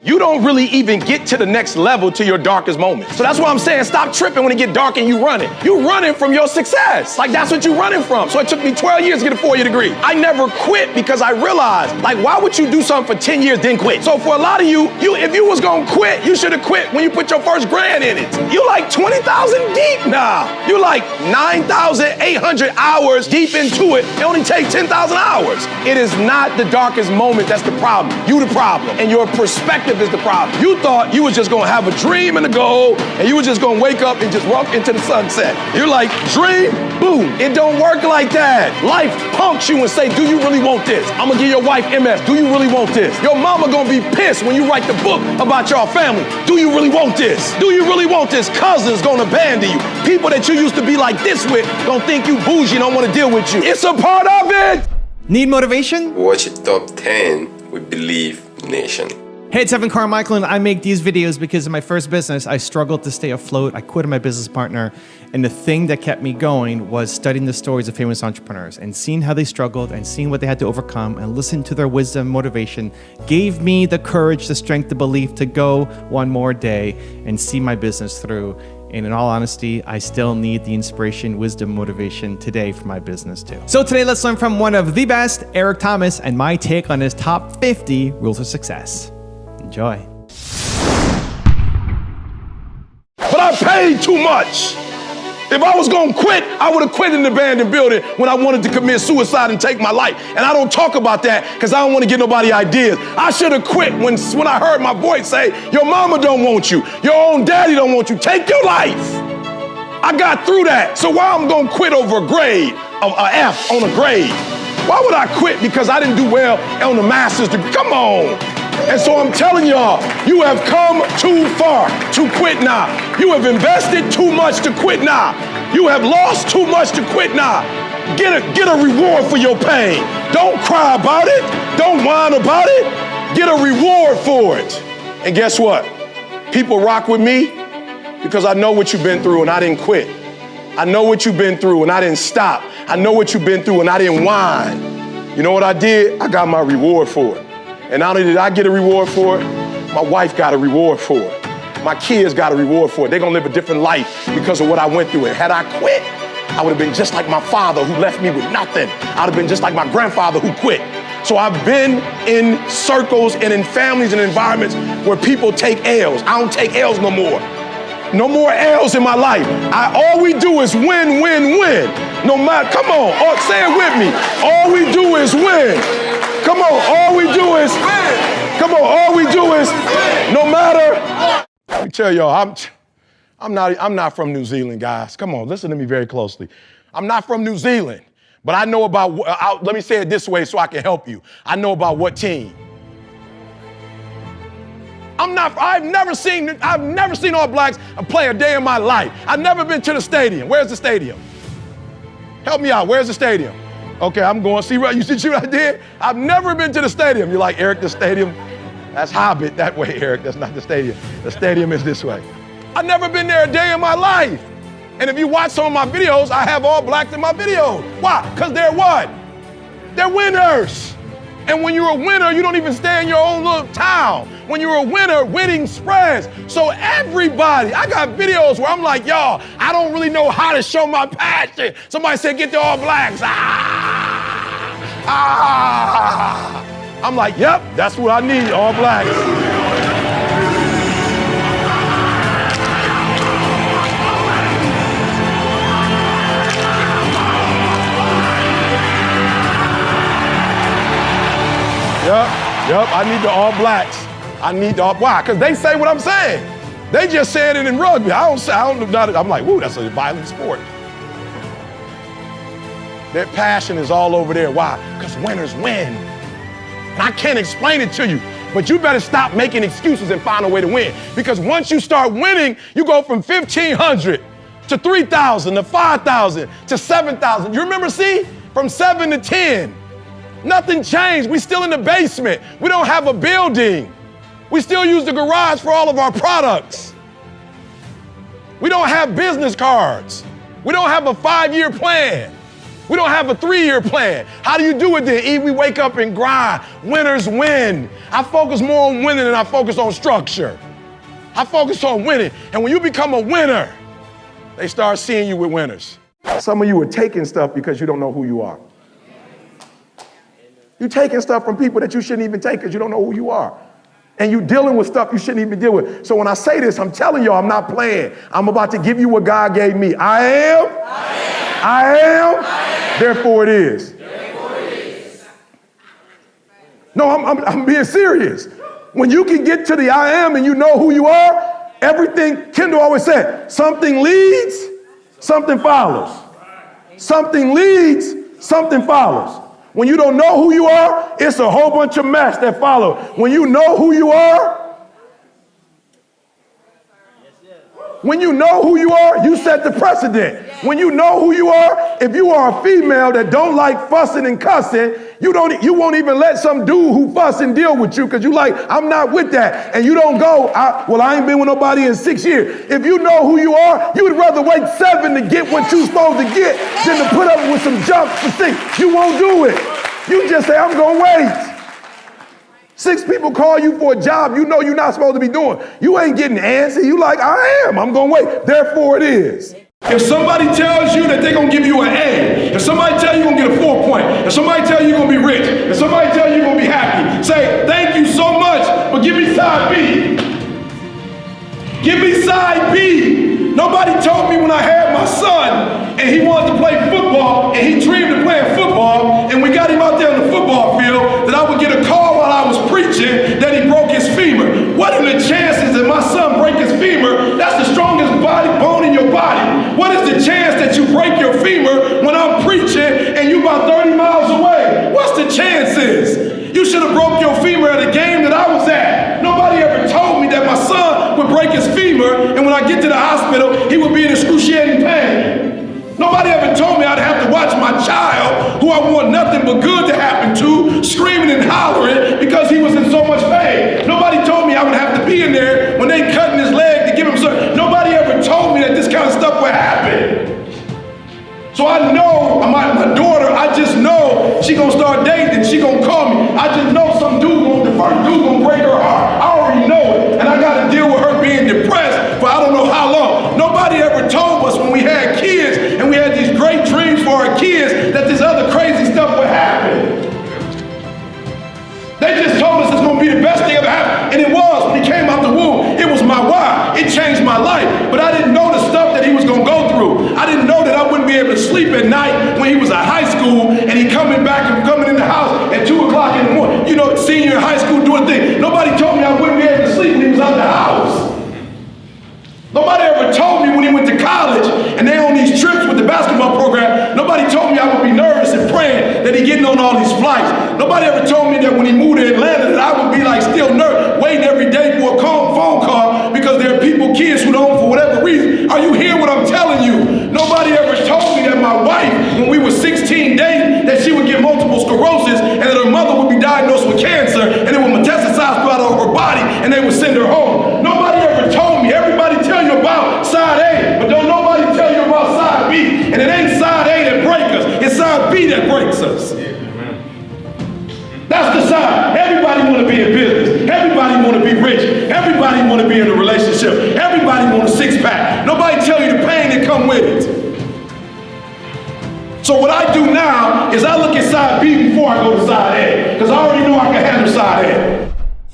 you don't really even get to the next level to your darkest moment. So that's why I'm saying stop tripping when it get dark and you running. You running from your success. Like that's what you running from. So it took me 12 years to get a 4-year degree. I never quit because I realized, like, why would you do something for 10 years then quit? So for a lot of you, if you was gonna quit, you should have quit when you put your first grand in it. You like 20,000 deep now. You like 9,800 hours deep into it. It only takes 10,000 hours. It is not the darkest moment that's the problem. You the problem. And your perspective is the problem. You thought you was just gonna have a dream and a goal, and you was just gonna wake up and just walk into the sunset. You're like, dream, boom. It don't work like that. Life punks you and say, do you really want this? I'm gonna give your wife MS. Do you really want this? Your mama gonna be pissed when you write the book about your family. Do you really want this? Do you really want this? Cousins gonna abandon you. People that you used to be like this with gonna think you bougie and don't wanna deal with you. It's a part of it. Need motivation? Watch it top 10 with Believe Nation. Hey, it's Evan Carmichael, and I make these videos because in my first business, I struggled to stay afloat. I quit my business partner, and the thing that kept me going was studying the stories of famous entrepreneurs and seeing how they struggled and seeing what they had to overcome and listening to their wisdom, motivation, gave me the courage, the strength, the belief to go one more day and see my business through. And in all honesty, I still need the inspiration, wisdom, motivation today for my business too. So today, let's learn from one of the best, Eric Thomas, and my take on his top 50 rules of success. Enjoy. But I paid too much. If I was gonna quit, I would have quit in the abandoned building when I wanted to commit suicide and take my life. And I don't talk about that because I don't want to get nobody ideas. I should have quit when I heard my voice say, your mama don't want you, your own daddy don't want you, take your life. I got through that. So why I'm gonna quit over a grade, an F on a grade? Why would I quit because I didn't do well on the master's degree? Come on. And so I'm telling y'all, you have come too far to quit now. You have invested too much to quit now. You have lost too much to quit now. Get a reward for your pain. Don't cry about it. Don't whine about it. Get a reward for it. And guess what? People rock with me because I know what you've been through and I didn't quit. I know what you've been through and I didn't stop. I know what you've been through and I didn't whine. You know what I did? I got my reward for it. And not only did I get a reward for it, my wife got a reward for it. My kids got a reward for it. They're gonna live a different life because of what I went through. And had I quit, I would have been just like my father who left me with nothing. I'd have been just like my grandfather who quit. So I've been in circles and in families and environments where people take L's. I don't take L's no more. No more L's in my life. All we do is win, win, win. No matter, come on, say it with me. All we do is win. Come on, all we do is win. Come on, all we do is win. No matter. Let me tell y'all, I'm not from New Zealand, guys. Come on, listen to me very closely. I'm not from New Zealand, but I know about, let me say it this way so I can help you. I know about what team. I've never seen All Blacks play a day in my life. I've never been to the stadium. Where's the stadium? Help me out, where's the stadium? Okay, I'm going, see what I did? I've never been to the stadium. You're like, Eric, the stadium, that's Hobbit that way, Eric, that's not the stadium. The stadium is this way. I've never been there a day in my life. And if you watch some of my videos, I have All Blacks in my videos. Why? Because they're what? They're winners. And when you're a winner, you don't even stay in your own little town. When you're a winner, winning spreads. So everybody, I got videos where I'm like, y'all, I don't really know how to show my passion. Somebody said, get the All Blacks. I'm like, yep, that's what I need, All Blacks. Yep, I need the All Blacks. I need the why? Because they say what I'm saying. They just saying it in rugby. I'm like, woo, that's a violent sport. Their passion is all over there. Why? Because winners win. And I can't explain it to you, but you better stop making excuses and find a way to win. Because once you start winning, you go from 1,500 to 3,000 to 5,000 to 7,000. You remember, see? From 7 to 10. Nothing changed. We still in the basement. We don't have a building. We still use the garage for all of our products. We don't have business cards. We don't have a 5-year plan. We don't have a 3-year plan. How do you do it then? E, we wake up and grind. Winners win. I focus more on winning than I focus on structure. I focus on winning. And when you become a winner, they start seeing you with winners. Some of you are taking stuff because you don't know who you are. You're taking stuff from people that you shouldn't even take because you don't know who you are. And you're dealing with stuff you shouldn't even deal with. So when I say this, I'm telling y'all, I'm not playing. I'm about to give you what God gave me. I am. Therefore it is. No, I'm being serious. When you can get to the I am and you know who you are, everything, Kendall always said, something leads, something follows. Something leads, something follows. When you don't know who you are, it's a whole bunch of mess that follow. When you know who you are, you set the precedent. When you know who you are, if you are a female that don't like fussing and cussing, you won't even let some dude who fuss and deal with you because you like, I'm not with that. And you don't go, I ain't been with nobody in 6 years. If you know who you are, you would rather wait 7 to get what you're supposed to get than to put up with some junk for 6. You won't do it. You just say, I'm gonna wait. 6 people call you for a job you know you're not supposed to be doing. You ain't getting antsy. You like, I am. I'm gonna wait. Therefore it is. If somebody tells you that they're gonna give you an A, if somebody tells you you're gonna get a 4 point, if somebody tells you you're gonna be rich, if somebody tells you you're gonna be happy, say, thank you so much, but give me side B. Give me side B. Nobody told me when I had my son and he wanted to play football and he dreamed of playing football and we got him out there on the football field that I would get a call while I was preaching that he broke his femur. What are the chances that my son break his femur? That's the strongest bone in your body. What is the chance that you break your femur when I'm preaching and you about 30 miles away? What's the chances? You should have broke your femur at a game that I was at. Nobody ever told me that my son would break his femur and when I get to the hospital, he would be in excruciating pain. Nobody ever told me I'd have to watch my child, who I want nothing but good to happen to, screaming and hollering because he was in so much pain. Nobody told me I would have to be in there when they cutting his leg to give him something. Nobody ever told me that this kind of stuff would happen. So I know my daughter, I just know she gonna start dating and she gonna call me. I just know some the first dude gonna break her heart. I already know it. And I gotta deal with her being depressed for I don't know how long. Nobody ever told us when we had kids and we had these great dreams for our kids that this other crazy stuff would happen. They just told us it's gonna be the best thing ever happened. And it was. When he came out the womb, it was my why. It changed my life. But I didn't know the stuff that he was gonna go through. I didn't know that I wouldn't be able to sleep at night when he was at high school and he coming back and coming in the house at 2 o'clock in the morning. You know, senior in high school doing things. Nobody told me I wouldn't be able to sleep when he was out the house. Nobody ever told me when he went to college and they on these trips with the basketball program, nobody told me I would be nervous and praying that he getting on all these flights. Nobody ever told me that when he moved to Atlanta that I would be like still nervous, waiting every day for a phone call because there are kids who don't for whatever reason. Are you hearing what I'm telling you? Nobody ever told me that my wife, when we were 16 dating, that she would get multiple sclerosis and that her mother would be diagnosed with cancer and it would metastasize throughout her body and they would send her home. Nobody ever told me. Everybody tell you about side A, but don't nobody tell you about side B. And it ain't side A that breaks us, it's side B that breaks us. That's the side. Everybody want to be in business. Everybody want to be rich. Everybody want to be in a relationship. Everybody want a 6-pack. Nobody tell you the pain that come with it. So what I do now is I look at side B before I go to side A, because I already know I can handle side A.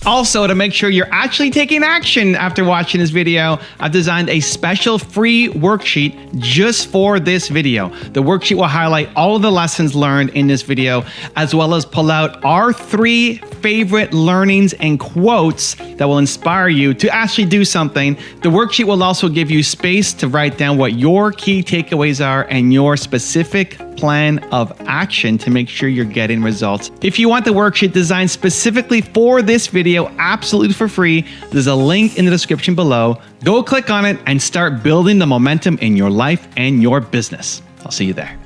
Also, to make sure you're actually taking action after watching this video, I've designed a special free worksheet just for this video. The worksheet will highlight all of the lessons learned in this video, as well as pull out our 3 favorite learnings and quotes that will inspire you to actually do something. The worksheet will also give you space to write down what your key takeaways are and your specific plan of action to make sure you're getting results. If you want the worksheet designed specifically for this video, absolutely for free, there's a link in the description below. Go click on it and start building the momentum in your life and your business. I'll see you there.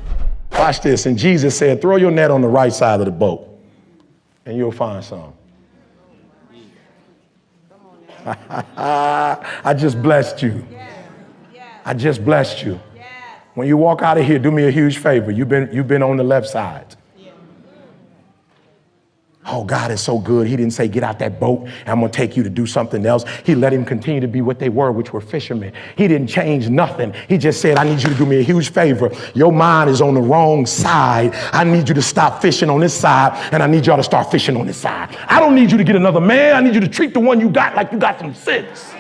Watch this. And Jesus said, throw your net on the right side of the boat and you'll find some. I just blessed you. I just blessed you. When you walk out of here, do me a huge favor. You've been on the left side. Oh, God is so good. He didn't say, get out that boat, and I'm going to take you to do something else. He let him continue to be what they were, which were fishermen. He didn't change nothing. He just said, I need you to do me a huge favor. Your mind is on the wrong side. I need you to stop fishing on this side, and I need y'all to start fishing on this side. I don't need you to get another man. I need you to treat the one you got like you got some sense.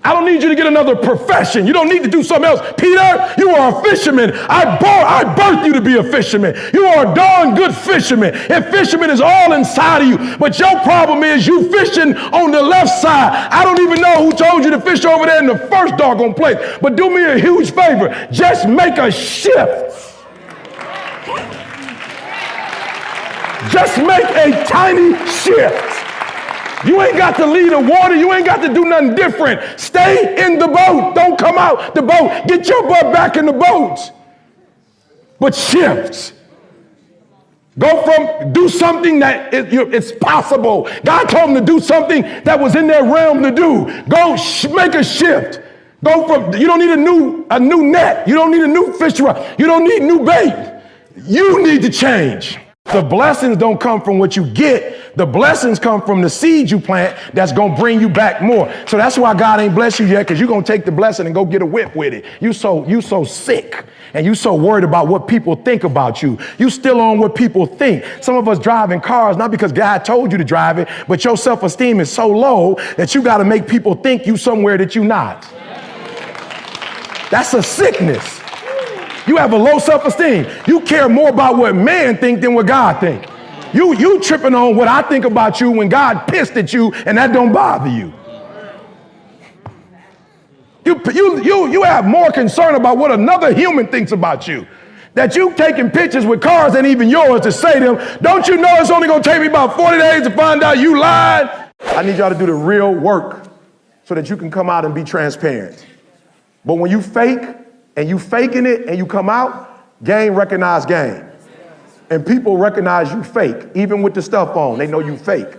I don't need you to get another profession. You don't need to do something else. Peter, you are a fisherman. I birthed you to be a fisherman. You are a darn good fisherman. And fisherman is all inside of you. But your problem is you fishing on the left side. I don't even know who told you to fish over there in the first doggone place. But do me a huge favor. Just make a shift. Just make a tiny shift. You ain't got to leave the water. You ain't got to do nothing different. Stay in the boat. Don't come out the boat. Get your butt back in the boat. But shift. Do something that it's possible. God told them to do something that was in their realm to do. Go make a shift. You don't need a new net. You don't need a new fish rod. You don't need new bait. You need to change. The blessings don't come from what you get. The blessings come from the seed you plant that's going to bring you back more. So that's why God ain't blessed you yet, because you're going to take the blessing and go get a whip with it. You so sick, and you so worried about what people think about you. You still on what people think. Some of us driving cars, not because God told you to drive it, but your self-esteem is so low that you got to make people think you somewhere that you're not. That's a sickness. You have a low self-esteem. You care more about what man think than what God think. You tripping on what I think about you when God pissed at you, and that don't bother you. You have more concern about what another human thinks about you. That you taking pictures with cars that ain't even yours to say to them, don't you know it's only going to take me about 40 days to find out you lied? I need y'all to do the real work so that you can come out and be transparent. But when you fake, and you faking it and you come out, game recognize game. And people recognize you fake, even with the stuff on, they know you fake.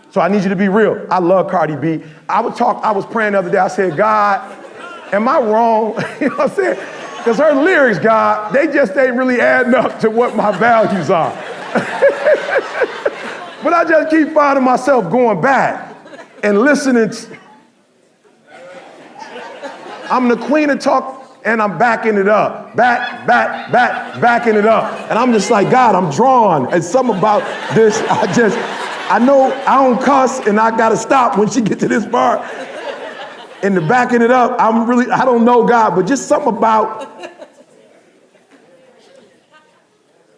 So I need you to be real. I love Cardi B. I was praying the other day, I said, God, am I wrong? You know what I'm saying? Because her lyrics, God, they just ain't really adding up to what my values are. But I just keep finding myself going back and listening. I'm the queen of talk. And I'm backing it up, backing it up. And I'm just like, God, I'm drawn. And something about this, I know I don't cuss and I gotta stop when she get to this part. And the backing it up, I don't know God, but just something about.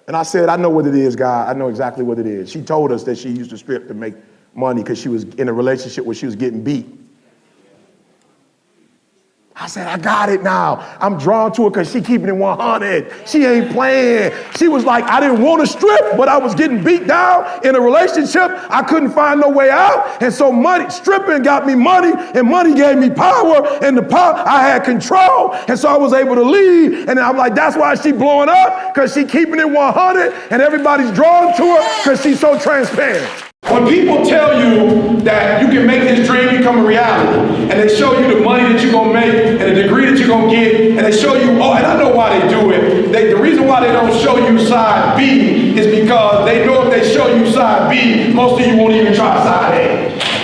And I said, I know what it is, God. I know exactly what it is. She told us that she used to strip to make money because she was in a relationship where she was getting beat. I said, I got it now. I'm drawn to her because she keeping it 100. She ain't playing. She was like, I didn't want to strip, but I was getting beat down in a relationship. I couldn't find no way out. And so stripping got me money, and money gave me power, and the power, I had control. And so I was able to leave. And I'm like, that's why she blowing up, because she keeping it 100, and everybody's drawn to her because she's so transparent. When people tell you that you can make this dream become a reality, and they show you the money that you're going to make and the degree that you're going to get, and they show you, and I know why they do it. The reason why they don't show you side B is because they know if they show you side B, most of you won't even try side A.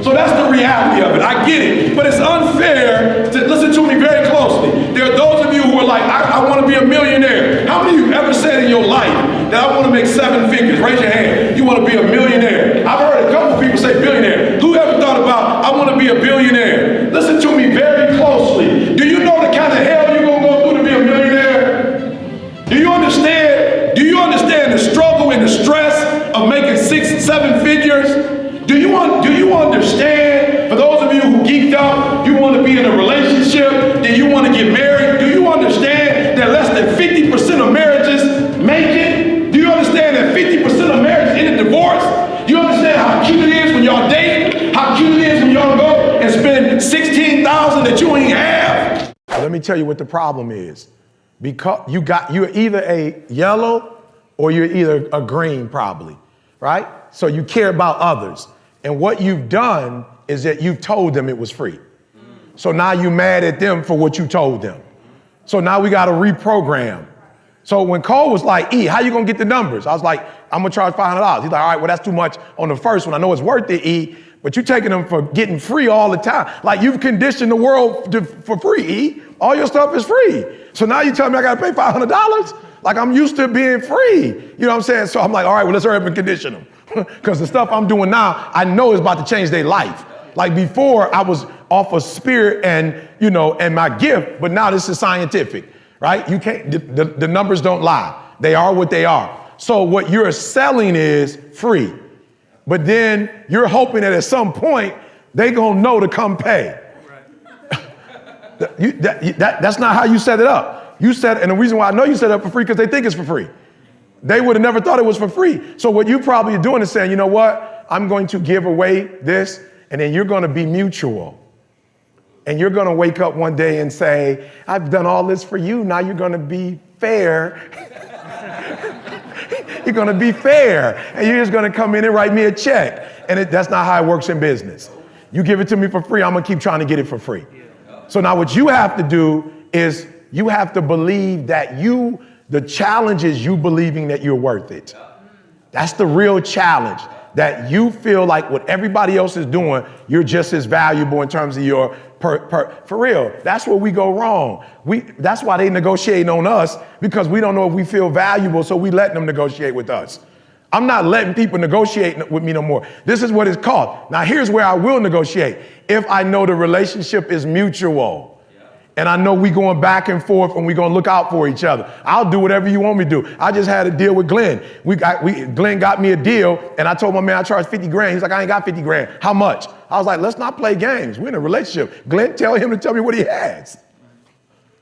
So that's the reality of it. I get it. But it's unfair to listen to me very closely. There are those of you who are like, I want to be a millionaire. How many of you ever said in your life that I want to make 7 figures? Raise your hand. You want to be a millionaire. I've heard a couple people say billionaire. Who ever thought about, I want to be a billionaire? Listen to me very closely. Do you know the kind of hell you're going to go through to be a millionaire? Do you understand? Do you understand the struggle and the stress of making 6, 7 figures? Do you understand, for those of you who geeked up, you want to be in a relationship, do you want to get married? Do you understand that less than 50% of marriages make it? Do you understand that 50% of marriages end in divorce? Do you understand how cute it is when y'all date? How cute it is when y'all go and spend $16,000 that you ain't have? Let me tell you what the problem is. Because you're either a yellow or you're either a green, probably, right? So you care about others. And what you've done is that you've told them it was free. So now you mad at them for what you told them. So now we got to reprogram. So when Cole was like, E, how you gonna get the numbers? I was like, I'm gonna charge $500. He's like, all right, well, that's too much on the first one. I know it's worth it, E, but you're taking them for getting free all the time. Like you've conditioned the world for free, E. All your stuff is free. So now you tell me I gotta pay $500? Like I'm used to being free. You know what I'm saying? So I'm like, all right, well, let's hurry up and condition them. Because the stuff I'm doing now, I know is about to change their life. Like before, I was off of spirit and, you know, and my gift, but now this is scientific. Right? You can't, the numbers don't lie. They are what they are. So what you're selling is free. But then you're hoping that at some point they gonna know to come pay. That's not how you set it up. You set, and the reason why I know you set it up for free because they think it's for free. They would have never thought it was for free. So what you probably are doing is saying, you know what? I'm going to give away this, and then you're gonna be mutual. And you're going to wake up one day and say, I've done all this for you. Now you're going to be fair. You're going to be fair. And you're just going to come in and write me a check. And that's not how it works in business. You give it to me for free, I'm going to keep trying to get it for free. So now what you have to do is you have to believe that the challenge is you believing that you're worth it. That's the real challenge. That you feel like what everybody else is doing, you're just as valuable in terms of your for real. That's where we go wrong. That's why they negotiating on us, because we don't know if we feel valuable, so we letting them negotiate with us. I'm not letting people negotiate with me no more. This is what it's called. Now here's where I will negotiate. If I know the relationship is mutual. And I know we going back and forth and we gonna look out for each other. I'll do whatever you want me to do. I just had a deal with Glenn. Glenn got me a deal and I told my man I charged 50 grand. He's like, I ain't got 50 grand. How much? I was like, let's not play games. We're in a relationship. Glenn, tell him to tell me what he has.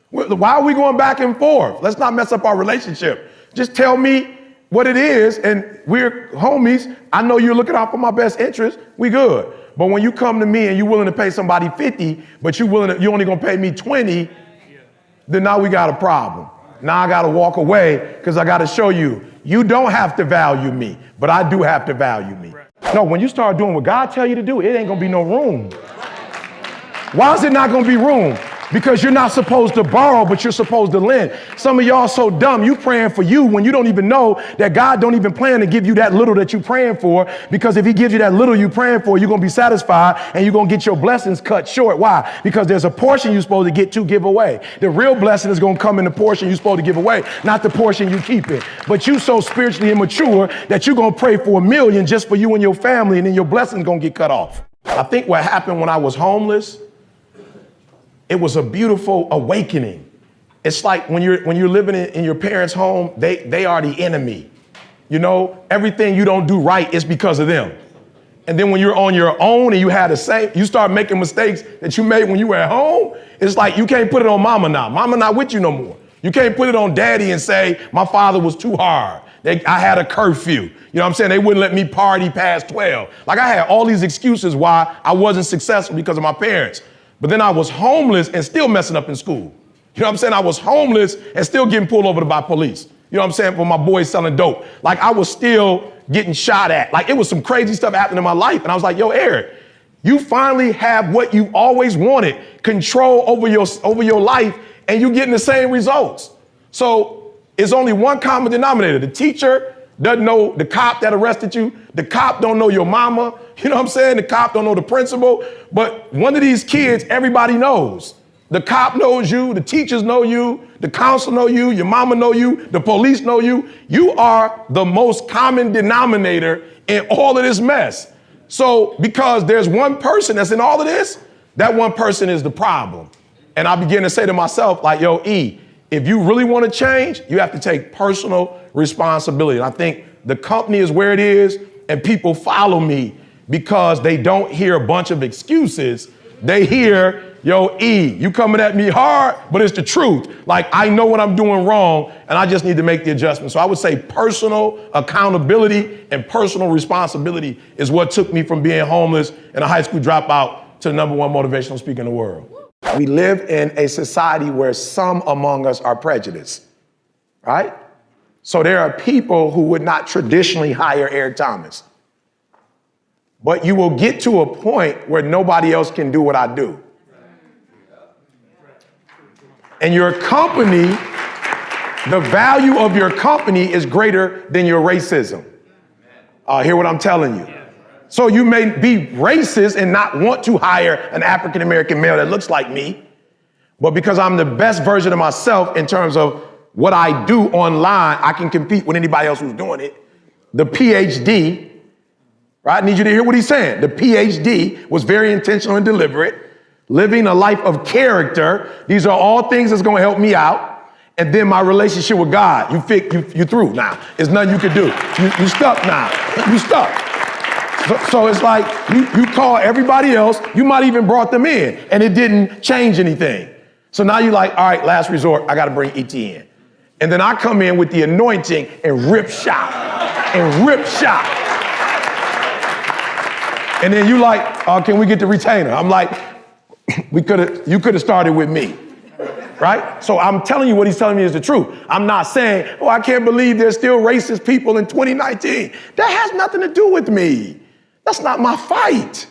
Why are we going back and forth? Let's not mess up our relationship. Just tell me what it is and we're homies. I know you're looking out for my best interest. We good. But when you come to me and you're willing to pay somebody 50, but you're only gonna pay me 20, then now we got a problem. Now I gotta walk away because I gotta show you, you don't have to value me, but I do have to value me. No, when you start doing what God tell you to do, it ain't gonna be no room. Why is it not gonna be room? Because you're not supposed to borrow, but you're supposed to lend. Some of y'all so dumb, you praying for you when you don't even know that God don't even plan to give you that little that you praying for, because if he gives you that little you praying for, you're going to be satisfied and you're going to get your blessings cut short. Why? Because there's a portion you're supposed to get to give away. The real blessing is going to come in the portion you're supposed to give away, not the portion you keep it. But you so spiritually immature that you're going to pray for $1 million just for you and your family, and then your blessing's going to get cut off. I think what happened when I was homeless, it was a beautiful awakening. It's like when you're living in your parents' home, they are the enemy. You know, everything you don't do right is because of them. And then when you're on your own and you start making mistakes that you made when you were at home, it's like you can't put it on mama now. Mama not with you no more. You can't put it on daddy and say, my father was too hard. I had a curfew. You know what I'm saying? They wouldn't let me party past 12. Like I had all these excuses why I wasn't successful because of my parents. But then I was homeless and still messing up in school. You know what I'm saying? I was homeless and still getting pulled over by police. You know what I'm saying? For my boys selling dope. Like I was still getting shot at. Like it was some crazy stuff happening in my life. And I was like, yo, Eric, you finally have what you've always wanted, control over your life, and you're getting the same results. So it's only one common denominator. The teacher doesn't know the cop that arrested you. The cop don't know your mama. You know what I'm saying? The cop don't know the principal. But one of these kids, everybody knows. The cop knows you. The teachers know you. The council know you. Your mama know you. The police know you. You are the most common denominator in all of this mess. So because there's one person that's in all of this, that one person is the problem. And I begin to say to myself, like, yo, E, if you really want to change, you have to take personal responsibility. And I think the company is where it is, and people follow me because they don't hear a bunch of excuses. They hear, yo, E, you coming at me hard, but it's the truth. Like, I know what I'm doing wrong, and I just need to make the adjustment. So I would say personal accountability and personal responsibility is what took me from being homeless and a high school dropout to the #1 motivational speaker in the world. We live in a society where some among us are prejudiced, right? So there are people who would not traditionally hire Eric Thomas. But you will get to a point where nobody else can do what I do. And your company, the value of your company is greater than your racism. Hear what I'm telling you. So you may be racist and not want to hire an African-American male that looks like me, but because I'm the best version of myself in terms of what I do online, I can compete with anybody else who's doing it. The PhD, right? I need you to hear what he's saying. The PhD was very intentional and deliberate, living a life of character. These are all things that's going to help me out. And then my relationship with God. You through now. There's nothing you can do. You stuck now. You stuck. So it's like you call everybody else. You might even brought them in, and it didn't change anything. So now you're like, all right, last resort. I got to bring ET in. And then I come in with the anointing and rip shop. And then you like, can we get the retainer? I'm like, you could have started with me, right? So I'm telling you what he's telling me is the truth. I'm not saying, I can't believe there's still racist people in 2019. That has nothing to do with me. That's not my fight.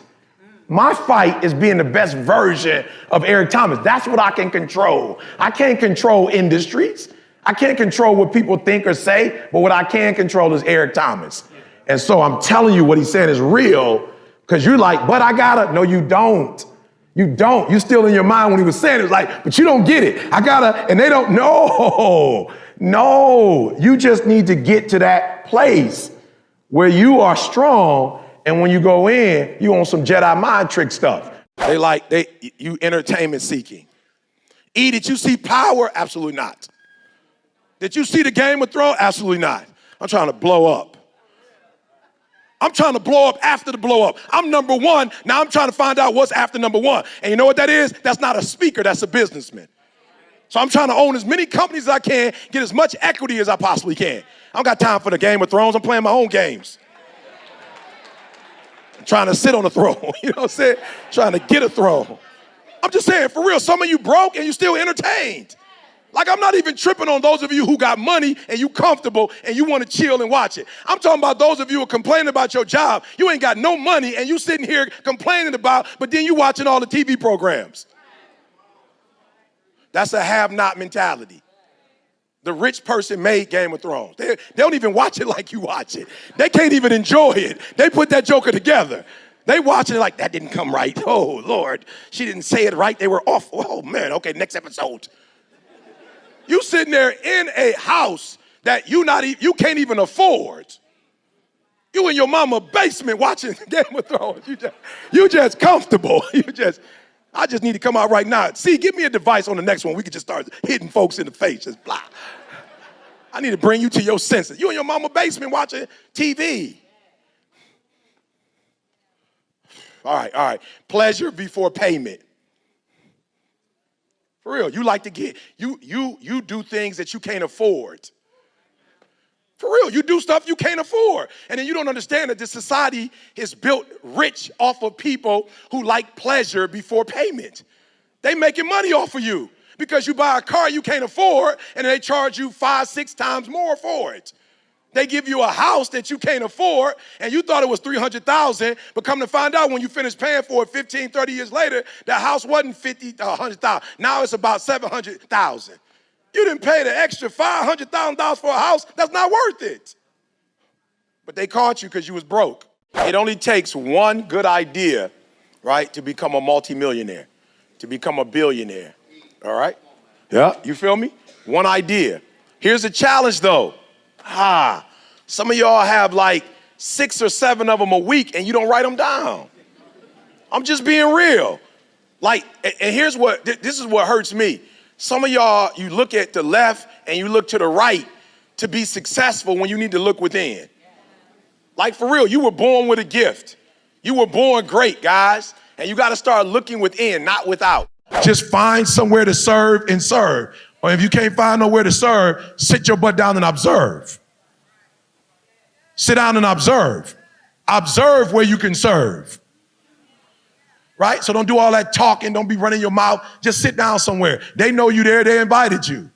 My fight is being the best version of Eric Thomas. That's what I can control. I can't control industries. I can't control what people think or say, but what I can control is Eric Thomas. And so I'm telling you what he's saying is real, because you're like, but I gotta. No, you don't. You don't. You're still in your mind when he was saying it. It's like, but you don't get it. I gotta, and they don't. No, you just need to get to that place where you are strong. And when you go in, you on some Jedi mind trick stuff. You entertainment seeking. Did you see Power? Absolutely not. Did you see the Game of Thrones? Absolutely not. I'm trying to blow up. I'm trying to blow up after the blow up. I'm number one. Now I'm trying to find out what's after number one. And you know what that is? That's not a speaker. That's a businessman. So I'm trying to own as many companies as I can, get as much equity as I possibly can. I don't got time for the Game of Thrones. I'm playing my own games. I'm trying to sit on the throne. You know what I'm saying? Trying to get a throne. I'm just saying, for real, some of you broke and you still entertained. Like, I'm not even tripping on those of you who got money and you comfortable and you want to chill and watch it. I'm talking about those of you who are complaining about your job. You ain't got no money and you sitting here complaining about, but then you watching all the TV programs. That's a have-not mentality. The rich person made Game of Thrones. They don't even watch it like you watch it. They can't even enjoy it. They put that joker together. They watching it like, that didn't come right. Oh, Lord, she didn't say it right. They were off. Oh, man, okay, next episode. You sitting there in a house that you can't even afford. You in your mama basement watching Game of Thrones. You just comfortable. I just need to come out right now. See, give me a device on the next one. We could just start hitting folks in the face, just blah. I need to bring you to your senses. You in your mama basement watching TV. All right. Pleasure before payment. For real, you like to get, you do things that you can't afford. For real, you do stuff you can't afford. And then you don't understand that this society is built rich off of people who like pleasure before payment. They making money off of you because you buy a car you can't afford and they charge you 5-6 times more for it. They give you a house that you can't afford and you thought it was $300,000, but come to find out when you finish paying for it 15, 30 years later, the house wasn't $100,000. Now it's about $700,000. You didn't pay the extra $500,000 for a house. That's not worth it. But they caught you because you was broke. It only takes one good idea, right, to become a multimillionaire, to become a billionaire, all right? Yeah, you feel me? One idea. Here's the challenge, though. Some of y'all have like 6 or 7 of them a week and you don't write them down. I'm just being real. Like, and here's what, this is what hurts me. Some of y'all, you look at the left and you look to the right to be successful when you need to look within. Like, for real, you were born with a gift. You were born great, guys. And you got to start looking within, not without. Just find somewhere to serve and serve. Or if you can't find nowhere to serve, sit your butt down and observe. Sit down and observe. Observe where you can serve. Right? So don't do all that talking. Don't be running your mouth. Just sit down somewhere. They know you there. They invited you.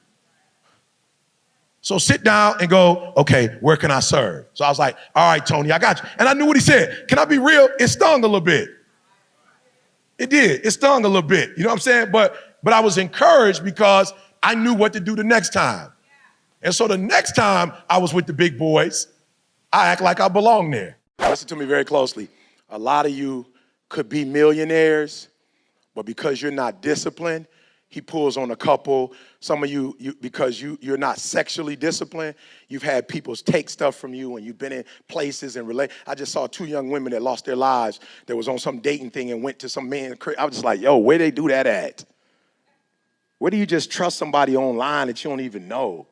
So sit down and go, okay, where can I serve? So I was like, all right, Tony, I got you. And I knew what he said. Can I be real? It stung a little bit. It did. It stung a little bit. You know what I'm saying? But I was encouraged because I knew what to do the next time. And so the next time I was with the big boys, I act like I belong there. Listen to me very closely. A lot of you could be millionaires, but because you're not disciplined, he pulls on a couple. Some of you because you're not sexually disciplined, you've had people take stuff from you and you've been in places and relate. I just saw 2 young women that lost their lives that was on some dating thing and went to some man. I was just like, yo, where they do that at? Where do you just trust somebody online that you don't even know?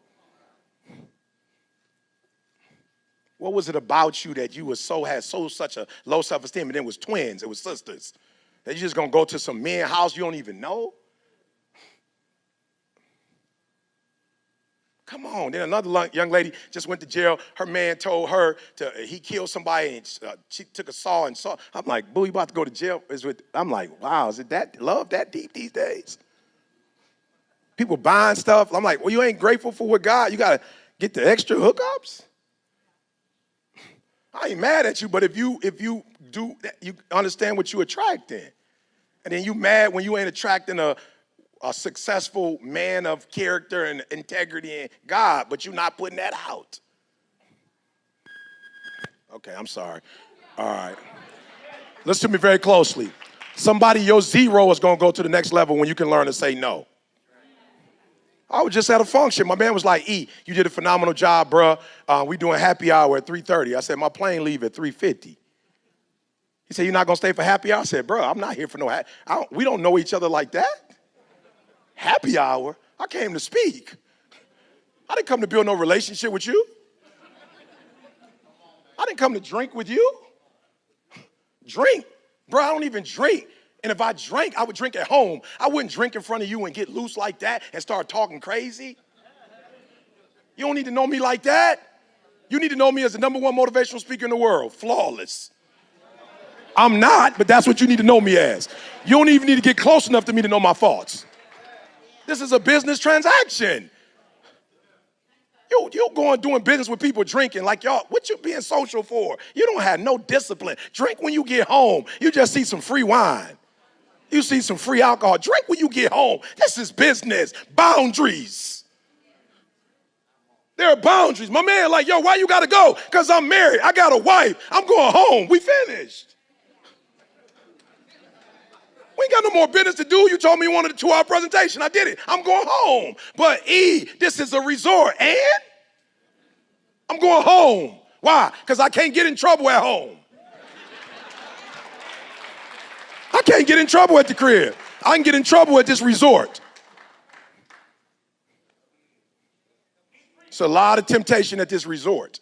What was it about you that you had such a low self-esteem, and then it was twins, it was sisters, that you just gonna go to some man's house you don't even know? Come on. Then another young lady just went to jail. Her man told her he killed somebody, and she took a saw and saw. I'm like, boo, you about to go to jail? I'm like, wow, is it that love that deep these days? People buying stuff. I'm like, well, you ain't grateful for what God, you gotta get the extra hookups? I ain't mad at you, but if you do that, you understand what you attracting. And then you mad when you ain't attracting a successful man of character and integrity and God, but you're not putting that out. Okay, I'm sorry. All right. Listen to me very closely. Somebody, your zero is gonna go to the next level when you can learn to say no. I was just at a function. My man was like, E, you did a phenomenal job, bruh. We doing happy hour at 3:30. I said, my plane leave at 3:50. He said, you're not gonna stay for happy hour? I said, bruh, I'm not here for no we don't know each other like that. Happy hour? I came to speak. I didn't come to build no relationship with you. I didn't come to drink with you. Drink? Bruh, I don't even drink. And if I drank, I would drink at home. I wouldn't drink in front of you and get loose like that and start talking crazy. You don't need to know me like that. You need to know me as the #1 motivational speaker in the world, flawless. I'm not, but that's what you need to know me as. You don't even need to get close enough to me to know my faults. This is a business transaction. You going doing business with people drinking like y'all, what you being social for? You don't have no discipline. Drink when you get home. You just see some free wine. You see some free alcohol. Drink when you get home. This is business. Boundaries. There are boundaries. My man like, yo, why you gotta go? Because I'm married. I got a wife. I'm going home. We finished. We ain't got no more business to do. You told me you wanted a 2-hour presentation. I did it. I'm going home. But E, this is a resort. And I'm going home. Why? Because I can't get in trouble at home. I can't get in trouble at the crib. I can get in trouble at this resort. It's a lot of temptation at this resort.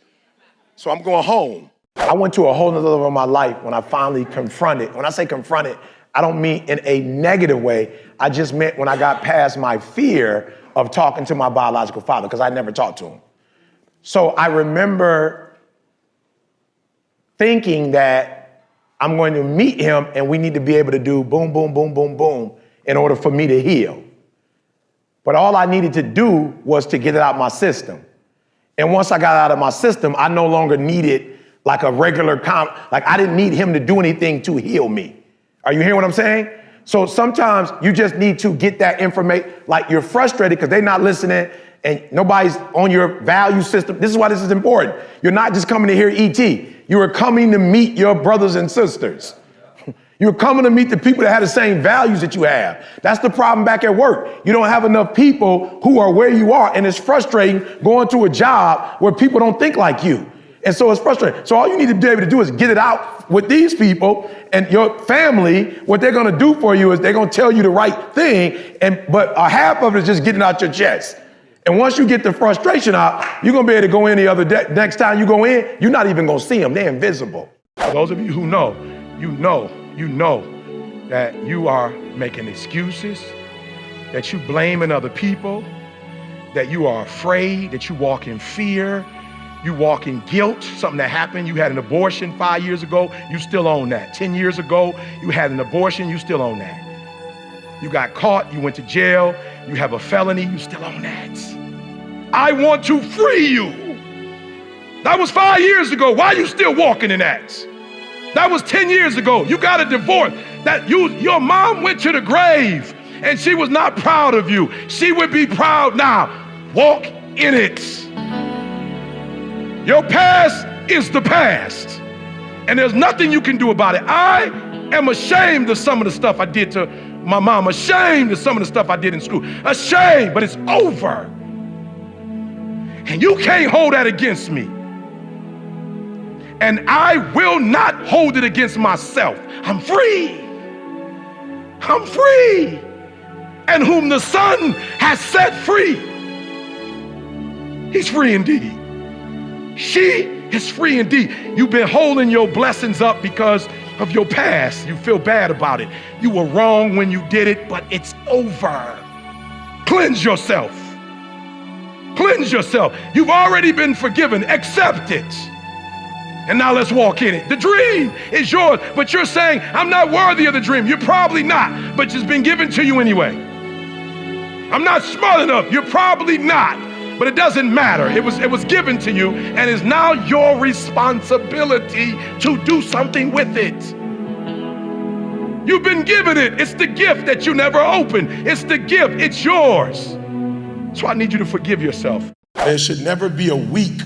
So I'm going home. I went to a whole nother level of my life when I finally confronted. When I say confronted, I don't mean in a negative way. I just meant when I got past my fear of talking to my biological father, because I never talked to him. So I remember thinking that I'm going to meet him and we need to be able to do boom, boom, boom, boom, boom in order for me to heal. But all I needed to do was to get it out of my system. And once I got it out of my system, I no longer needed like a regular like I didn't need him to do anything to heal me. Are you hearing what I'm saying? So sometimes you just need to get that information, like you're frustrated because they're not listening and nobody's on your value system. This is why this is important. You're not just coming to hear ET. You are coming to meet your brothers and sisters. You're coming to meet the people that have the same values that you have. That's the problem back at work. You don't have enough people who are where you are, and it's frustrating going to a job where people don't think like you. And so it's frustrating. So all you need to be able to do is get it out with these people, and your family. What they're going to do for you is they're going to tell you the right thing, but a half of it is just getting out your chest. And once you get the frustration out, you're going to be able to go in the other day. Next time you go in, you're not even going to see them. They're invisible. For those of you who know, you know that you are making excuses, that you blaming other people, that you are afraid, that you walk in fear, you walk in guilt, something that happened. You had an abortion 5 years ago, you still own that. 10 years ago, you had an abortion, you still own that. You got caught, you went to jail, you have a felony, you still own that. I want to free you. That was 5 years ago. Why are you still walking in that? That was 10 years ago. You got a divorce. Your mom went to the grave and she was not proud of you, she would be proud now. Walk in it. Your past is the past, and there's nothing you can do about it. I am ashamed of some of the stuff I did to my mom, ashamed of some of the stuff I did in school, ashamed, but it's over. And you can't hold that against me. And I will not hold it against myself. I'm free. I'm free. And whom the Son has set free, he's free indeed. She is free indeed. You've been holding your blessings up because of your past. You feel bad about it. You were wrong when you did it, but it's over. Cleanse yourself. Cleanse yourself. You've already been forgiven. Accept it. And now let's walk in it. The dream is yours, but you're saying, I'm not worthy of the dream. You're probably not, but it's been given to you anyway. I'm not smart enough. You're probably not, but it doesn't matter. It was given to you, and it's now your responsibility to do something with it. You've been given it. It's the gift that you never opened. It's the gift. It's yours. So I need you to forgive yourself. There should never be a week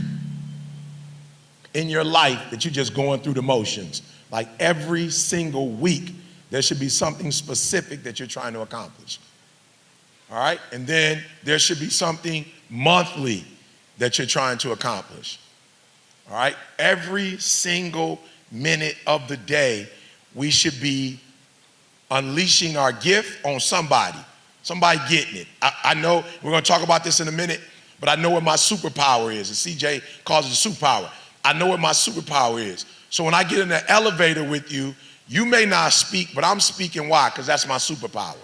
in your life that you're just going through the motions. Like every single week, there should be something specific that you're trying to accomplish. All right? And then there should be something monthly that you're trying to accomplish. All right? Every single minute of the day, we should be unleashing our gift on somebody. Somebody getting it. I know we're going to talk about this in a minute, but I know what my superpower is. And CJ calls it a superpower. I know what my superpower is. So when I get in the elevator with you, you may not speak, but I'm speaking. Why? Because that's my superpower.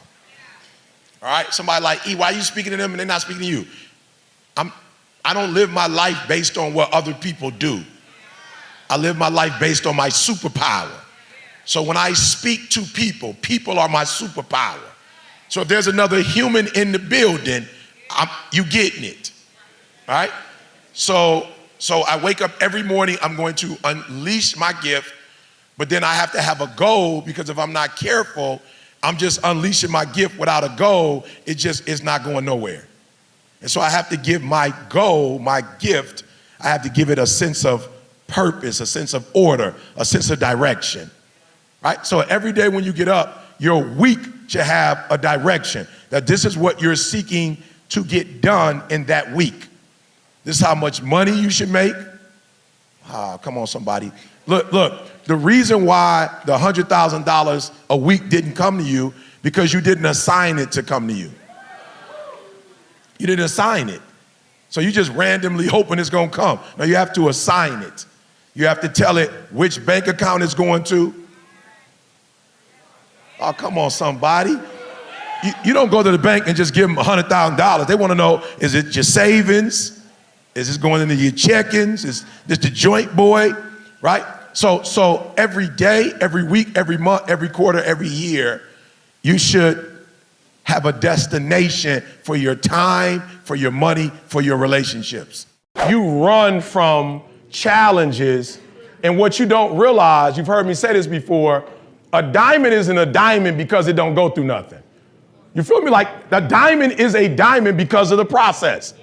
All right? Somebody like, E, why are you speaking to them and they're not speaking to you? I don't live my life based on what other people do. I live my life based on my superpower. So when I speak to people, people are my superpower. So if there's another human in the building, you getting it, all right? So I wake up every morning, I'm going to unleash my gift, but then I have to have a goal, because if I'm not careful, I'm just unleashing my gift without a goal. It just is not going nowhere. And so I have to give my goal, my gift, I have to give it a sense of purpose, a sense of order, a sense of direction, right? So every day when you get up, your week should have a direction, that this is what you're seeking to get done in that week. This is how much money you should make. Come on, somebody. Look, the reason why the $100,000 a week didn't come to you, because you didn't assign it to come to you. You didn't assign it. So you just randomly hoping it's gonna come. No, you have to assign it. You have to tell it which bank account it's going to. Oh, come on, somebody. You don't go to the bank and just give them $100,000. They want to know, is it your savings? Is this going into your check-ins? Is this the joint boy, right? So every day, every week, every month, every quarter, every year, you should have a destination for your time, for your money, for your relationships. You run from challenges, and what you don't realize, you've heard me say this before, a diamond isn't a diamond because it don't go through nothing. You feel me? Like, the diamond is a diamond because of the process,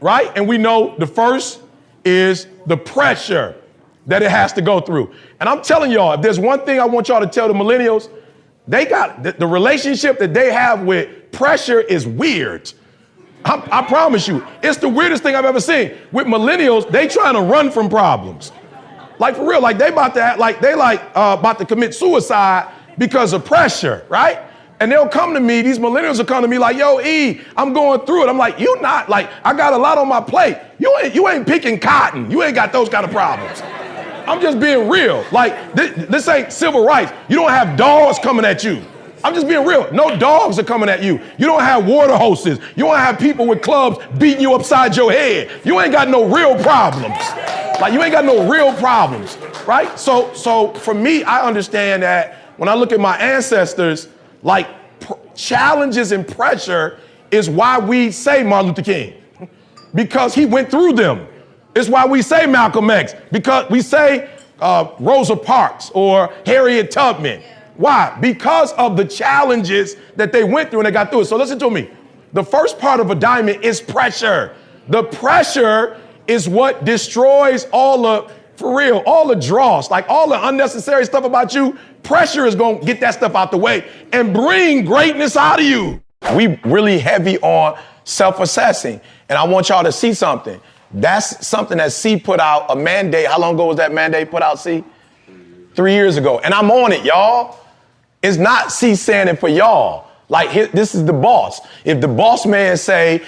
right? And we know the first is the pressure that it has to go through. And I'm telling y'all, if there's one thing I want y'all to tell the millennials, they got the relationship that they have with pressure is weird. I promise you, it's the weirdest thing I've ever seen. With millennials, they trying to run from problems. Like, for real, like they about to act like they about to commit suicide because of pressure, right? And they'll come to me, these millennials will come to me like, yo, E, I'm going through it. I'm like, you not, like, I got a lot on my plate. You ain't picking cotton. You ain't got those kind of problems. I'm just being real. Like, this ain't civil rights. You don't have dogs coming at you. I'm just being real. No dogs are coming at you. You don't have water hoses. You don't have people with clubs beating you upside your head. You ain't got no real problems. Like, you ain't got no real problems, right? So for me, I understand that when I look at my ancestors, like, challenges and pressure is why we say Martin Luther King, because he went through them. It's why we say Malcolm X, because we say Rosa Parks or Harriet Tubman, Why? Because of the challenges that they went through and they got through it. So listen to me. The first part of a diamond is pressure. The pressure is what destroys all the dross, like all the unnecessary stuff about you. Pressure is going to get that stuff out the way and bring greatness out of you. We really heavy on self-assessing. And I want y'all to see something. That's something that C put out, a mandate. How long ago was that mandate put out, C? 3 years ago. And I'm on it, y'all. It's not C saying it for y'all. Like, this is the boss. If the boss man say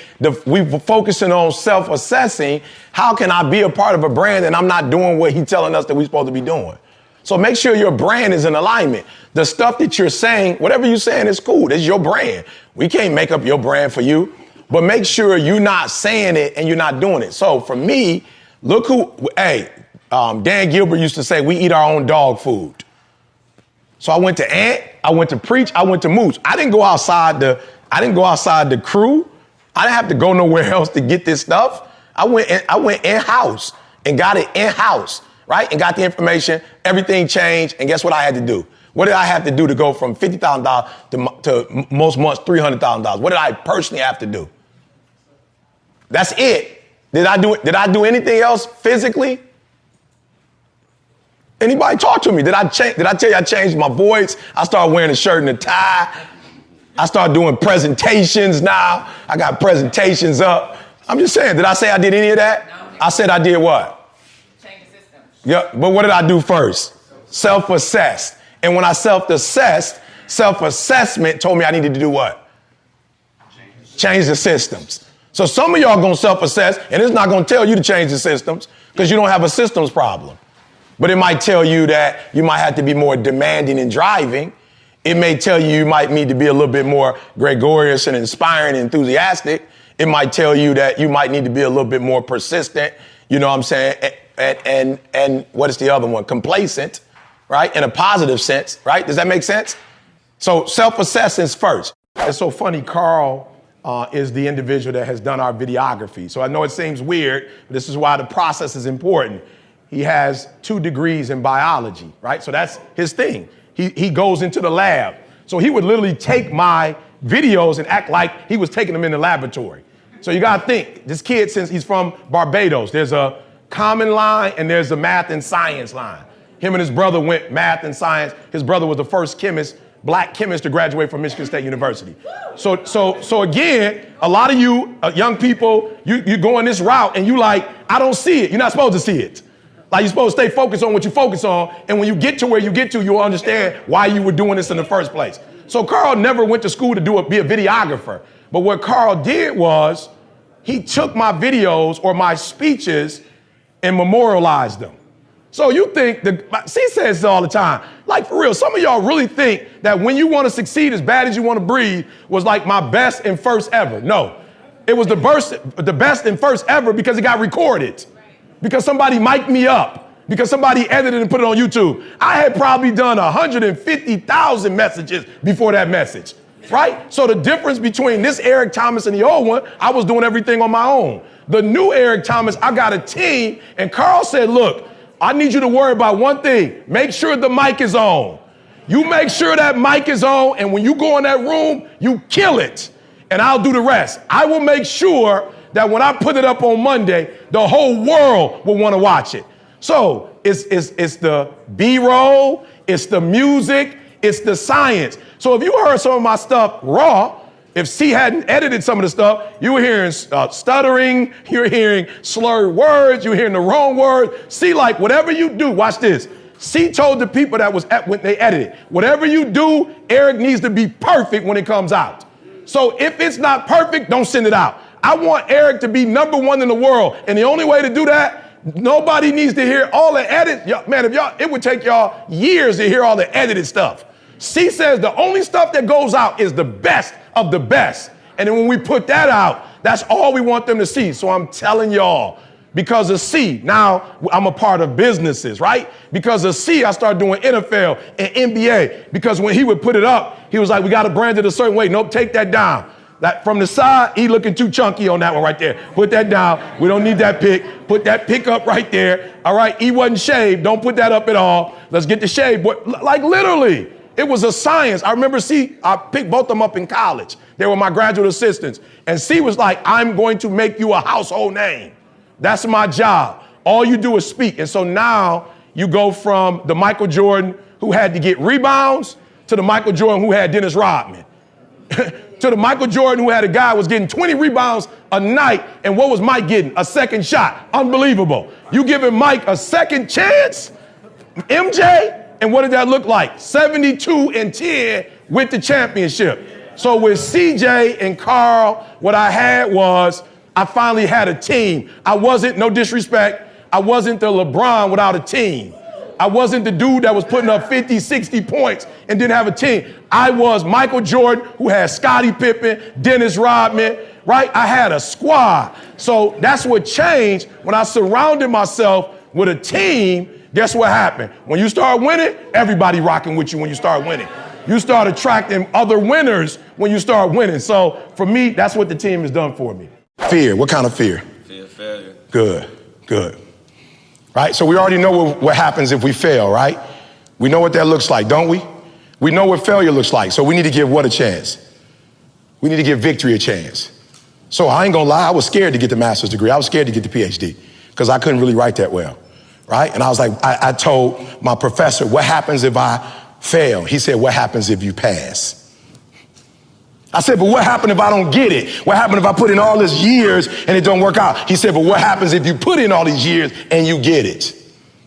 we're focusing on self-assessing, how can I be a part of a brand and I'm not doing what he's telling us that we're supposed to be doing? So make sure your brand is in alignment. The stuff that you're saying, whatever you're saying is cool. It's your brand. We can't make up your brand for you. But make sure you're not saying it and you're not doing it. So for me, look Dan Gilbert used to say, we eat our own dog food. So I went to Ant, I went to Preach, I went to Moose. I didn't go outside the crew. I didn't have to go nowhere else to get this stuff. I went in-house and got it in-house, right? And got the information, everything changed, and guess what I had to do? What did I have to do to go from $50,000 to most months $300,000? What did I personally have to do? That's it. Did I do anything else physically? Anybody talk to me? Did I tell you I changed my voice? I started wearing a shirt and a tie. I started doing presentations now. I got presentations up. I'm just saying, did I say I did any of that? No. I said I did what? Change the system. Yeah, but what did I do first? Self-assessed. And when I self-assessed, self-assessment told me I needed to do what? Change the systems. So some of y'all gonna self-assess, and it's not gonna tell you to change the systems because you don't have a systems problem. But it might tell you that you might have to be more demanding in driving. It may tell you might need to be a little bit more gregarious and inspiring and enthusiastic. It might tell you that you might need to be a little bit more persistent, you know what I'm saying? And what is the other one? Complacent, right? In a positive sense, right? Does that make sense? So self-assessance first. It's so funny, Carl is the individual that has done our videography. So I know it seems weird, but this is why the process is important. He has 2 degrees in biology, right? So that's his thing. He goes into the lab. So he would literally take my videos and act like he was taking them in the laboratory. So you gotta think, this kid, since he's from Barbados, there's a common line and there's a math and science line. Him and his brother went math and science. His brother was the first black chemist to graduate from Michigan State University. So again, a lot of you young people, you go in this route and you like, I don't see it. You're not supposed to see it. Like, you're supposed to stay focused on what you focus on, and when you get to where you get to, you'll understand why you were doing this in the first place. So Carl never went to school to be a videographer. But what Carl did was he took my videos or my speeches and memorialized them. So you think, C says this all the time, like, for real, some of y'all really think that when you want to succeed as bad as you want to breathe was like my best and first ever. No, it was the best and first ever because it got recorded. Because somebody mic'd me up, because somebody edited and put it on YouTube. I had probably done 150,000 messages before that message, right? So the difference between this Eric Thomas and the old one, I was doing everything on my own. The new Eric Thomas, I got a team, and Carl said, look, I need you to worry about one thing. Make sure the mic is on. You make sure that mic is on, and when you go in that room, you kill it, and I'll do the rest. I will make sure that when I put it up on Monday, the whole world will want to watch it. So it's the B-roll, it's the music, it's the science. So if you heard some of my stuff raw, if C hadn't edited some of the stuff, you were hearing stuttering, you were hearing slurred words, you were hearing the wrong word. C, like, whatever you do, watch this. C told the people that was when they edited, whatever you do, Eric needs to be perfect when it comes out. So if it's not perfect, don't send it out. I want Eric to be #1 in the world. And the only way to do that, nobody needs to hear all the edit. Man, it would take y'all years to hear all the edited stuff. C says the only stuff that goes out is the best of the best. And then when we put that out, that's all we want them to see. So I'm telling y'all, because of C, now I'm a part of businesses, right? Because of C, I started doing NFL and NBA. Because when he would put it up, he was like, we got to brand it a certain way. Nope, take that down. That from the side, he looking too chunky on that one right there. Put that down. We don't need that pic. Put that pic up right there. All right, he wasn't shaved. Don't put that up at all. Let's get the shave. Like, literally, It was a science. I remember I picked both of them up in college. They were my graduate assistants. And C was like, I'm going to make you a household name. That's my job. All you do is speak. And so now you go from the Michael Jordan who had to get rebounds to the Michael Jordan who had Dennis Rodman. To the Michael Jordan who had a guy who was getting 20 rebounds a night. And what was Mike getting? A second shot. Unbelievable. You giving Mike a second chance? MJ? And what did that look like? 72-10 with the championship. So with CJ and Carl, what I had was, I finally had a team. I wasn't, no disrespect, I wasn't the LeBron without a team. I wasn't the dude that was putting up 50, 60 points and didn't have a team. I was Michael Jordan, who had Scottie Pippen, Dennis Rodman, right? I had a squad. So that's what changed when I surrounded myself with a team. Guess what happened? When you start winning, everybody rocking with you when you start winning. You start attracting other winners when you start winning. So for me, that's what the team has done for me. Fear, what kind of fear? Fear of failure. Good. Right, so we already know what happens if we fail, right? We know what that looks like, don't we? We know what failure looks like, so we need to give what a chance? We need to give victory a chance. So I ain't gonna lie, I was scared to get the master's degree. I was scared to get the PhD because I couldn't really write that well, right? And I was like, I told my professor, what happens if I fail? He said, what happens if you pass? I said, but what happened if I don't get it? What happened if I put in all these years and it don't work out? He said, but what happens if you put in all these years and you get it?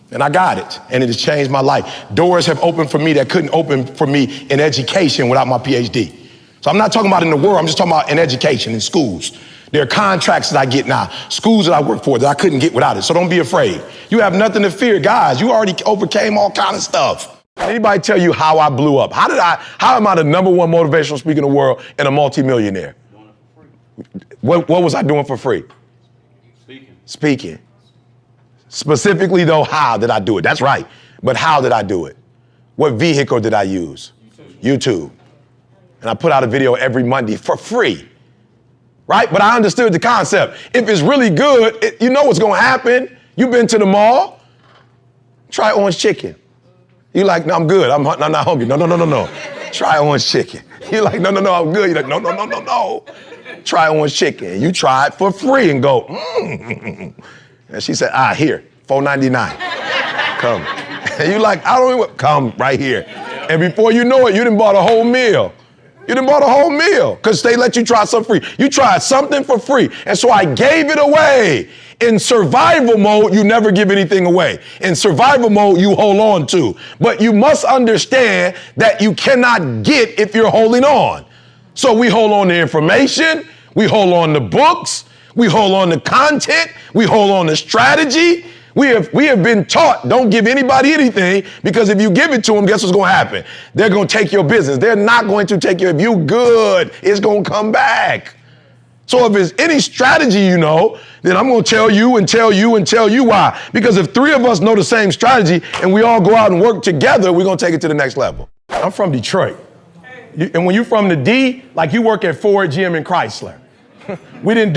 And I got it, and it has changed my life. Doors have opened for me that couldn't open for me in education without my PhD. So I'm not talking about in the world, I'm just talking about in education, in schools. There are contracts that I get now, schools that I work for that I couldn't get without it. So don't be afraid. You have nothing to fear, guys. You already overcame all kind of stuff. Anybody tell you how I blew up? How am I the #1 motivational speaker in the world and a multimillionaire? What was I doing for free? Speaking. Specifically though, how did I do it? That's right. But how did I do it? What vehicle did I use? YouTube. And I put out a video every Monday for free. Right? But I understood the concept. If it's really good, you know what's gonna happen. You've been to the mall. Try orange chicken. You like, no, I'm good. I'm not hungry. No. Try orange chicken. You're like, no, I'm good. You're like, no. Try orange chicken. You try it for free and go, And she said, here, $4.99. Come. And you like, I don't even, come right here. And before you know it, you done bought a whole meal. Because they let you try something free. You tried something for free. And so I gave it away. In survival mode, you never give anything away. In survival mode, you hold on to. But you must understand that you cannot get if you're holding on. So we hold on to information. We hold on to books. We hold on to content. We hold on to strategy. We have been taught, don't give anybody anything, because if you give it to them, guess what's going to happen? They're going to take your business. They're not going to take your, if you good, it's going to come back. So if there's any strategy you know, then I'm going to tell you and tell you and tell you why. Because if 3 of us know the same strategy and we all go out and work together, we're going to take it to the next level. I'm from Detroit. And when you're from the D, like you work at Ford, GM, and Chrysler. We didn't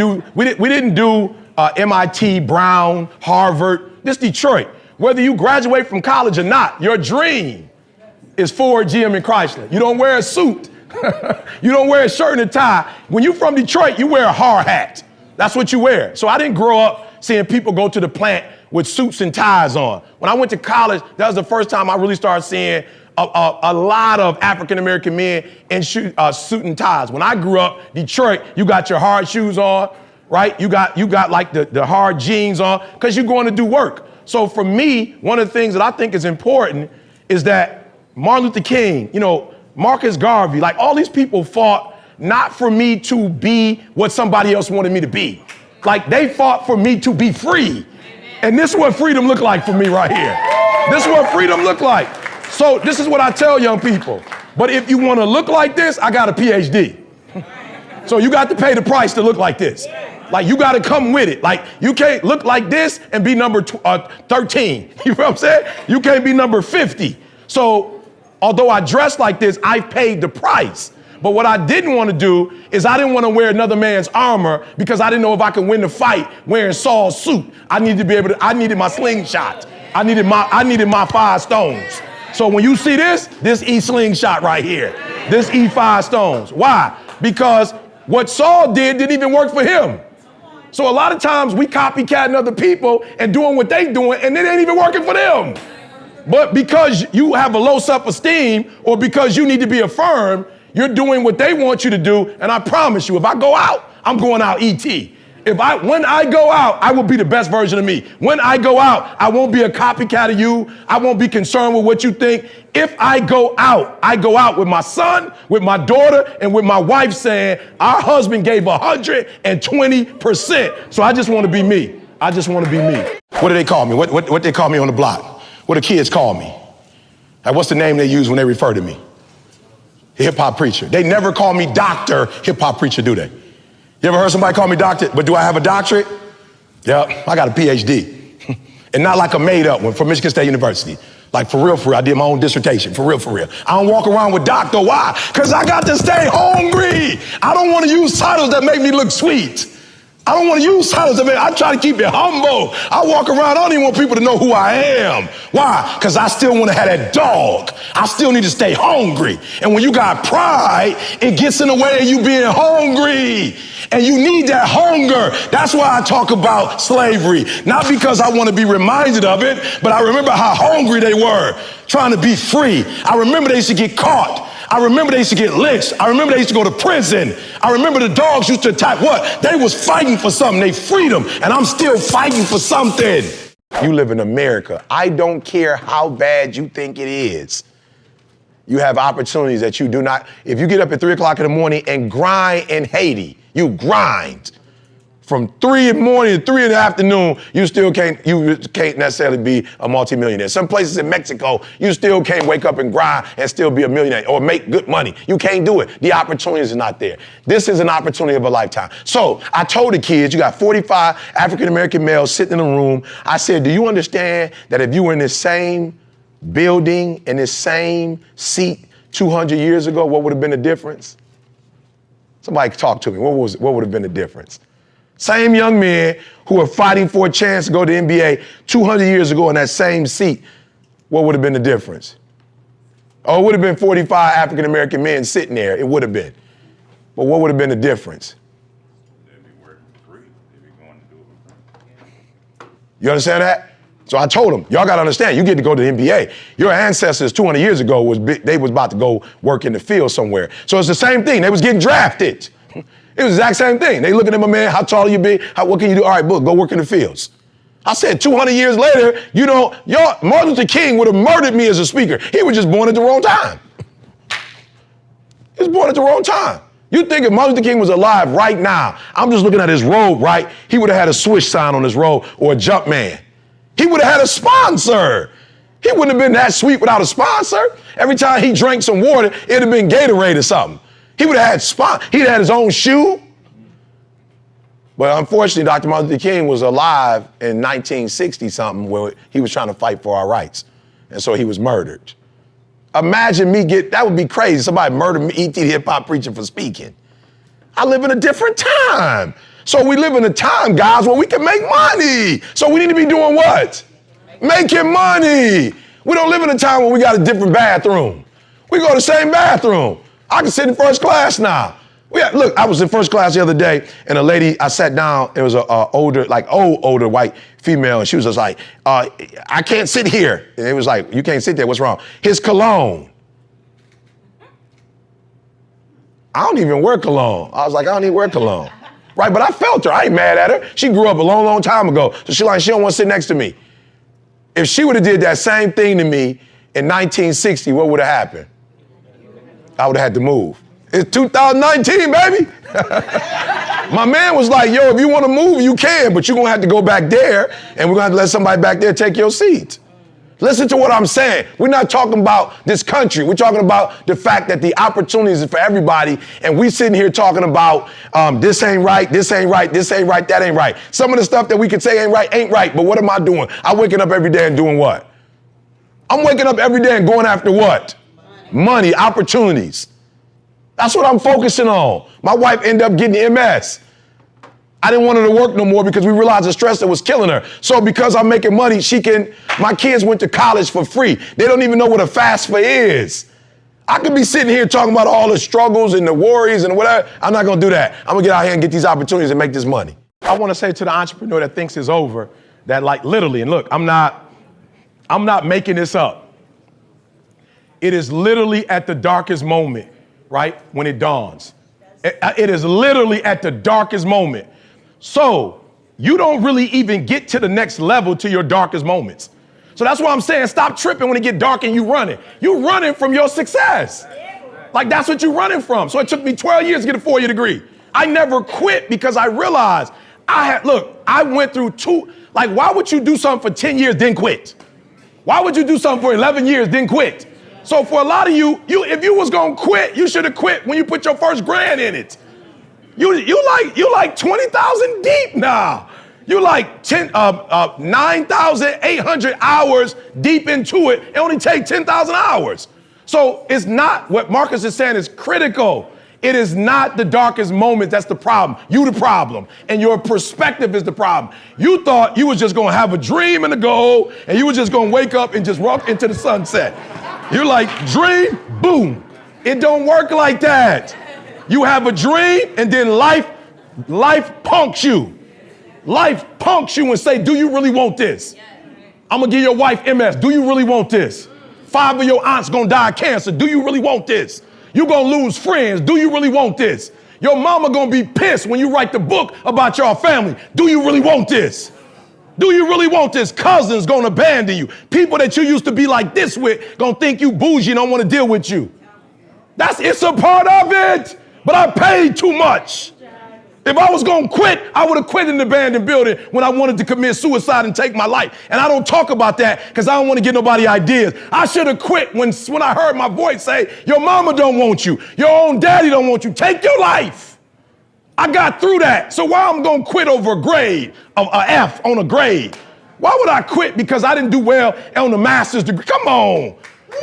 do MIT, Brown, Harvard. This Detroit. Whether you graduate from college or not, your dream is Ford, GM, and Chrysler. You don't wear a suit. You don't wear a shirt and a tie. When you're from Detroit, you wear a hard hat. That's what you wear. So I didn't grow up seeing people go to the plant with suits and ties on. When I went to college, that was the first time I really started seeing a lot of African-American men in suit and ties. When I grew up, Detroit, you got your hard shoes on, right? You got like the hard jeans on because you're going to do work. So for me, one of the things that I think is important is that Martin Luther King, Marcus Garvey, like all these people fought not for me to be what somebody else wanted me to be. Like they fought for me to be free. And this is what freedom looked like for me right here. This is what freedom looked like. So this is what I tell young people. But if you want to look like this, I got a PhD. So you got to pay the price to look like this. Like you got to come with it. Like you can't look like this and be number 13. You know what I'm saying? You can't be number 50. So although I dress like this, I paid the price. But what I didn't want to do is I didn't want to wear another man's armor because I didn't know if I could win the fight wearing Saul's suit. I needed to be able to, I needed my slingshot. I needed my 5 stones. So when you see this E slingshot right here, this E5 stones. Why? Because what Saul didn't even work for him. So a lot of times we copycatting other people and doing what they doing and it ain't even working for them. But because you have a low self-esteem or because you need to be affirmed, you're doing what they want you to do. And I promise you, if I go out, I'm going out E.T. When I go out, I will be the best version of me. When I go out, I won't be a copycat of you. I won't be concerned with what you think. If I go out with my son, with my daughter, and with my wife saying, our husband gave 120%. So I just want to be me. I just want to be me. What do they call me? What they call me on the block? What do kids call me? Like, what's the name they use when they refer to me? Hip-hop preacher. They never call me Dr. Hip-hop preacher, do they? You ever heard somebody call me doctor? But do I have a doctorate? Yep, I got a PhD. And not like a made up one from Michigan State University. Like for real, I did my own dissertation, for real. I don't walk around with doctor, why? Because I got to stay hungry. I don't want to use titles that make me look sweet. I don't want to use titles that I try to keep it humble. I walk around, I don't even want people to know who I am. Why? Because I still want to have that dog. I still need to stay hungry. And when you got pride, it gets in the way of you being hungry. And you need that hunger. That's why I talk about slavery. Not because I want to be reminded of it, but I remember how hungry they were, trying to be free. I remember they used to get caught. I remember they used to get lynched. I remember they used to go to prison. I remember the dogs used to attack what? They was fighting for something. They freedom. And I'm still fighting for something. You live in America. I don't care how bad you think it is. You have opportunities that you do not. If you get up at 3 o'clock in the morning and grind in Haiti, you grind. From 3 in the morning to 3 in the afternoon, you can't necessarily be a multimillionaire. Some places in Mexico, you still can't wake up and grind and still be a millionaire or make good money. You can't do it. The opportunities are not there. This is an opportunity of a lifetime. So I told the kids, you got 45 African-American males sitting in a room. I said, do you understand that if you were in this same building, in this same seat 200 years ago, what would have been the difference? Somebody talk to me. What would have been the difference? Same young men who are fighting for a chance to go to the NBA 200 years ago in that same seat, what would have been the difference? Oh, it would have been 45 African-American men sitting there. It would have been. But what would have been the difference? They'd be working for free. They'd be going to do it for free. You understand that? So I told them, y'all got to understand, you get to go to the NBA. Your ancestors 200 years ago, they was about to go work in the field somewhere. So it's the same thing. They was getting drafted. It was the exact same thing. They looking at my man, how tall you be? What can you do? All right, book, go work in the fields. I said 200 years later, Martin Luther King would have murdered me as a speaker. He was just born at the wrong time. He was born at the wrong time. You think if Martin Luther King was alive right now, I'm just looking at his robe, right? He would have had a swish sign on his robe or a jump man. He would have had a sponsor. He wouldn't have been that sweet without a sponsor. Every time he drank some water, it'd have been Gatorade or something. He would have had he'd had his own shoe. But unfortunately, Dr. Martin Luther King was alive in 1960 something where he was trying to fight for our rights. And so he was murdered. Imagine that would be crazy. Somebody murdered me, E.T. the hip-hop preacher for speaking. I live in a different time. So we live in a time, guys, where we can make money. So we need to be doing what? Making money. We don't live in a time where we got a different bathroom. We go to the same bathroom. I can sit in first class now. Look, I was in first class the other day, and a lady, I sat down, it was a older white female, and she was just like, I can't sit here. And it was like, you can't sit there, what's wrong? His cologne. I don't even wear cologne. I was like, I don't even wear cologne. Right, but I felt her, I ain't mad at her. She grew up a long, long time ago, so she don't want to sit next to me. If she would have did that same thing to me in 1960, what would have happened? I would have had to move. It's 2019, baby. My man was like, yo, if you want to move, you can, but you're going to have to go back there, and we're going to have to let somebody back there take your seat. Listen to what I'm saying. We're not talking about this country. We're talking about the fact that the opportunities are for everybody, and we sitting here talking about this ain't right, this ain't right, this ain't right, that ain't right. Some of the stuff that we could say ain't right, but what am I doing? I'm waking up every day and doing what? I'm waking up every day and going after what? Money, opportunities. That's what I'm focusing on. My wife ended up getting MS. I didn't want her to work no more because we realized the stress that was killing her. So because I'm making money, my kids went to college for free. They don't even know what a FAFSA is. I could be sitting here talking about all the struggles and the worries and whatever. I'm not gonna do that. I'm gonna get out here and get these opportunities and make this money. I wanna say to the entrepreneur that thinks it's over, that like literally, and look, I'm not making this up. It is literally at the darkest moment, right, when it dawns. It is literally at the darkest moment. So you don't really even get to the next level to your darkest moments. So that's why I'm saying stop tripping when it get dark and you running. You running from your success. Like that's what you running from. So it took me 12 years to get a 4-year degree. I never quit because I realized I went through why would you do something for 10 years, then quit? Why would you do something for 11 years, then quit? So for a lot of you, if you was gonna quit, you should have quit when you put your first grand in it. You like 20,000 deep now. You like 9,800 hours deep into it. It only takes 10,000 hours. So it's not, what Marcus is saying is critical. It is not the darkest moment that's the problem. You the problem. And your perspective is the problem. You thought you was just gonna have a dream and a goal, and you was just gonna wake up and just walk into the sunset. You're like, dream, boom. It don't work like that. You have a dream, and then life punks you. Life punks you and say, do you really want this? I'm gonna give your wife MS. Do you really want this? 5 of your aunts gonna die of cancer. Do you really want this? You gonna lose friends. Do you really want this? Your mama gonna be pissed when you write the book about your family. Do you really want this? Do you really want this? Cousins gonna abandon you. People that you used to be like this with gonna think you bougie and don't wanna deal with you. It's a part of it, but I paid too much. If I was gonna quit, I would have quit in the abandoned building when I wanted to commit suicide and take my life. And I don't talk about that because I don't want to get nobody ideas. I should have quit when I heard my voice say, your mama don't want you. Your own daddy don't want you. Take your life. I got through that. So why I'm gonna quit over a grade, an F on a grade? Why would I quit because I didn't do well on the master's degree? Come on.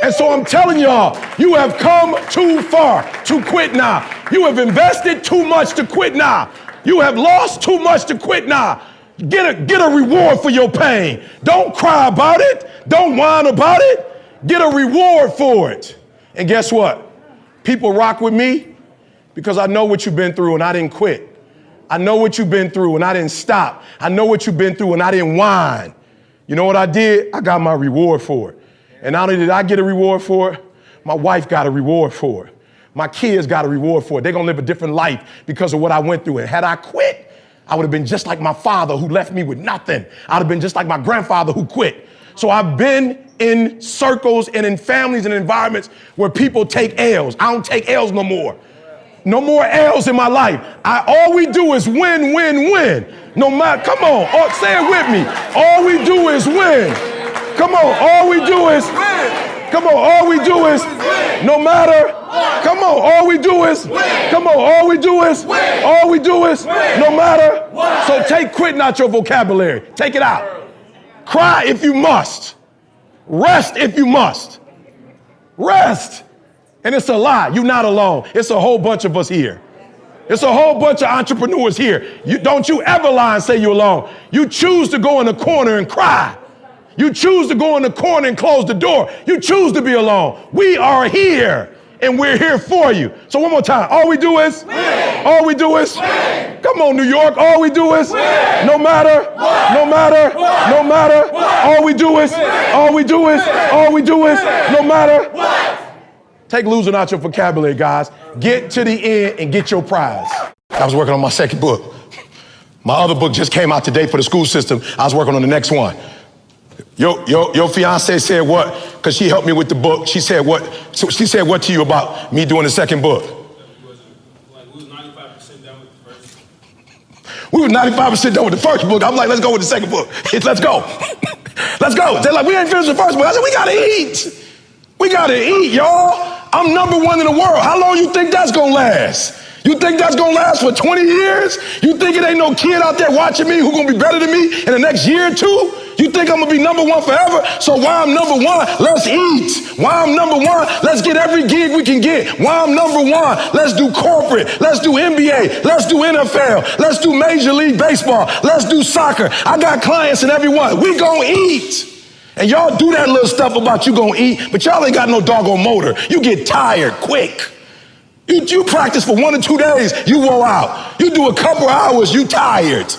And so I'm telling y'all, you have come too far to quit now. You have invested too much to quit now. You have lost too much to quit now. Get a reward for your pain. Don't cry about it. Don't whine about it. Get a reward for it. And guess what? People rock with me because I know what you've been through and I didn't quit. I know what you've been through and I didn't stop. I know what you've been through and I didn't whine. You know what I did? I got my reward for it. And not only did I get a reward for it, my wife got a reward for it. My kids got a reward for it. They're gonna live a different life because of what I went through. And had I quit, I would have been just like my father who left me with nothing. I'd have been just like my grandfather who quit. So I've been in circles and in families and environments where people take L's. I don't take L's no more. No more L's in my life. All we do is win, win, win. No matter, come on, say it with me. All we do is win. Come on, all we do is win. Come on, all we do is no matter. Come on, all we do is come on, all we do is all we do is no matter. So take quitting out your vocabulary. Take it out. Cry if you must. Rest if you must. Rest. And it's a lie. You're not alone. It's a whole bunch of us here. It's a whole bunch of entrepreneurs here. Don't you ever lie and say you're alone. You choose to go in the corner and cry. You choose to go in the corner and close the door. You choose to be alone. We are here, and we're here for you. So one more time. All we do is win. All we do is win. Come on, New York. All we do is win. No matter, no matter, no matter. All we do is, all we do is, all we do is, no matter. Take losing out your vocabulary, guys. Get to the end and get your prize. I was working on my second book. My other book just came out today for the school system. I was working on the next one. Your fiance said what? Because she helped me with the book. She said what? So she said what to you about me doing the second book? We was 95% done with the first book. We were 95% done with the first book. I'm like, let's go with the second book. Let's go. Let's go. They're like, we ain't finished the first book. I said, we gotta eat. We gotta eat, y'all. I'm #1 in the world. How long you think that's gonna last? You think that's gonna last for 20 years? You think it ain't no kid out there watching me who gonna be better than me in the next year or two? You think I'm gonna be number one forever? So while I'm number one, let's eat. While I'm number one, let's get every gig we can get. While I'm number one, let's do corporate. Let's do NBA. Let's do NFL. Let's do Major League Baseball. Let's do soccer. I got clients in every one. We gonna eat. And y'all do that little stuff about you gonna eat, but y'all ain't got no doggone motor. You get tired quick. You practice for 1 or 2 days, you wore out. You do a couple hours, you tired.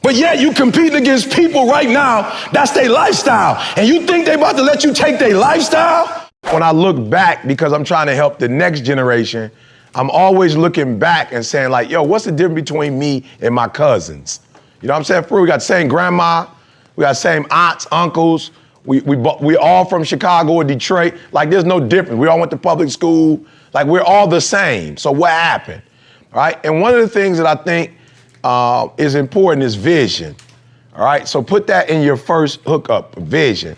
But yet you competing against people right now, that's their lifestyle. And you think they about to let you take their lifestyle? When I look back, because I'm trying to help the next generation, I'm always looking back and saying like, yo, what's the difference between me and my cousins? You know what I'm saying? For real, we got the same grandma, we got the same aunts, uncles, we all from Chicago or Detroit. Like there's no difference. We all went to public school. Like we're all the same. So what happened, right? And one of the things that I think is important is vision, all right? So put that in your first hookup, vision,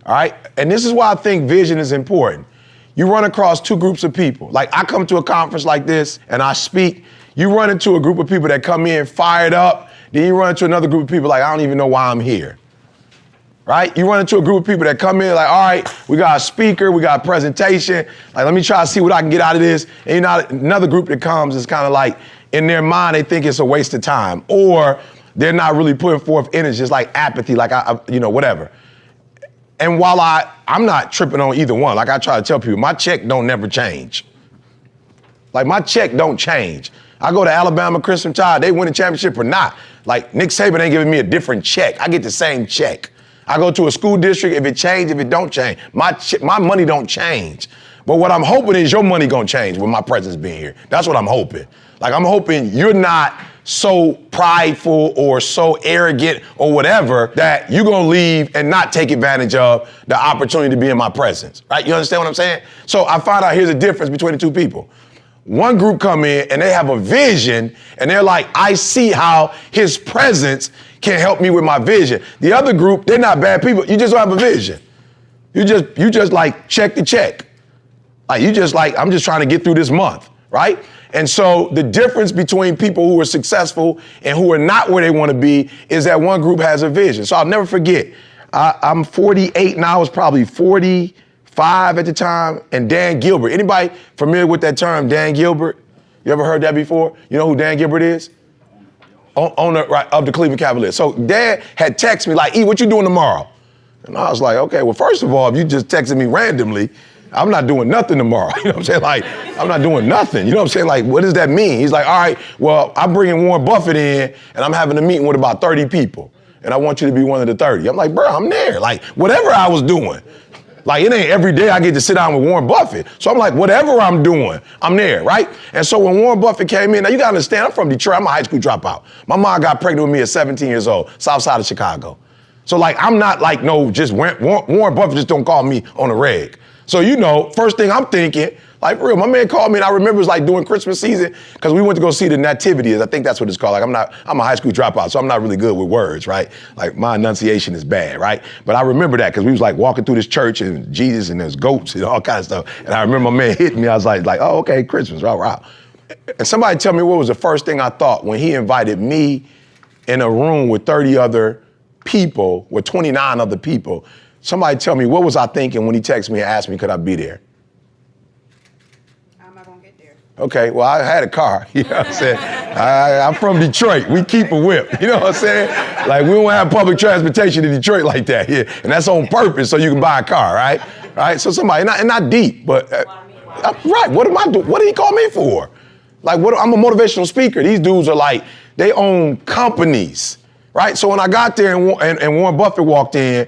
all right? And this is why I think vision is important. You run across two groups of people. Like I come to a conference like this and I speak, you run into a group of people that come in fired up, then you run into another group of people like, I don't even know why I'm here. Right? You run into a group of people that come in like, all right, we got a speaker, we got a presentation. Like, let me try to see what I can get out of this. And you know, another group that comes is kind of like, in their mind, they think it's a waste of time, or they're not really putting forth energy. It's like apathy, like whatever. And while I'm not tripping on either one, like I try to tell people, my check don't never change. Like my check don't change. I go to Alabama Crimson Tide, they win the championship or not. Like Nick Saban ain't giving me a different check. I get the same check. I go to a school district, if it change, if it don't change, my money don't change. But what I'm hoping is your money gonna change with my presence being here. That's what I'm hoping. Like I'm hoping you're not so prideful or so arrogant or whatever that you're gonna leave and not take advantage of the opportunity to be in my presence, right? You understand what I'm saying? So I found out here's a difference between the two people. One group come in and they have a vision and they're like, I see how his presence can help me with my vision. The other group, they're not bad people. You just don't have a vision. You just like check the check. Like you just like, I'm just trying to get through this month, right? And so the difference between people who are successful and who are not where they want to be is that one group has a vision. So I'll never forget, I'm 48 now, I was probably 45 at the time, and Dan Gilbert. Anybody familiar with that term, Dan Gilbert? You ever heard that before? You know who Dan Gilbert is? Owner right, of the Cleveland Cavaliers. So Dad had texted me like, E, what you doing tomorrow? And I was like, okay, well, first of all, if you just texted me randomly, I'm not doing nothing tomorrow. You know what I'm saying? Like, I'm not doing nothing. You know what I'm saying? Like, what does that mean? He's like, all right, well, I'm bringing Warren Buffett in and I'm having a meeting with about 30 people. And I want you to be one of the 30. I'm like, bro, I'm there. Like, whatever I was doing. Like, it ain't every day I get to sit down with Warren Buffett. So I'm like, whatever I'm doing, I'm there, right? And so when Warren Buffett came in, now you gotta understand, I'm from Detroit, I'm a high school dropout. My mom got pregnant with me at 17 years old, south side of Chicago. So like, I'm not like, no, just Warren Buffett just don't call me on the reg. So you know, first thing I'm thinking, like for real, my man called me and I remember it was like during Christmas season, because we went to go see the Nativity, I think that's what it's called. Like I'm a high school dropout, so I'm not really good with words, right? Like my enunciation is bad, right? But I remember that because we was like walking through this church and Jesus and there's goats and all kinds of stuff. And I remember my man hitting me, I was like, oh, okay, Christmas, wow. And somebody tell me what was the first thing I thought when he invited me in a room with 30 other people, with 29 other people. Somebody tell me, what was I thinking when he texted me and asked me, could I be there? How am I gonna get there? Okay, well, I had a car, you know what I'm saying? I'm from Detroit, we keep a whip, you know what I'm saying? Like, we don't have public transportation in Detroit like that here, and that's on purpose so you can buy a car, right? Right, so somebody, and not deep, but, right, what am I doing? What did he call me for? Like, I'm a motivational speaker. These dudes are like, they own companies, right? So when I got there and Warren Buffett walked in,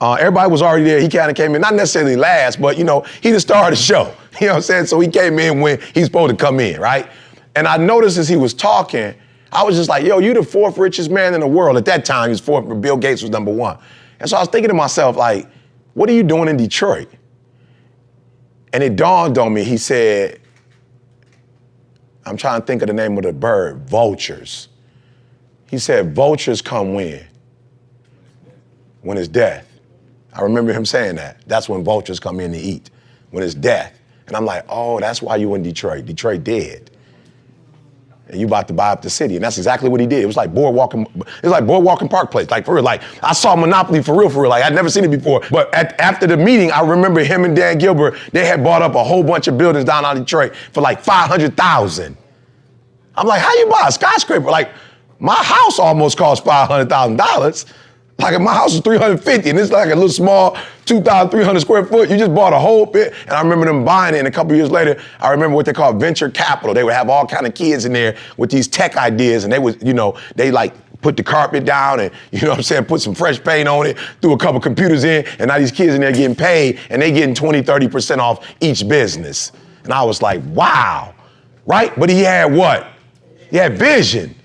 everybody was already there. He kind of came in, not necessarily last, but, you know, he the star of the show. You know what I'm saying? So he came in when he's supposed to come in, right? And I noticed as he was talking, I was just like, yo, you the fourth richest man in the world. At that time, he was fourth, but Bill Gates was number one. And so I was thinking to myself, like, what are you doing in Detroit? And it dawned on me, he said, I'm trying to think of the name of the bird, vultures. He said, vultures come when? When it's death. I remember him saying that. That's when vultures come in to eat, when it's death. And I'm like, oh, that's why you in Detroit. Detroit dead. and you about to buy up the city. And that's exactly what he did. It was like Boardwalk and Park Place, like for real. Like I saw Monopoly for real. Like I'd never seen it before. But after the meeting, I remember him and Dan Gilbert, they had bought up a whole bunch of buildings down in Detroit for like $500,000. I'm like, how you buy a skyscraper? Like my house almost cost $500,000. Like my house is $350, and it's like a little small 2,300 square foot. You just bought a whole bit. And I remember them buying it, and a couple years later, I remember what they call venture capital. They would have all kind of kids in there with these tech ideas, and they would, they like put the carpet down and, put some fresh paint on it, threw a couple computers in, and now these kids in there getting paid, and they getting 20, 30% off each business. And I was like, wow, right? But he had what? He had vision.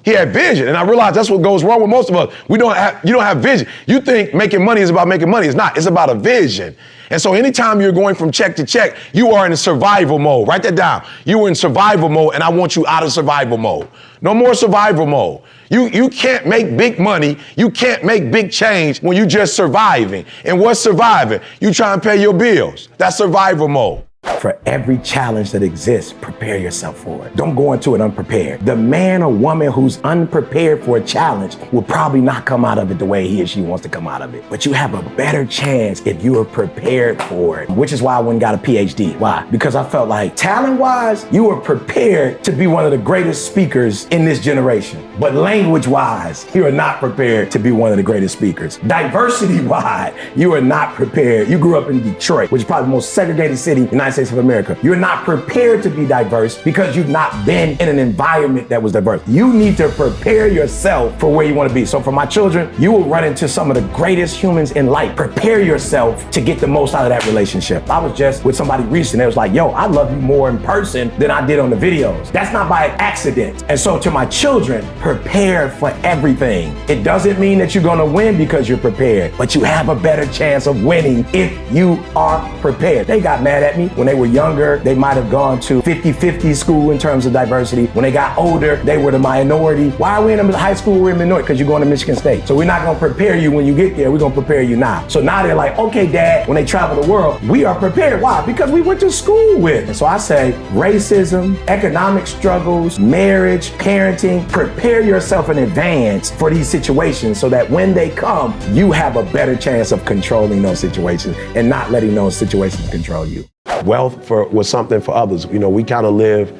He had vision, and I realized that's what goes wrong with most of us. You don't have vision. You think making money is about making money. It's not. It's about a vision. And so anytime you're going from check to check, you are in survival mode. Write that down. You are in survival mode, and I want you out of survival mode. No more survival mode. You can't make big money. You can't make big change when you're just surviving. And what's surviving? You try and pay your bills. That's survival mode. For every challenge that exists, prepare yourself for it. Don't go into it unprepared. The man or woman who's unprepared for a challenge will probably not come out of it the way he or she wants to come out of it. But you have a better chance if you are prepared for it, which is why I went and got a PhD. Why? Because I felt like talent-wise, you were prepared to be one of the greatest speakers in this generation. But language-wise, you are not prepared to be one of the greatest speakers. Diversity-wise, you are not prepared. You grew up in Detroit, which is probably the most segregated city in the United States of America. You're not prepared to be diverse because you've not been in an environment that was diverse. You need to prepare yourself for where you want to be. So for my children, you will run into some of the greatest humans in life. Prepare yourself to get the most out of that relationship. I was just with somebody recently. It was like, yo, I love you more in person than I did on the videos. That's not by accident. And so to my children, prepare for everything. It doesn't mean that you're going to win because you're prepared, but you have a better chance of winning if you are prepared. They got mad at me when they were younger. They might have gone to 50-50 school in terms of diversity. When they got older, they were the minority. Why are we in high school? We're in minority because you're going to Michigan State. So we're not going to prepare you when you get there. We're going to prepare you now. So now they're like, okay, Dad, when they travel the world, we are prepared. Why? Because we went to school with. And so I say racism, economic struggles, marriage, parenting, prepare yourself in advance for these situations so that when they come, you have a better chance of controlling those situations and not letting those situations control you. Wealth was something for others. We kind of live,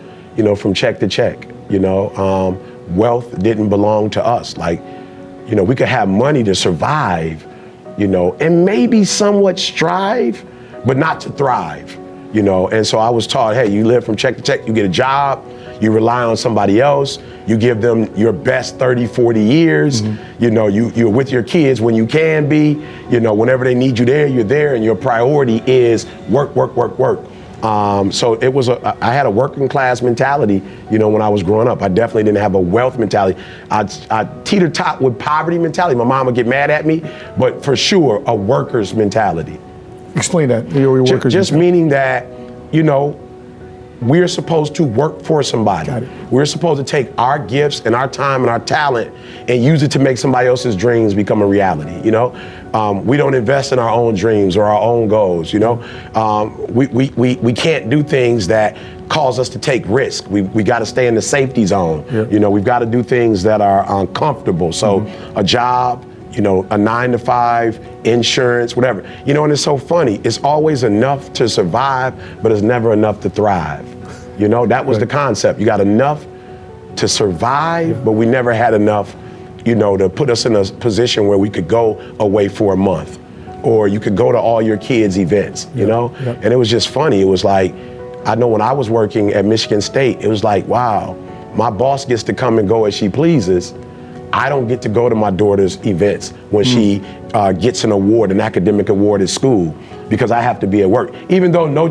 from check to check. Wealth didn't belong to us. Like, we could have money to survive, and maybe somewhat strive, but not to thrive, And so I was taught, hey, you live from check to check, you get a job, you rely on somebody else, you give them your best 30, 40 years, you're with your kids when you can be, whenever they need you there, you're there, and your priority is work, work, work, work. So it was I had a working class mentality, when I was growing up. I definitely didn't have a wealth mentality. I teeter-tot with poverty mentality. My mom would get mad at me, but for sure, a worker's mentality. Explain that, your worker's Just mentality. meaning that, we're supposed to work for somebody. Got it. We're supposed to take our gifts and our time and our talent and use it to make somebody else's dreams become a reality, We don't invest in our own dreams or our own goals, We can't do things that cause us to take risk. We got to stay in the safety zone. Yeah. We've got to do things that are uncomfortable. So a job, a 9-to-5, insurance, whatever. And it's so funny. It's always enough to survive, but it's never enough to thrive. That was the concept. You got enough to survive, but we never had enough, to put us in a position where we could go away for a month, or you could go to all your kids' events, And it was just funny. It was like, I know when I was working at Michigan State, it was like, wow, my boss gets to come and go as she pleases. I don't get to go to my daughter's events when she gets an award, an academic award at school, because I have to be at work. Even though no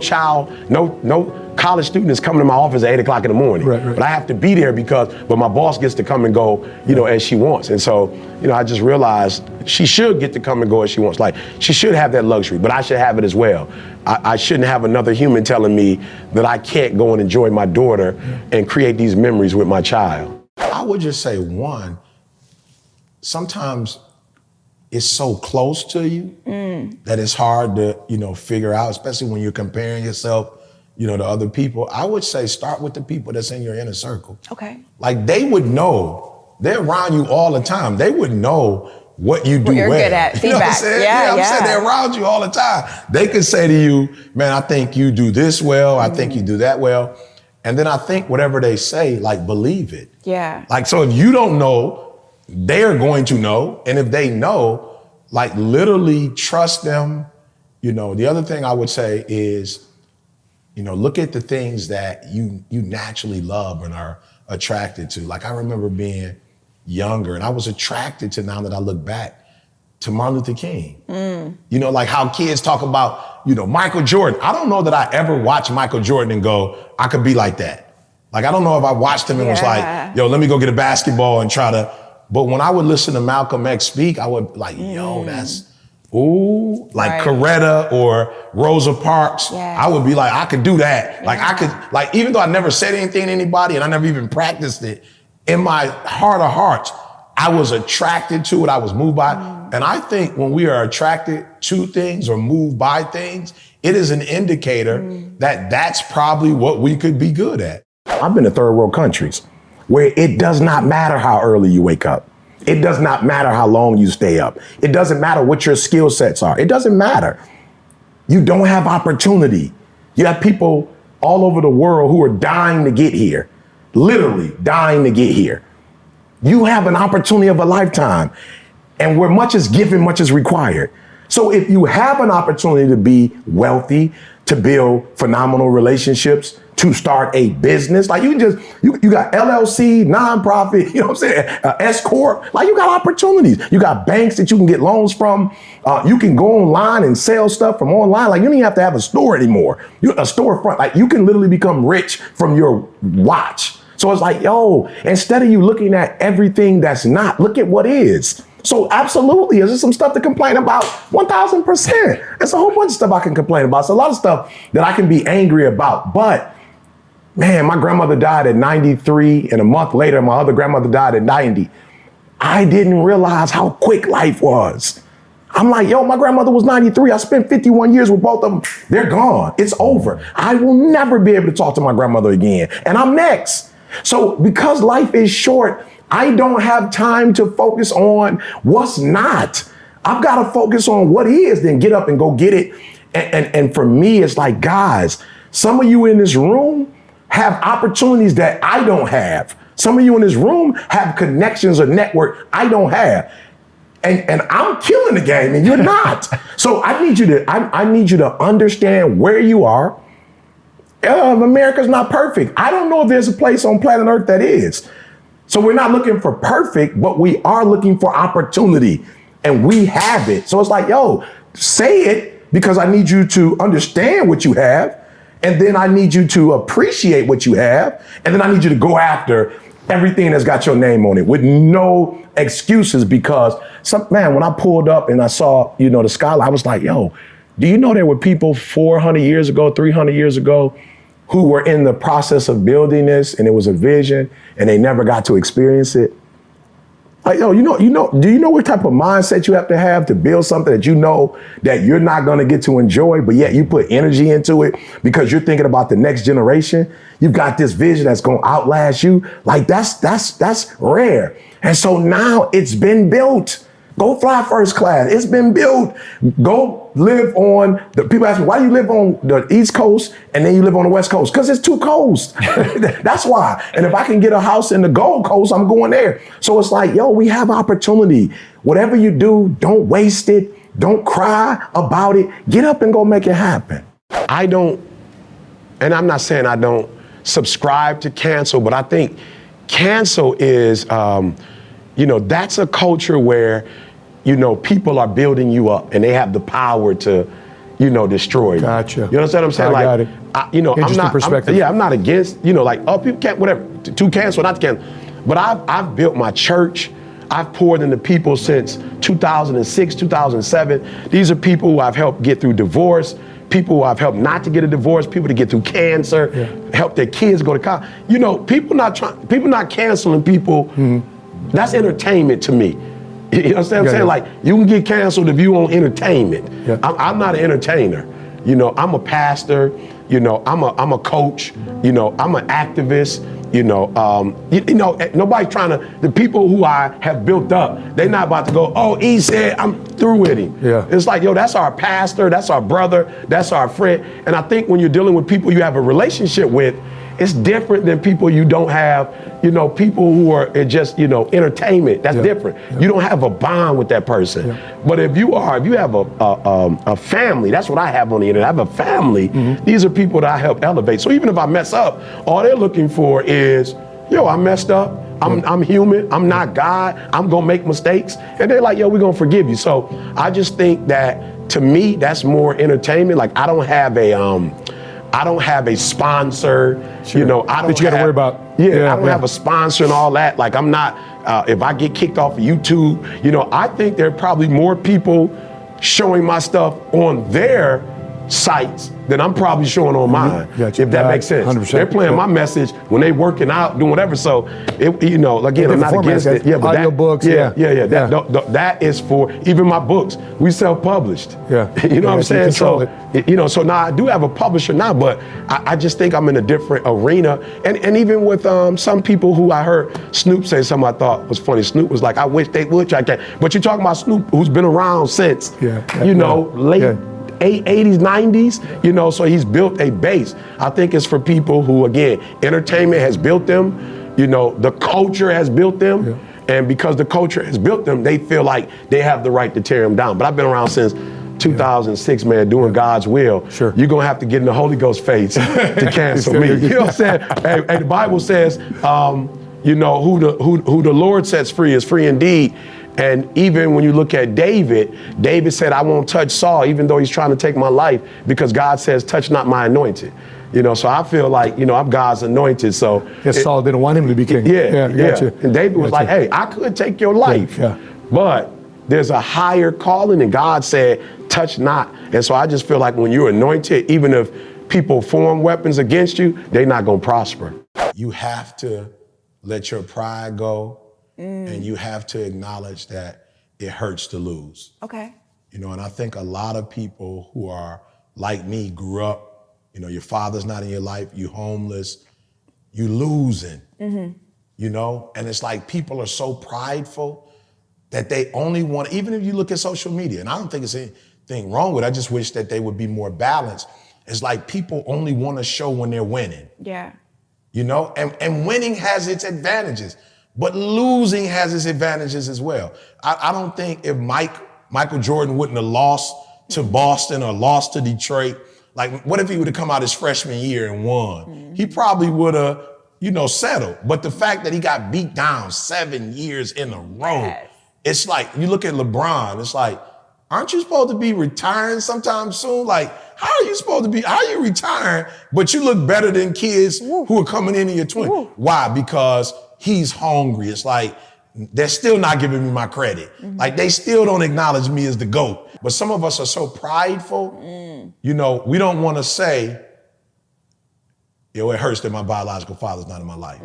college student is coming to my office at 8 o'clock in the morning. Right. But I have to be there but my boss gets to come and go, as she wants. And so, I just realized she should get to come and go as she wants. Like, she should have that luxury, but I should have it as well. I shouldn't have another human telling me that I can't go and enjoy my daughter and create these memories with my child. I would just say, one, sometimes it's so close to you that it's hard to, figure out, especially when you're comparing yourself, to other people, I would say start with the people that's in your inner circle. Okay. Like they would know, they're around you all the time. They would know what you do What you're well. good at, You know what I'm feedback. saying? Yeah, I'm saying yeah. they're around you all the time. They could say to you, man, I think you do this well. I think you do that well. And then I think whatever they say, like, believe it. Yeah. Like, so if you don't know, they're going to know. And if they know, like, literally trust them. The other thing I would say is, look at the things that you naturally love and are attracted to. Like, I remember being younger and I was attracted to, now that I look back, to Martin Luther King. Like how kids talk about, Michael Jordan. I don't know that I ever watched Michael Jordan and go, I could be like that. Like, I don't know if I watched him and was like, yo, let me go get a basketball and try to. But when I would listen to Malcolm X speak, I would like, yo, that's, ooh, like Coretta or Rosa Parks. Yeah. I would be like, I could do that. Like I could, like, even though I never said anything to anybody and I never even practiced it, in my heart of hearts, I was attracted to it. I was moved by it. And I think when we are attracted to things or moved by things, it is an indicator that that's probably what we could be good at. I've been to third world countries where it does not matter how early you wake up. It does not matter how long you stay up. It doesn't matter what your skill sets are. It doesn't matter. You don't have opportunity. You have people all over the world who are dying to get here, literally dying to get here. You have an opportunity of a lifetime, and where much is given, much is required. So if you have an opportunity to be wealthy, to build phenomenal relationships, to start a business, like you got LLC, nonprofit, you know what I'm saying, S Corp, like you got opportunities. You got banks that you can get loans from. You can go online and sell stuff from online. Like you don't even have to have a store anymore. A storefront, like you can literally become rich from your watch. So it's like, yo, instead of you looking at everything that's not, look at what is. So absolutely, is there some stuff to complain about? 1000%. There's a whole bunch of stuff I can complain about. It's a lot of stuff that I can be angry about. But man, my grandmother died at 93, and a month later, my other grandmother died at 90. I didn't realize how quick life was. I'm like, yo, my grandmother was 93. I spent 51 years with both of them. They're gone. It's over. I will never be able to talk to my grandmother again. And I'm next. So because life is short, I don't have time to focus on what's not. I've got to focus on what is, then get up and go get it. And for me, it's like, guys, some of you in this room have opportunities that I don't have. Some of you in this room have connections or network I don't have. And I'm killing the game and you're not. So I need you to understand where you are. America's not perfect. I don't know if there's a place on planet Earth that is. So we're not looking for perfect, but we are looking for opportunity, and we have it. So it's like, yo, say it, because I need you to understand what you have. And then I need you to appreciate what you have. And then I need you to go after everything that's got your name on it with no excuses, because when I pulled up and I saw, the skyline, I was like, yo, do you know there were people 400 years ago, 300 years ago, who were in the process of building this, and it was a vision and they never got to experience it? Like, yo, do you know what type of mindset you have to build something that you know that you're not going to get to enjoy, but yet you put energy into it because you're thinking about the next generation? You've got this vision that's going to outlast you. Like that's rare. And so now it's been built. Go fly first class. It's been built. Go live on people ask me, why do you live on the East Coast and then you live on the West Coast? Because it's too cold. That's why. And if I can get a house in the Gold Coast, I'm going there. So it's like, yo, we have opportunity. Whatever you do, don't waste it. Don't cry about it. Get up and go make it happen. And I'm not saying I don't subscribe to cancel, but I think cancel is, that's a culture where, people are building you up and they have the power to, destroy you. Gotcha. You understand what I'm saying? I got it. Interesting perspective. I'm not against, people can't, whatever, to cancel, not to cancel. But I've built my church. I've poured into people since 2006, 2007. These are people who I've helped get through divorce, people who I've helped not to get a divorce, people to get through cancer, help their kids go to college. People not canceling people. Mm-hmm. That's entertainment to me. You understand what I'm saying? Like, you can get canceled if you want entertainment. Yeah. I'm not an entertainer. I'm a pastor. You know, I'm a coach. You know, I'm an activist. You know, nobody's trying to, the people who I have built up, they're not about to go, oh, he said, I'm through with him. Yeah. It's like, yo, that's our pastor, that's our brother, that's our friend. And I think when you're dealing with people you have a relationship with, it's different than people you don't have, you know, people who are just, you know, entertainment. That's different. You don't have a bond with that person. But if you have a family, that's what I have on the internet. I have a family. These are people that I help elevate. So even if I mess up, all they're looking for is, yo, I messed up. I'm human. I'm not God. I'm gonna make mistakes. And they're like, yo, we're gonna forgive you. So I just think that, to me, that's more entertainment. Like, I don't have a sponsor, you know, I don't that you got to worry about. I don't have a sponsor and all that. Like, I'm not, if I get kicked off of YouTube, you know, I think there are probably more people showing my stuff on their sites than I'm probably showing on mine, if that makes sense. 100%. They're playing my message when they working out, doing whatever. So, you know, again, I'm not against it. Yeah, but audio books. That is for, even my books, we self-published. Yeah. You know what I'm saying? So, it. so now I do have a publisher now, but I just think I'm in a different arena. And even with some people who I heard Snoop say something I thought was funny. Snoop was like, I wish they would try that. But you're talking about Snoop, who's been around since, late 80s, 90s, you know, so he's built a base. I think it's for people who, again, entertainment has built them, you know, the culture has built them, and because the culture has built them, they feel like they have the right to tear them down. But I've been around since 2006, man, doing God's will. Sure. You're gonna have to get in the Holy Ghost phase to cancel me. You know what I'm saying? Hey, the Bible says, you know, who the Lord sets free is free indeed. And even when you look at David said, I won't touch Saul, even though he's trying to take my life, because God says, touch not my anointed. You know, so I feel like, you know, I'm God's anointed, so. Yes, Saul didn't want him to be king. Yeah. Gotcha. And David was like, hey, I could take your life, but there's a higher calling, and God said, touch not. And so I just feel like when you're anointed, even if people form weapons against you, they're not gonna prosper. You have to let your pride go. And you have to acknowledge that it hurts to lose. Okay. You know, and I think a lot of people who are like me grew up, you know, your father's not in your life, you homeless, you losing, you know? And it's like people are so prideful that they only want, even if you look at social media, and I don't think there's anything wrong with it, I just wish that they would be more balanced. It's like people only want to show when they're winning. Yeah. You know, and winning has its advantages. But losing has its advantages as well. I don't think if Michael Jordan wouldn't have lost to Boston or lost to Detroit, like what if he would have come out his freshman year and won? He probably would have, you know, settled. But the fact that he got beat down 7 years in a row, it's like, you look at LeBron, it's like, aren't you supposed to be retiring sometime soon? Like, how are you retiring, but you look better than kids who are coming in your 20s? Why? Because he's hungry. It's like, they're still not giving me my credit. Like, they still don't acknowledge me as the GOAT. But some of us are so prideful, you know, we don't want to say, yo, it hurts that my biological father's not in my life.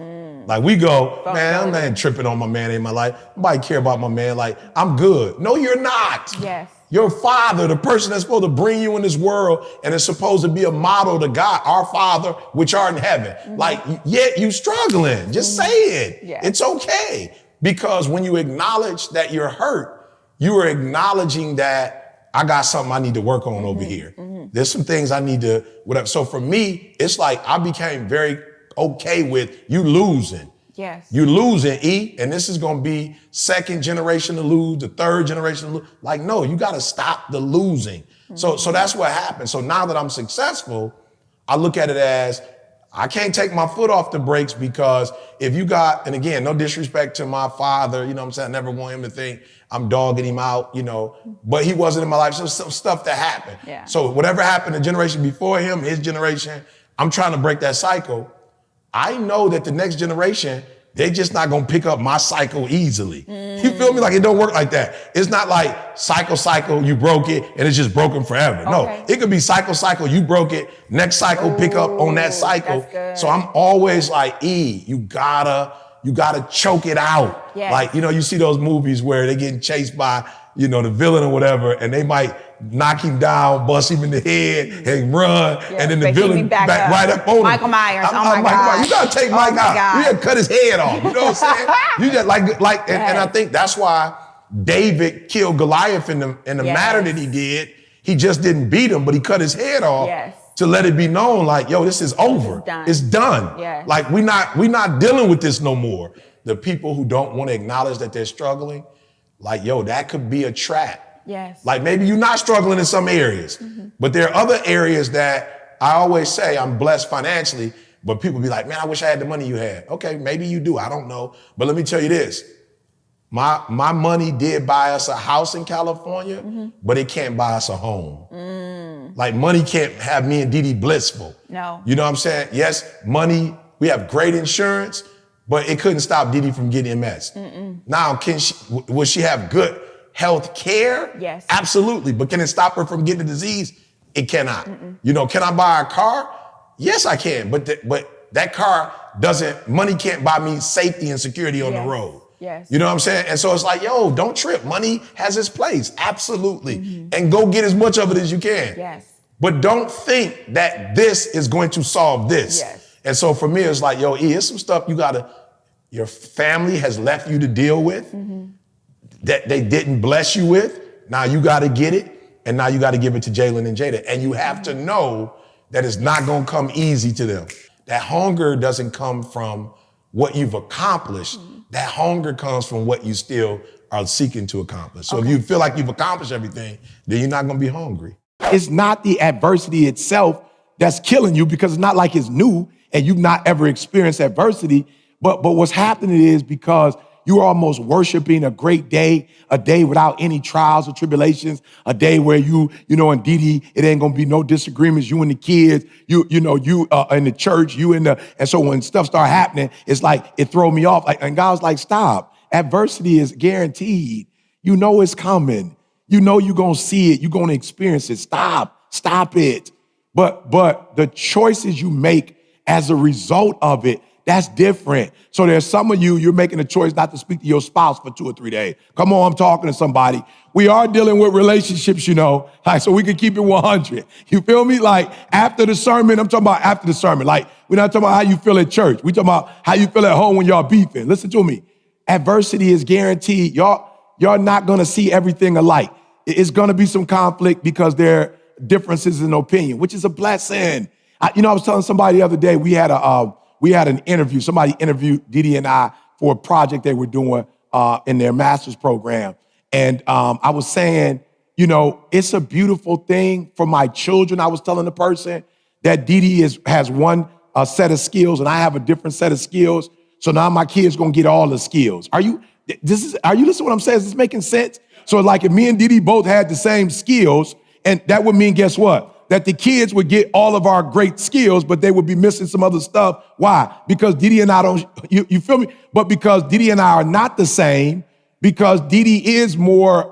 Like, we go, man, I'm not tripping on my man in my life. Nobody care about my man. Like, I'm good. No, you're not. Yes. Your father, the person that's supposed to bring you in this world and is supposed to be a model to God, our Father, which art in heaven. Like, yet you struggling. Just say it. It's okay. Because when you acknowledge that you're hurt, you are acknowledging that I got something I need to work on over here. There's some things I need to, whatever. So for me, it's like I became very okay with you losing. Yes. You losing, E, and this is gonna be second generation to lose, the third generation to lose. Like, no, you gotta stop the losing. So that's what happened. So now that I'm successful, I look at it as, I can't take my foot off the brakes, because if you got, and again, no disrespect to my father, you know what I'm saying? I never want him to think I'm dogging him out, you know, but he wasn't in my life. So some stuff that happened. Yeah. So whatever happened the generation before him, his generation, I'm trying to break that cycle. I know that the next generation, they just not gonna pick up my cycle easily. You feel me? Like, it don't work like that. It's not like cycle, you broke it, and it's just broken forever. No, it could be cycle, you broke it, next cycle, pick up on that cycle. So I'm always like, E, you gotta you gotta choke it out. Yes. Like, you see those movies where they're getting chased by, the villain or whatever, and they might knock him down, bust him in the head, and run, and then the but he villain be back up. right up on him. Michael Myers, I'm Michael Myers. You gotta take Mike out. God. You gotta cut his head off. You know what I'm saying? You just and I think that's why David killed Goliath in the manner that he did. He just didn't beat him, but he cut his head off to let it be known, like, yo, this is over. It's done. Yes. Like, we're not dealing with this no more. The people who don't want to acknowledge that they're struggling, like, yo, that could be a trap. Yes. Like, maybe you're not struggling in some areas, but there are other areas that I always say I'm blessed financially, but people be like, man, I wish I had the money you had. Okay, maybe you do. I don't know. But let me tell you this. My money did buy us a house in California, but it can't buy us a home. Like, money can't have me and Didi blissful. No. You know what I'm saying? Yes, money, we have great insurance, but it couldn't stop Didi from getting MS. Now, will she have good health care? Yes. Absolutely. But can it stop her from getting the disease? It cannot. Can I buy a car? Yes, I can. But that car money can't buy me safety and security on the road. Yes. You know what I'm saying? And so it's like, yo, don't trip. Money has its place. Absolutely. And go get as much of it as you can. Yes. But don't think that this is going to solve this. Yes. And so for me, it's like, yo, here's some stuff your family has left you to deal with that they didn't bless you with. Now you got to get it. And now you got to give it to Jalen and Jada. And you have to know that it's not going to come easy to them. That hunger doesn't come from what you've accomplished. That hunger comes from what you still are seeking to accomplish. So if you feel like you've accomplished everything, then you're not going to be hungry. It's not the adversity itself that's killing you, because it's not like it's new and you've not ever experienced adversity. But what's happening is because you're almost worshiping a great day, a day without any trials or tribulations, a day where and Didi, it ain't gonna be no disagreements. You and the kids, you in the church, and so when stuff start happening, it's like it throw me off. And God's like, stop. Adversity is guaranteed. You know it's coming. You know you're gonna see it. You're gonna experience it. Stop it. But the choices you make as a result of it, that's different. So there's some of you're making a choice not to speak to your spouse for 2 or 3 days. Come on, I'm talking to somebody. We are dealing with relationships, like, so we can keep it 100. You feel me? Like, after the sermon, I'm talking about after the sermon. Like, we're not talking about how you feel at church. We're talking about how you feel at home when y'all beefing. Listen to me. Adversity is guaranteed. Y'all not gonna see everything alike. It's gonna be some conflict because there are differences in opinion, which is a blessing. I was telling somebody the other day, we had an interview. Somebody interviewed Didi and I for a project they were doing in their master's program. And I was saying, it's a beautiful thing for my children. I was telling the person that Didi has one set of skills and I have a different set of skills. So now my kids gonna get all the skills. Are you listening to what I'm saying? Is this making sense? So like if me and Didi both had the same skills, and that would mean, guess what? That the kids would get all of our great skills, but they would be missing some other stuff. Why? Because Didi and I don't, you feel me? But because Didi and I are not the same, because Didi is more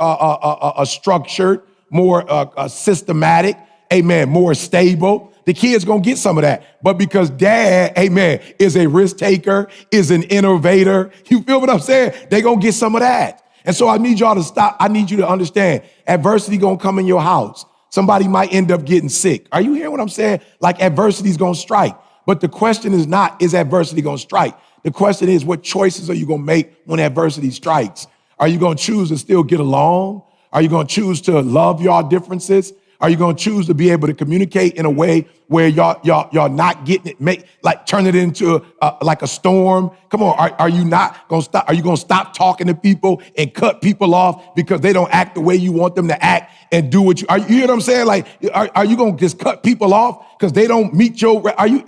structured, more systematic, amen, more stable, the kids gonna get some of that. But because dad, amen, is a risk taker, is an innovator, you feel what I'm saying? They gonna get some of that. And so I need y'all to stop. I need you to understand, adversity gonna come in your house. Somebody might end up getting sick. Are you hearing what I'm saying? Like, adversity is gonna strike. But the question is not, is adversity gonna strike? The question is, what choices are you gonna make when adversity strikes? Are you gonna choose to still get along? Are you gonna choose to love your differences? Are you gonna choose to be able to communicate in a way where y'all not getting it, turn it into like a storm? Come on, are you not gonna stop? Are you gonna stop talking to people and cut people off because they don't act the way you want them to act and do what you hear what I'm saying? Like, are you gonna just cut people off because they don't meet are you,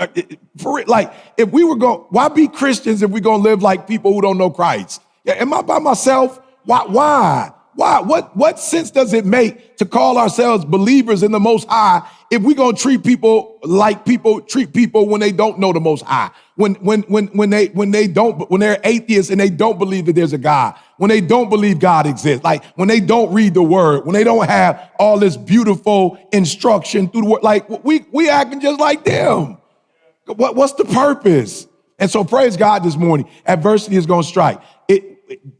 for it? Like, if we were why be Christians if we're gonna live like people who don't know Christ? Yeah, am I by myself? Why? What sense does it make to call ourselves believers in the Most High if we're gonna treat people like people treat people when they don't know the Most High? When they're atheists and they don't believe that there's a God, when they don't believe God exists, like when they don't read the Word, when they don't have all this beautiful instruction through the Word, like we acting just like them. What's the purpose? And so praise God this morning. Adversity is going to strike.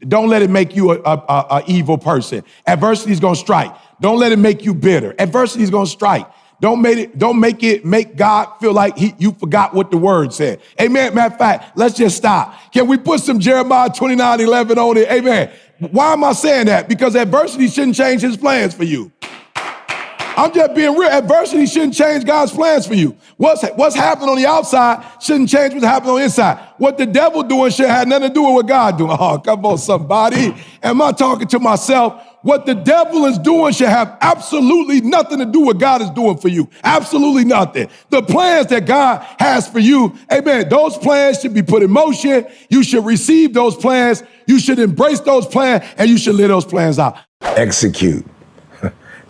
Don't let it make you a evil person. Adversity is going to strike. Don't let it make you bitter. Adversity is going to strike. Don't make God feel like you forgot what the word said. Amen. Matter of fact, let's just stop. Can we put some Jeremiah 29:11 on it? Amen. Why am I saying that? Because adversity shouldn't change his plans for you. I'm just being real. Adversity shouldn't change God's plans for you. What's happening on the outside shouldn't change what's happening on the inside. What the devil doing should have nothing to do with what God doing. Oh, come on, somebody. Am I talking to myself? What the devil is doing should have absolutely nothing to do with what God is doing for you. Absolutely nothing. The plans that God has for you, amen, those plans should be put in motion. You should receive those plans. You should embrace those plans, and you should live those plans out. Execute.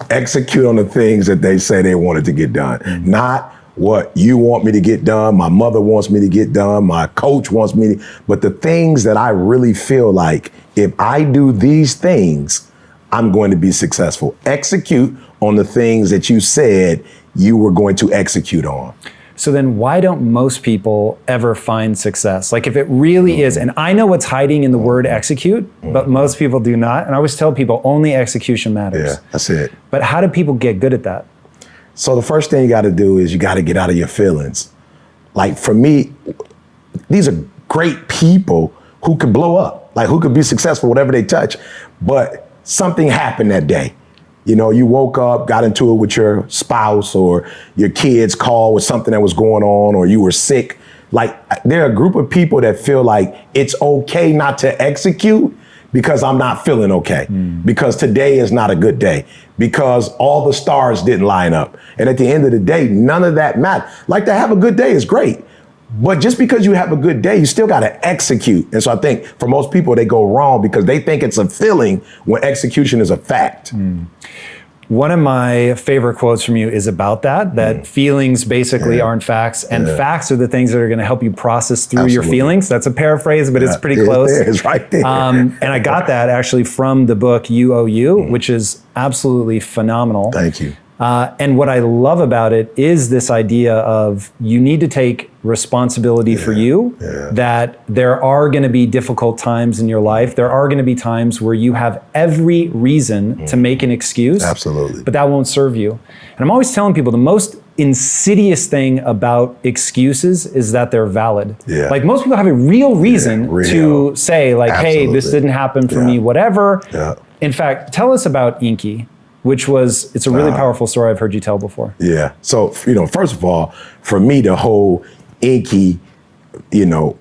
Execute on the things that they say they wanted to get done. Not what you want me to get done, my mother wants me to get done, my coach wants me to, but the things that I really feel like if I do these things, I'm going to be successful. Execute on the things that you said you were going to execute on. So then why don't most people ever find success? Like if it really is, and I know what's hiding in the word execute, but most people do not. And I always tell people only execution matters. Yeah, that's it. But how do people get good at that? So the first thing you got to do is you got to get out of your feelings. Like for me, these are great people who could blow up, like who could be successful, whatever they touch. But something happened that day. You know, you woke up, got into it with your spouse or your kids called with something that was going on, or you were sick. Like there are a group of people that feel like it's okay not to execute because I'm not feeling okay, because today is not a good day, because all the stars didn't line up. And at the end of the day, none of that matters. Like to have a good day is great, but just because you have a good day, you still got to execute. And so I think for most people, they go wrong because they think it's a feeling when execution is a fact. One of my favorite quotes from you is about that feelings basically aren't facts, and facts are the things that are going to help you process through your feelings. That's a paraphrase, but it's pretty close. It's right there. And I got that actually from the book You Owe You, which is absolutely phenomenal. Thank you. And what I love about it is this idea of you need to take responsibility for you, that there are going to be difficult times in your life. There are going to be times where you have every reason to make an excuse. Absolutely. But that won't serve you. And I'm always telling people the most insidious thing about excuses is that they're valid. Yeah. Like most people have a real reason to say like, hey, this didn't happen for me, whatever. Yeah. In fact, tell us about Inky, which was, it's a really powerful story I've heard you tell before. Yeah. So, you know, first of all, for me, the whole Inky, you know,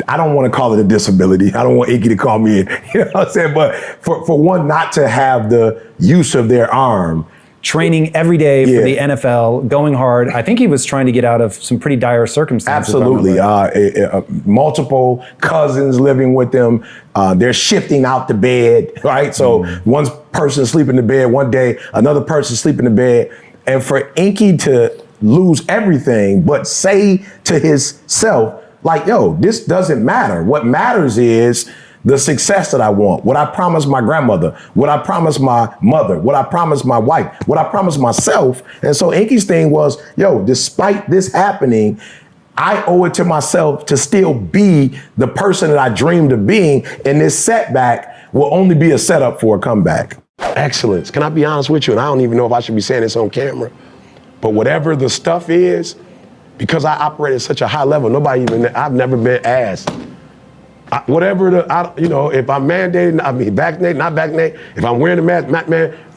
I don't want to call it a disability. I don't want Inky to call me, you know what I'm saying? But for one not to have the use of their arm. Training every day for the NFL, going hard. I think he was trying to get out of some pretty dire circumstances. Absolutely. Multiple cousins living with them. They're shifting out the bed, right? So one person sleeping in the bed one day, another person sleeping in the bed. And for Inky to lose everything, but say to himself, like, yo, this doesn't matter. What matters is the success that I want, what I promised my grandmother, what I promised my mother, what I promised my wife, what I promised myself. And so Inky's thing was, yo, despite this happening, I owe it to myself to still be the person that I dreamed of being. And this setback will only be a setup for a comeback. Excellence. Can I be honest with you? And I don't even know if I should be saying this on camera, but whatever the stuff is, because I operate at such a high level, I've never been asked. If I'm mandated, vaccinated, not vaccinated, if I'm wearing a mask,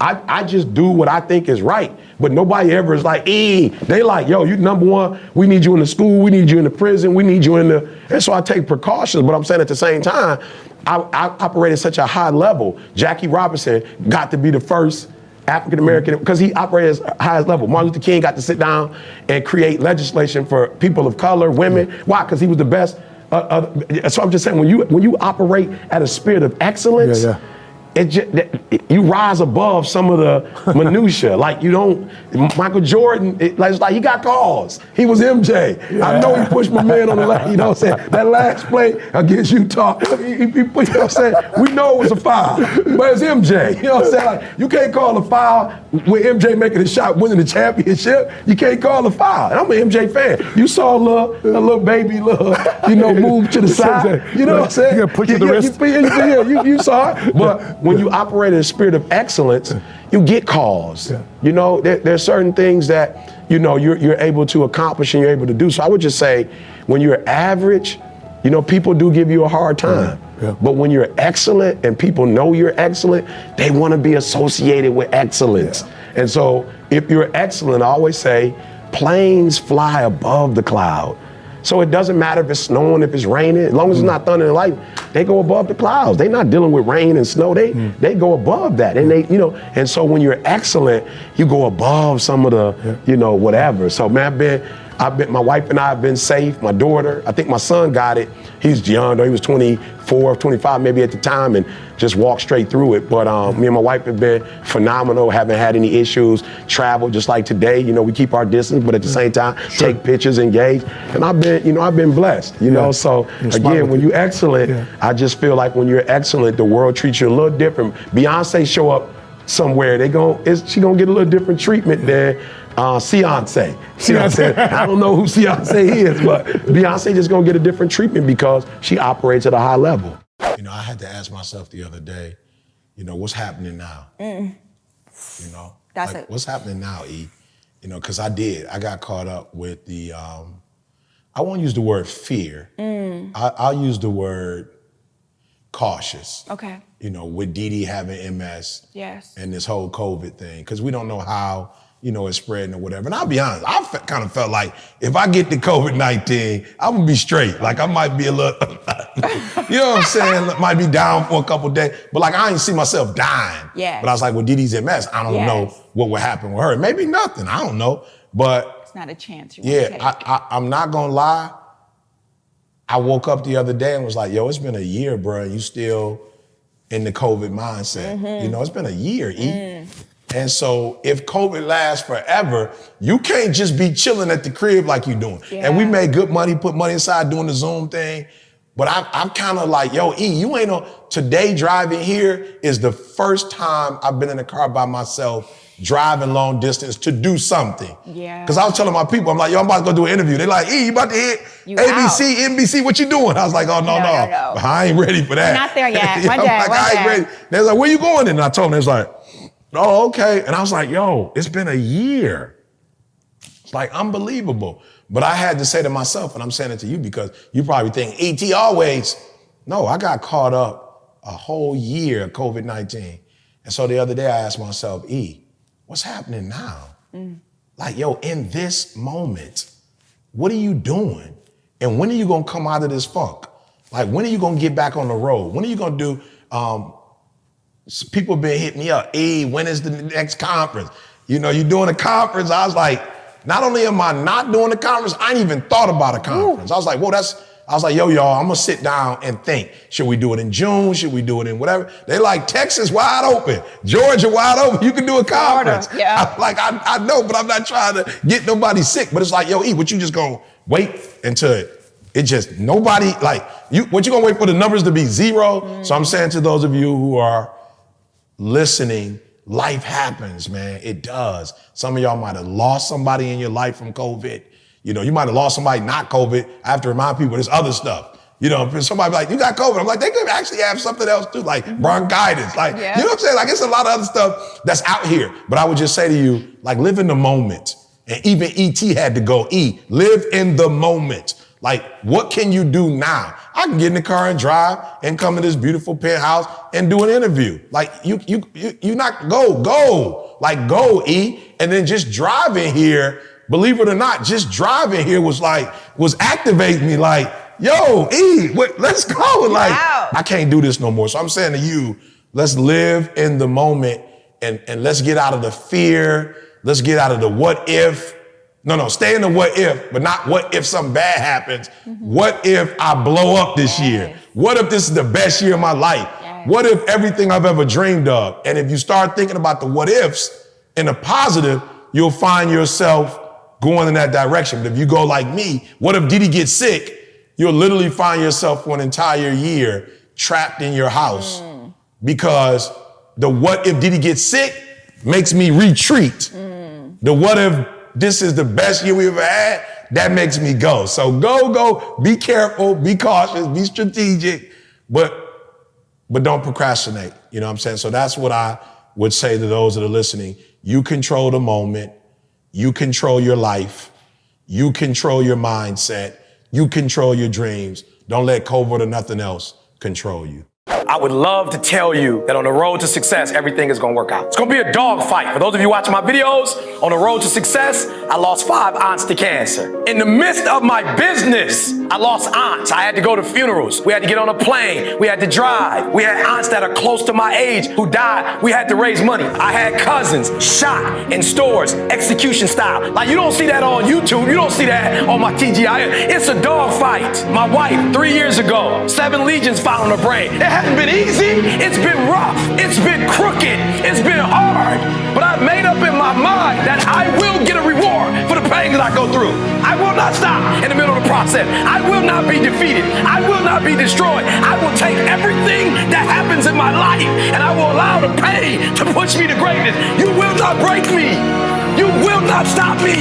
I just do what I think is right. But nobody ever is like, they like, yo, you number one, we need you in the school, we need you in the prison, we need you in the, and so I take precautions, but I'm saying at the same time, I operate at such a high level. Jackie Robinson got to be the first African-American, because he operated at the highest level. Martin Luther King got to sit down and create legislation for people of color, women. Why? Because he was the best. So I'm just saying, when you operate at a spirit of excellence, you rise above some of the minutia. Like you don't, Michael Jordan, it's like he got calls. He was MJ. I know he pushed my man on the left, you know what I'm saying? That last play against Utah, you know what I'm saying? We know it was a foul, but it's MJ. You know what I'm saying? Like, you can't call a foul with MJ making a shot, winning the championship. You can't call a foul. And I'm an MJ fan. You saw a little baby, move to the side. You know what I'm saying? You gotta push with the wrist. You saw it. But when you operate in a spirit of excellence, you get calls. Yeah. You know, there's certain things that, you're able to accomplish and you're able to do. So I would just say, when you're average, people do give you a hard time. Yeah. But when you're excellent and people know you're excellent, they want to be associated with excellence. Yeah. And so if you're excellent, I always say, planes fly above the cloud. So it doesn't matter if it's snowing, if it's raining, as long as it's not thunder and lightning, they go above the clouds. They're not dealing with rain and snow. They go above that. And and so when you're excellent, you go above some of the, whatever. So man, my wife and I have been safe. My daughter, I think my son got it. He's young though. He was 24, 25 maybe at the time, and just walked straight through it. But me and my wife have been phenomenal, haven't had any issues, travel just like today. We keep our distance, but at the same time, take pictures, engage. And I've been blessed, So again, when you're excellent, I just feel like when you're excellent, the world treats you a little different. Beyonce show up somewhere, she gonna get a little different treatment than Beyonce. I don't know who Beyonce is, but Beyonce just gonna get a different treatment because she operates at a high level. I had to ask myself the other day, what's happening now? That's it. What's happening now, E? Because I got caught up with the, I won't use the word fear. I'll use the word cautious. Okay. With Dee having MS. Yes. And this whole COVID thing, because we don't know how, it's spreading or whatever. And I'll be honest, I kind of felt like if I get the COVID-19, I'm gonna be straight. Like I might be a little, you know what I'm saying? Might be down for a couple of days, but like I ain't see myself dying. Yeah. But I was like, with Dee MS, I don't know what would happen with her. Maybe nothing, I don't know. But it's not a chance you want to take. I'm not gonna lie. I woke up the other day and was like, yo, it's been a year, bro. You still in the COVID mindset. It's been a year, E. And so if COVID lasts forever, you can't just be chilling at the crib like you doing. Yeah. And we made good money, put money aside doing the Zoom thing. But I'm kind of like, yo, E, you ain't on, today driving here is the first time I've been in a car by myself driving long distance to do something. Yeah. Because I was telling my people, I'm like, yo, I'm about to go do an interview. They're like, E, you about to hit ABC, NBC, what you doing? I was like, oh, no. I ain't ready for that. We're not there yet. One day, I ain't ready. They was like, where you going? And I told them, they was like, oh, okay. And I was like, yo, it's been a year. It's like unbelievable. But I had to say to myself, and I'm saying it to you because you probably think, E.T. always. No, I got caught up a whole year of COVID-19. And so the other day I asked myself, E, what's happening now? Like, yo, in this moment, what are you doing? And when are you gonna come out of this funk? Like, when are you gonna get back on the road? When are you gonna do, people been hitting me up, E, when is the next conference? You doing a conference? I was like, not only am I not doing the conference, I ain't even thought about a conference. I was like, I was like, yo, y'all, I'm gonna sit down and think. Should we do it in June? Should we do it in whatever? They like Texas wide open, Georgia wide open. You can do a conference. Yeah. I know, but I'm not trying to get nobody sick. But it's like, yo, E, what you just gonna wait until it just nobody, like, what you gonna wait for the numbers to be zero? So I'm saying to those of you who are listening, life happens, man. It does. Some of y'all might have lost somebody in your life from COVID. You might have lost somebody not COVID. I have to remind people there's other stuff. Somebody be like, you got COVID. I'm like, they could actually have something else too, like bronchitis. Like, you know what I'm saying? Like, it's a lot of other stuff that's out here. But I would just say to you, like, live in the moment. And even E.T. had to go, E, live in the moment. Like, what can you do now? I can get in the car and drive and come to this beautiful penthouse and do an interview. Like, you not go. Like, go, E. And then just driving here, believe it or not, just driving here was activating me like, yo, E, let's go. Like, I can't do this no more. So I'm saying to you, let's live in the moment and let's get out of the fear. Let's get out of the what if. No, stay in the what if, but not what if something bad happens. What if I blow up this year? What if this is the best year of my life? What if everything I've ever dreamed of? And if you start thinking about the what ifs in a positive, you'll find yourself going in that direction. But if you go like me, what if Didi gets sick? You'll literally find yourself for an entire year trapped in your house because the what if Didi gets sick makes me retreat. The what if this is the best year we ever had, that makes me go. So go, be careful, be cautious, be strategic, but don't procrastinate. You know what I'm saying? So that's what I would say to those that are listening. You control the moment. You control your life. You control your mindset. You control your dreams. Don't let COVID or nothing else control you. I would love to tell you that on the road to success, everything is going to work out. It's going to be a dog fight. For those of you watching my videos, on the road to success, I lost 5 aunts to cancer. In the midst of my business, I lost aunts. I had to go to funerals. We had to get on a plane. We had to drive. We had aunts that are close to my age who died. We had to raise money. I had cousins shot in stores, execution style. Like, you don't see that on YouTube. You don't see that on my TGI. It's a dog fight. My wife, 3 years ago, 7 legions found on her brain. It hasn't been easy. It's been rough. It's been crooked. It's been hard. But I've made up in my mind that I will get a reward for the pain that I go through. I will not stop in the middle of the process. I will not be defeated. I will not be destroyed. I will take everything that happens in my life and I will allow the pain to push me to greatness. You will not break me. You will not stop me.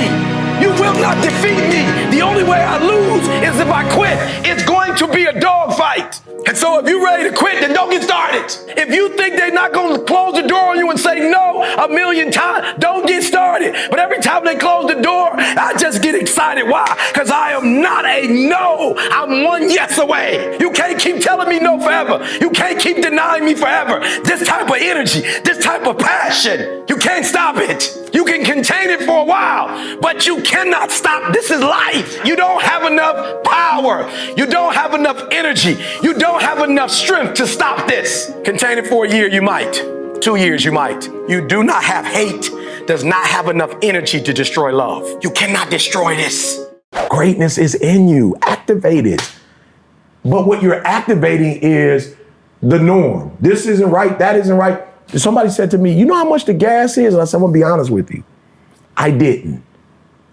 You will not defeat me. The only way I lose is if I quit. It's going to be a dog fight. And so if you're ready to quit, then don't get started. If you think they're not going to close the door on you and say no 1,000,000 times, don't get started. But every time they close the door, I just get excited. Why? Because I am not a no. I'm one yes away. You can't keep telling me no forever. You can't keep denying me forever. This type of energy, this type of passion, you can't stop it. You can contain it for a while, but you cannot stop. This is life. You don't have enough power. You don't have enough energy. You don't have enough strength to stop this. Contain it for a year, you might. 2 years, you might. You do not have hate, does not have enough energy to destroy love. You cannot destroy this. Greatness is in you. Activate it. But what you're activating is the norm. This isn't right. That isn't right. Somebody said to me, you know how much the gas is? And I said, I'm gonna be honest with you. I didn't.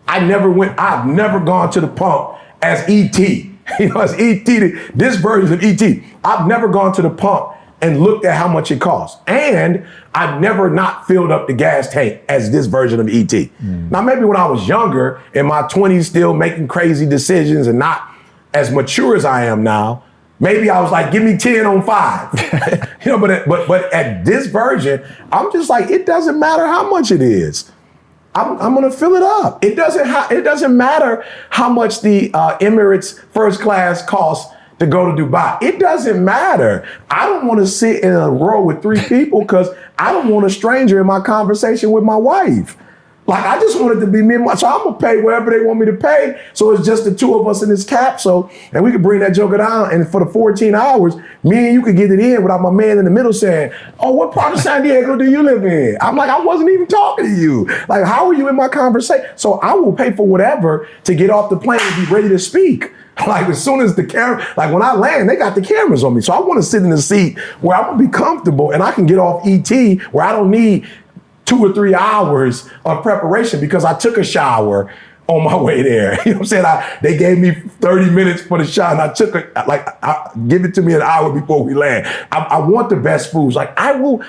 I've never gone to the pump as E.T. You know, as E.T., this version of E.T. I've never gone to the pump and looked at how much it costs. And I've never not filled up the gas tank as this version of E.T. Now, maybe when I was younger, in my 20s, still making crazy decisions and not as mature as I am now, maybe I was like, give me 10 on 5. You know, but at this version, I'm just like, it doesn't matter how much it is. I'm gonna fill it up. It doesn't matter how much the Emirates first class costs to go to Dubai. It doesn't matter. I don't want to sit in a row with 3 people because I don't want a stranger in my conversation with my wife. Like, I just want it to be me and my, so I'm gonna pay wherever they want me to pay. So it's just the 2 of us in this capsule, and we could bring that joker down. And for the 14 hours, me and you could get it in without my man in the middle saying, oh, what part of San Diego do you live in? I'm like, I wasn't even talking to you. Like, how are you in my conversation? So I will pay for whatever to get off the plane and be ready to speak. Like, as soon as the camera, like when I land, they got the cameras on me. So I want to sit in the seat where I'm gonna be comfortable and I can get off ET where I don't need 2 or 3 hours of preparation because I took a shower on my way there. You know what I'm saying? They gave me 30 minutes for the shower and I took give it to me an hour before we land. I want the best foods. Like, I will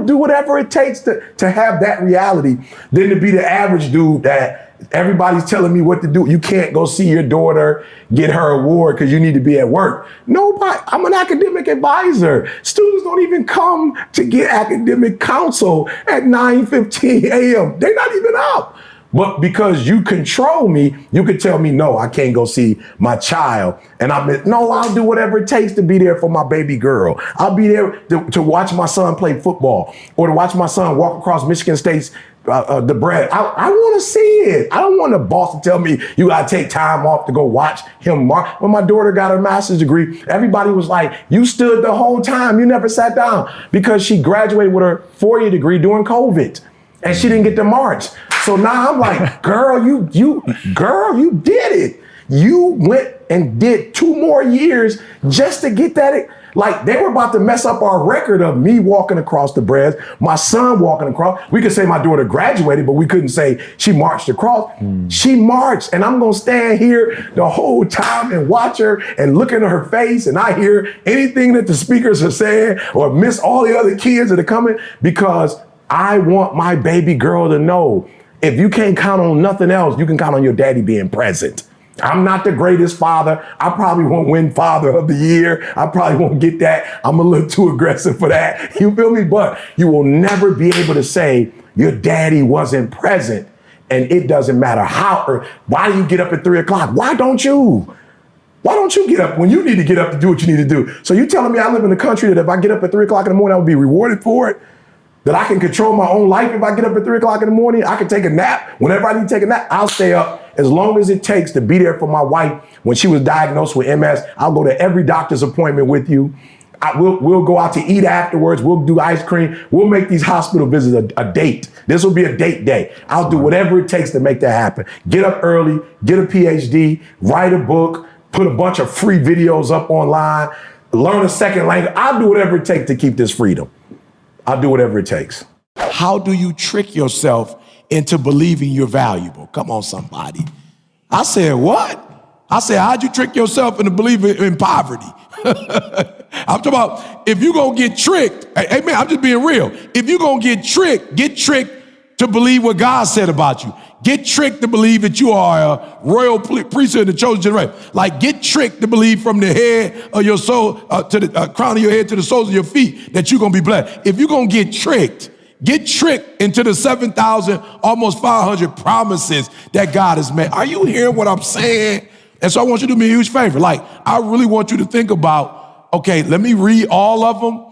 do whatever it takes to have that reality than to be the average dude that everybody's telling me what to do. You can't go see your daughter get her award because you need to be at work. Nobody, I'm an academic advisor. Students don't even come to get academic counsel at 9:15 a.m. They're not even up. But because you control me, you could tell me, no, I can't go see my child. And I'll do whatever it takes to be there for my baby girl. I'll be there to watch my son play football or to watch my son walk across Michigan State's the bread. I want to see it. I don't want the boss to tell me you got to take time off to go watch him mark. When my daughter got her master's degree, everybody was like, you stood the whole time. You never sat down, because she graduated with her 4-year degree during COVID and she didn't get to march. So now I'm like, girl, you did it. You went and did 2 more years just to get that. Like, they were about to mess up our record of me walking across the breast, my son walking across. We could say my daughter graduated, but we couldn't say she marched across. She marched, and I'm gonna stand here the whole time and watch her and look into her face, and I hear anything that the speakers are saying or miss all the other kids that are coming, because I want my baby girl to know, if you can't count on nothing else, you can count on your daddy being present. I'm not the greatest father. I probably won't win Father of the Year. I probably won't get that. I'm a little too aggressive for that. You feel me? But you will never be able to say your daddy wasn't present. And it doesn't matter how, or why do you get up at 3 o'clock? Why don't you? Why don't you get up when you need to get up to do what you need to do? So you telling me I live in a country that if I get up at 3 o'clock in the morning, I would be rewarded for it? That I can control my own life if I get up at 3 o'clock in the morning? I can take a nap. Whenever I need to take a nap, I'll stay up as long as it takes to be there for my wife when she was diagnosed with MS. I'll go to every doctor's appointment with you. We'll go out to eat afterwards. We'll do ice cream. We'll make these hospital visits a date. This will be a date day. I'll do whatever it takes to make that happen. Get up early, get a PhD, write a book, put a bunch of free videos up online, learn a second language. I'll do whatever it takes to keep this freedom. I'll do whatever it takes. How do you trick yourself into believing you're valuable? Come on, somebody. I said, what? I said, how'd you trick yourself into believing in poverty? I'm talking about, if you're going to get tricked, hey man, I'm just being real. If you're going to get tricked to believe what God said about you. Get tricked to believe that you are a royal priesthood, the chosen generation. Like, get tricked to believe from the head of your soul to the crown of your head to the soles of your feet that you're going to be blessed. If you're going to get tricked into the 7,000, almost 500 promises that God has made. Are you hearing what I'm saying? And so I want you to do me a huge favor. Like, I really want you to think about, okay, let me read all of them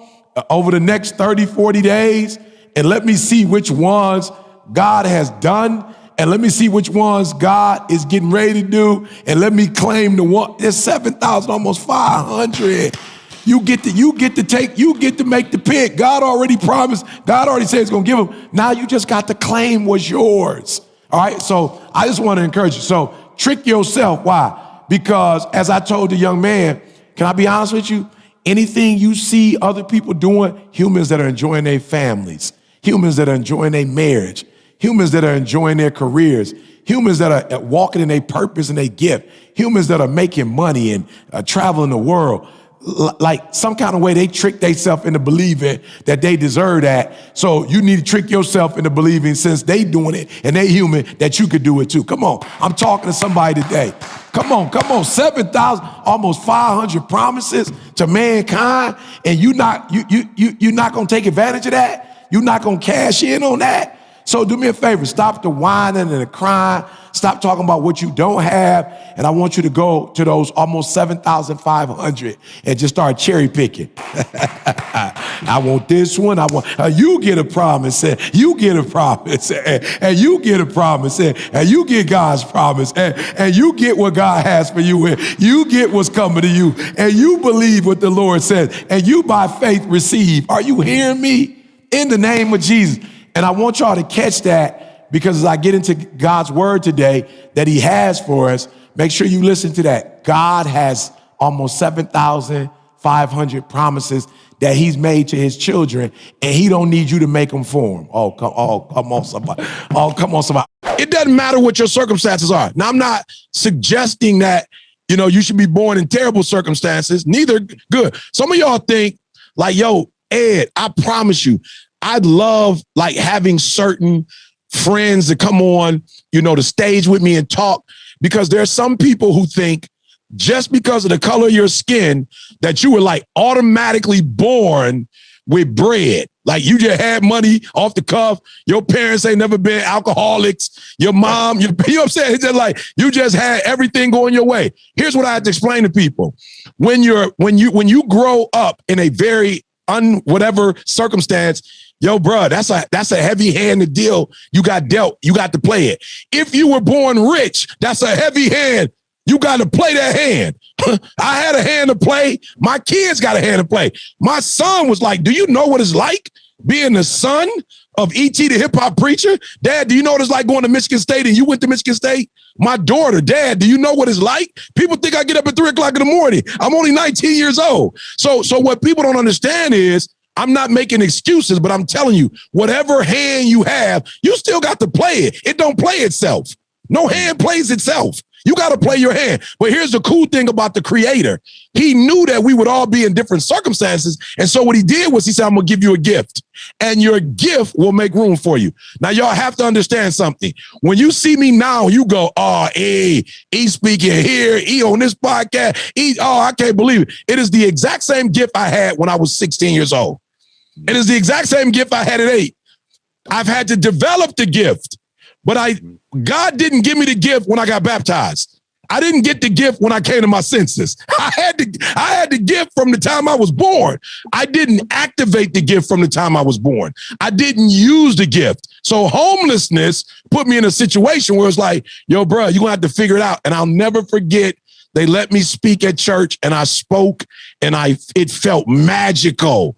over the next 30, 40 days, and let me see which ones God has done. And let me see which ones God is getting ready to do. And let me claim the one. There's 7,000, almost 500. You get to make the pick. God already promised. God already said he's going to give them. Now you just got to claim what's yours. All right. So I just want to encourage you. So trick yourself. Why? Because as I told the young man, can I be honest with you? Anything you see other people doing, humans that are enjoying their families, humans that are enjoying their marriage, humans that are enjoying their careers, humans that are walking in their purpose and their gift, humans that are making money and traveling the world, like some kind of way they trick themselves into believing that they deserve that. So you need to trick yourself into believing, since they doing it and they human, that you could do it too. Come on, I'm talking to somebody today. Come on, 7,000, almost 500 promises to mankind, and you're not gonna take advantage of that. You're not gonna cash in on that. So do me a favor, stop the whining and the crying, stop talking about what you don't have, and I want you to go to those almost 7,500 and just start cherry picking. I want this one, you get a promise, and you get a promise, and you get a promise, and you get God's promise, and you get what God has for you, and you get what's coming to you, and you believe what the Lord says, and you by faith receive. Are you hearing me? In the name of Jesus. And I want y'all to catch that, because as I get into God's word today that he has for us, make sure you listen to that. God has almost 7,500 promises that he's made to his children, and he don't need you to make them for him. Come on, somebody. It doesn't matter what your circumstances are. Now, I'm not suggesting that, you should be born in terrible circumstances, neither good. Some of y'all think like, yo, Ed, I promise you, I'd love like having certain friends to come on, the stage with me and talk, because there's some people who think just because of the color of your skin that you were like automatically born with bread. Like you just had money off the cuff. Your parents ain't never been alcoholics. Your mom, you know what I'm saying? It's just like you just had everything going your way. Here's what I have to explain to people. When you grow up in a very whatever circumstance, yo, bro, that's a heavy-handed deal. You got dealt. You got to play it. If you were born rich, that's a heavy hand. You got to play that hand. I had a hand to play. My kids got a hand to play. My son was like, do you know what it's like being the son of E.T. the hip hop preacher? Dad, do you know what it's like going to Michigan State and you went to Michigan State? My daughter, Dad, do you know what it's like? People think I get up at 3 o'clock in the morning. I'm only 19 years old. So what people don't understand is I'm not making excuses, but I'm telling you, whatever hand you have, you still got to play it. It don't play itself. No hand plays itself. You got to play your hand. But here's the cool thing about the creator. He knew that we would all be in different circumstances. And so what he did was he said, I'm going to give you a gift. And your gift will make room for you. Now, y'all have to understand something. When you see me now, you go, oh, he's speaking here. He on this podcast. I can't believe it. It is the exact same gift I had when I was 16 years old. It is the exact same gift I had at 8. I've had to develop the gift. But God didn't give me the gift when I got baptized. I didn't get the gift when I came to my senses. I had the gift from the time I was born. I didn't activate the gift from the time I was born. I didn't use the gift. So homelessness put me in a situation where it's like, yo, bro, you're going to have to figure it out. And I'll never forget, they let me speak at church and I spoke and it felt magical.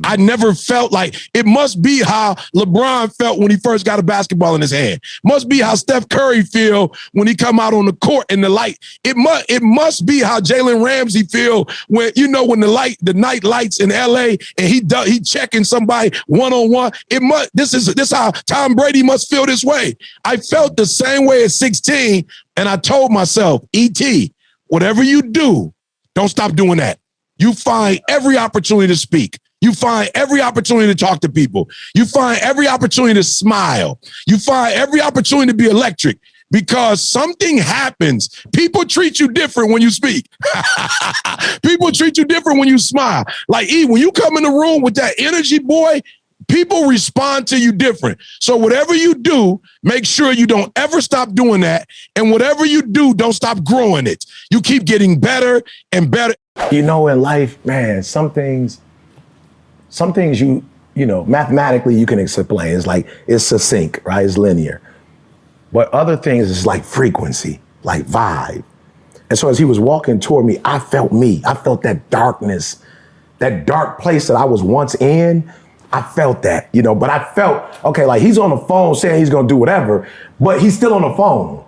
I never felt like, it must be how LeBron felt when he first got a basketball in his hand. Must be how Steph Curry feel when he come out on the court in the light. It must be how Jalen Ramsey feel when, when the night lights in LA and he checking somebody one-on-one. This is how Tom Brady must feel this way. I felt the same way at 16 and I told myself, E.T., whatever you do, don't stop doing that. You find every opportunity to speak. You find every opportunity to talk to people. You find every opportunity to smile. You find every opportunity to be electric because something happens. People treat you different when you speak. People treat you different when you smile. Like, when you come in the room with that energy, boy, people respond to you different. So whatever you do, make sure you don't ever stop doing that. And whatever you do, don't stop growing it. You keep getting better and better. In life, man, some things mathematically you can explain. It's like, it's succinct, right? It's linear. But other things is like frequency, like vibe. And so as he was walking toward me. I felt that darkness, that dark place that I was once in. I felt that, but I felt, okay, like he's on the phone saying he's going to do whatever, but he's still on the phone.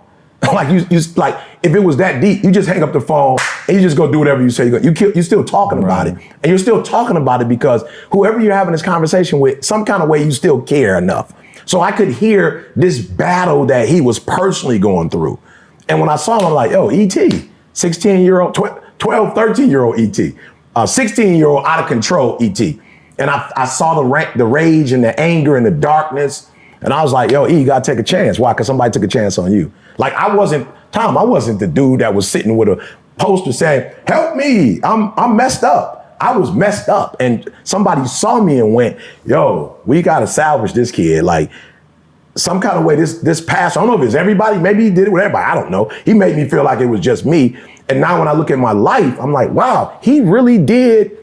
Like like if it was that deep, you just hang up the phone and you just go do whatever you say. You're still talking about it, and you're still talking about it because whoever you're having this conversation with, some kind of way you still care enough. So I could hear this battle that he was personally going through, and when I saw him, I'm like, yo, E.T., 16-year-old, 12, 13-year-old E.T., 16-year-old out of control E.T., and I saw the rage and the anger and the darkness. And I was like, yo, E, you gotta take a chance. Why? Because somebody took a chance on you. Like I wasn't the dude that was sitting with a poster saying, help me, I'm messed up. I was messed up. And somebody saw me and went, yo, we gotta salvage this kid. Like some kind of way this pastor, I don't know if it's everybody, maybe he did it with everybody, I don't know. He made me feel like it was just me. And now when I look at my life, I'm like, wow, he really did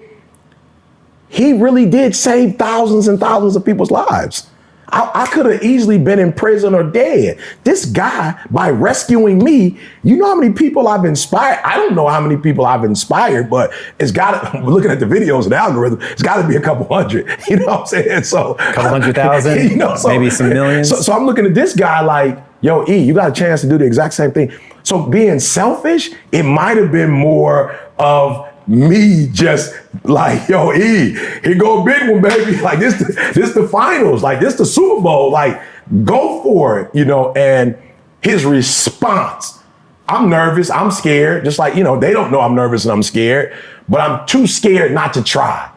save thousands and thousands of people's lives. I could have easily been in prison or dead. This guy, by rescuing me, you know how many people I've inspired? I don't know how many people I've inspired, but it's got to, looking at the videos and the algorithm, it's got to be a couple hundred. You know what I'm saying? So a couple 100,000, maybe some millions. So I'm looking at this guy like, yo, E, you got a chance to do the exact same thing. So being selfish, it might have been more of me just like, yo, E, here go a big one, baby. Like this the finals, like this the Super Bowl, like go for it, and his response, I'm nervous, I'm scared, just like, they don't know I'm nervous and I'm scared, but I'm too scared not to try.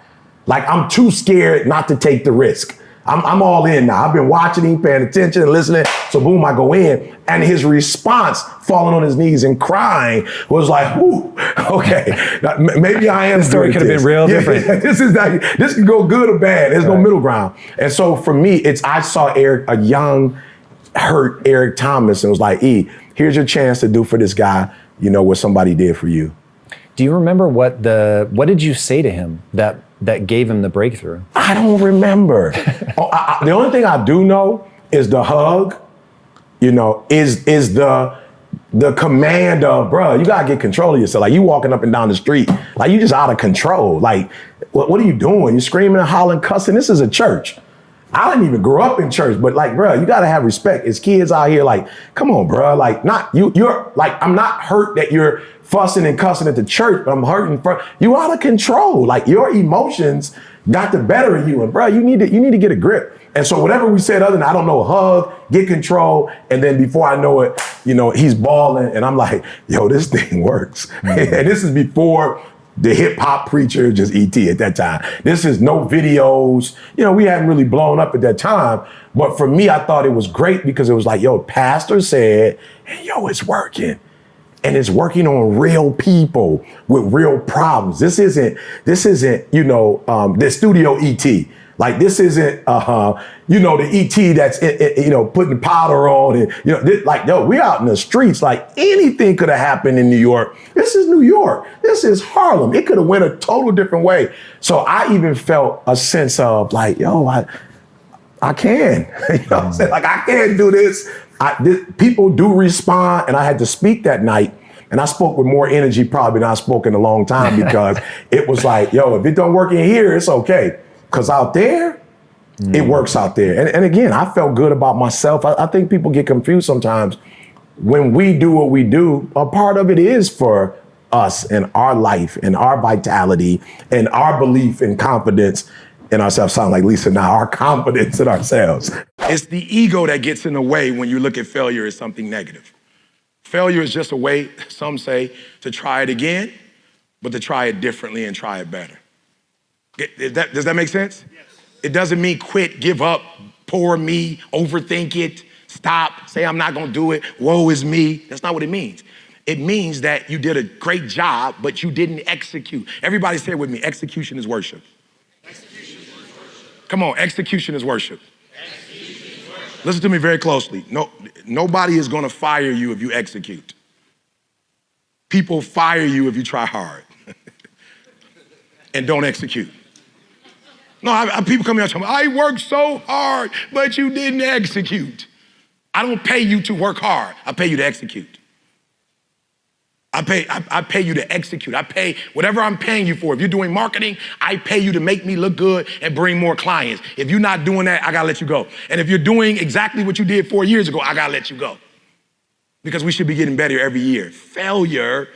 Like I'm too scared not to take the risk. I'm all in now. I've been watching him, paying attention and listening. So boom, I go in. And his response, falling on his knees and crying, was like, whoo, okay, maybe I am. The story could have been real different. This can go good or bad. There's no middle ground. And so for me, I saw a young, hurt Eric Thomas and was like, E, here's your chance to do for this guy, what somebody did for you. Do you remember what did you say to him that gave him the breakthrough? I don't remember. The only thing I do know is the hug, is the command of, bro, you gotta get control of yourself. Like you walking up and down the street, like you just out of control. Like, what are you doing? You're screaming and hollering, cussing. This is a church. I didn't even grow up in church, but like, bro, you gotta have respect. As kids out here, like, come on, bro. Like, you're like, I'm not hurt that you're fussing and cussing at the church, but I'm hurting for you out of control. Like your emotions got the better of you, and bro, you need to get a grip. And so whatever we said other than, I don't know, hug, get control, and then before I know it, he's bawling, and I'm like, yo, this thing works. And this is before the hip hop preacher, just ET at that time. This is no videos. We hadn't really blown up at that time. But for me, I thought it was great because it was like, yo, pastor said, and yo, it's working. And it's working on real people with real problems. This isn't, the studio ET. Like this isn't, the ET that's, putting powder on and, we're out in the streets. Like anything could have happened in New York. This is New York. This is Harlem. It could have went a total different way. So I even felt a sense of like, yo, I can, what I'm saying? Like I can do this. People do respond. And I had to speak that night. And I spoke with more energy probably than I spoke in a long time because it was like, yo, if it don't work in here, it's okay. Because out there, it works out there. And again, I felt good about myself. I think people get confused sometimes. When we do what we do, a part of it is for us and our life and our vitality and our belief and confidence in ourselves. Sound like Lisa now, our confidence in ourselves. It's the ego that gets in the way when you look at failure as something negative. Failure is just a way, some say, to try it again, but to try it differently and try it better. Does that make sense? Yes. It doesn't mean quit, give up, poor me, overthink it, stop, say I'm not gonna do it, woe is me. That's not what it means. It means that you did a great job, but you didn't execute. Everybody say it with me, execution is worship. Execution is worship. Come on, execution is worship. Execution is worship. Listen to me very closely. Nobody is gonna fire you if you execute. People fire you if you try hard and don't execute. No, people come here and tell me, I worked so hard, but you didn't execute. I don't pay you to work hard. I pay you to execute. I pay you to execute. I pay whatever I'm paying you for. If you're doing marketing, I pay you to make me look good and bring more clients. If you're not doing that, I gotta let you go. And if you're doing exactly what you did 4 years ago, I gotta let you go. Because we should be getting better every year. Failure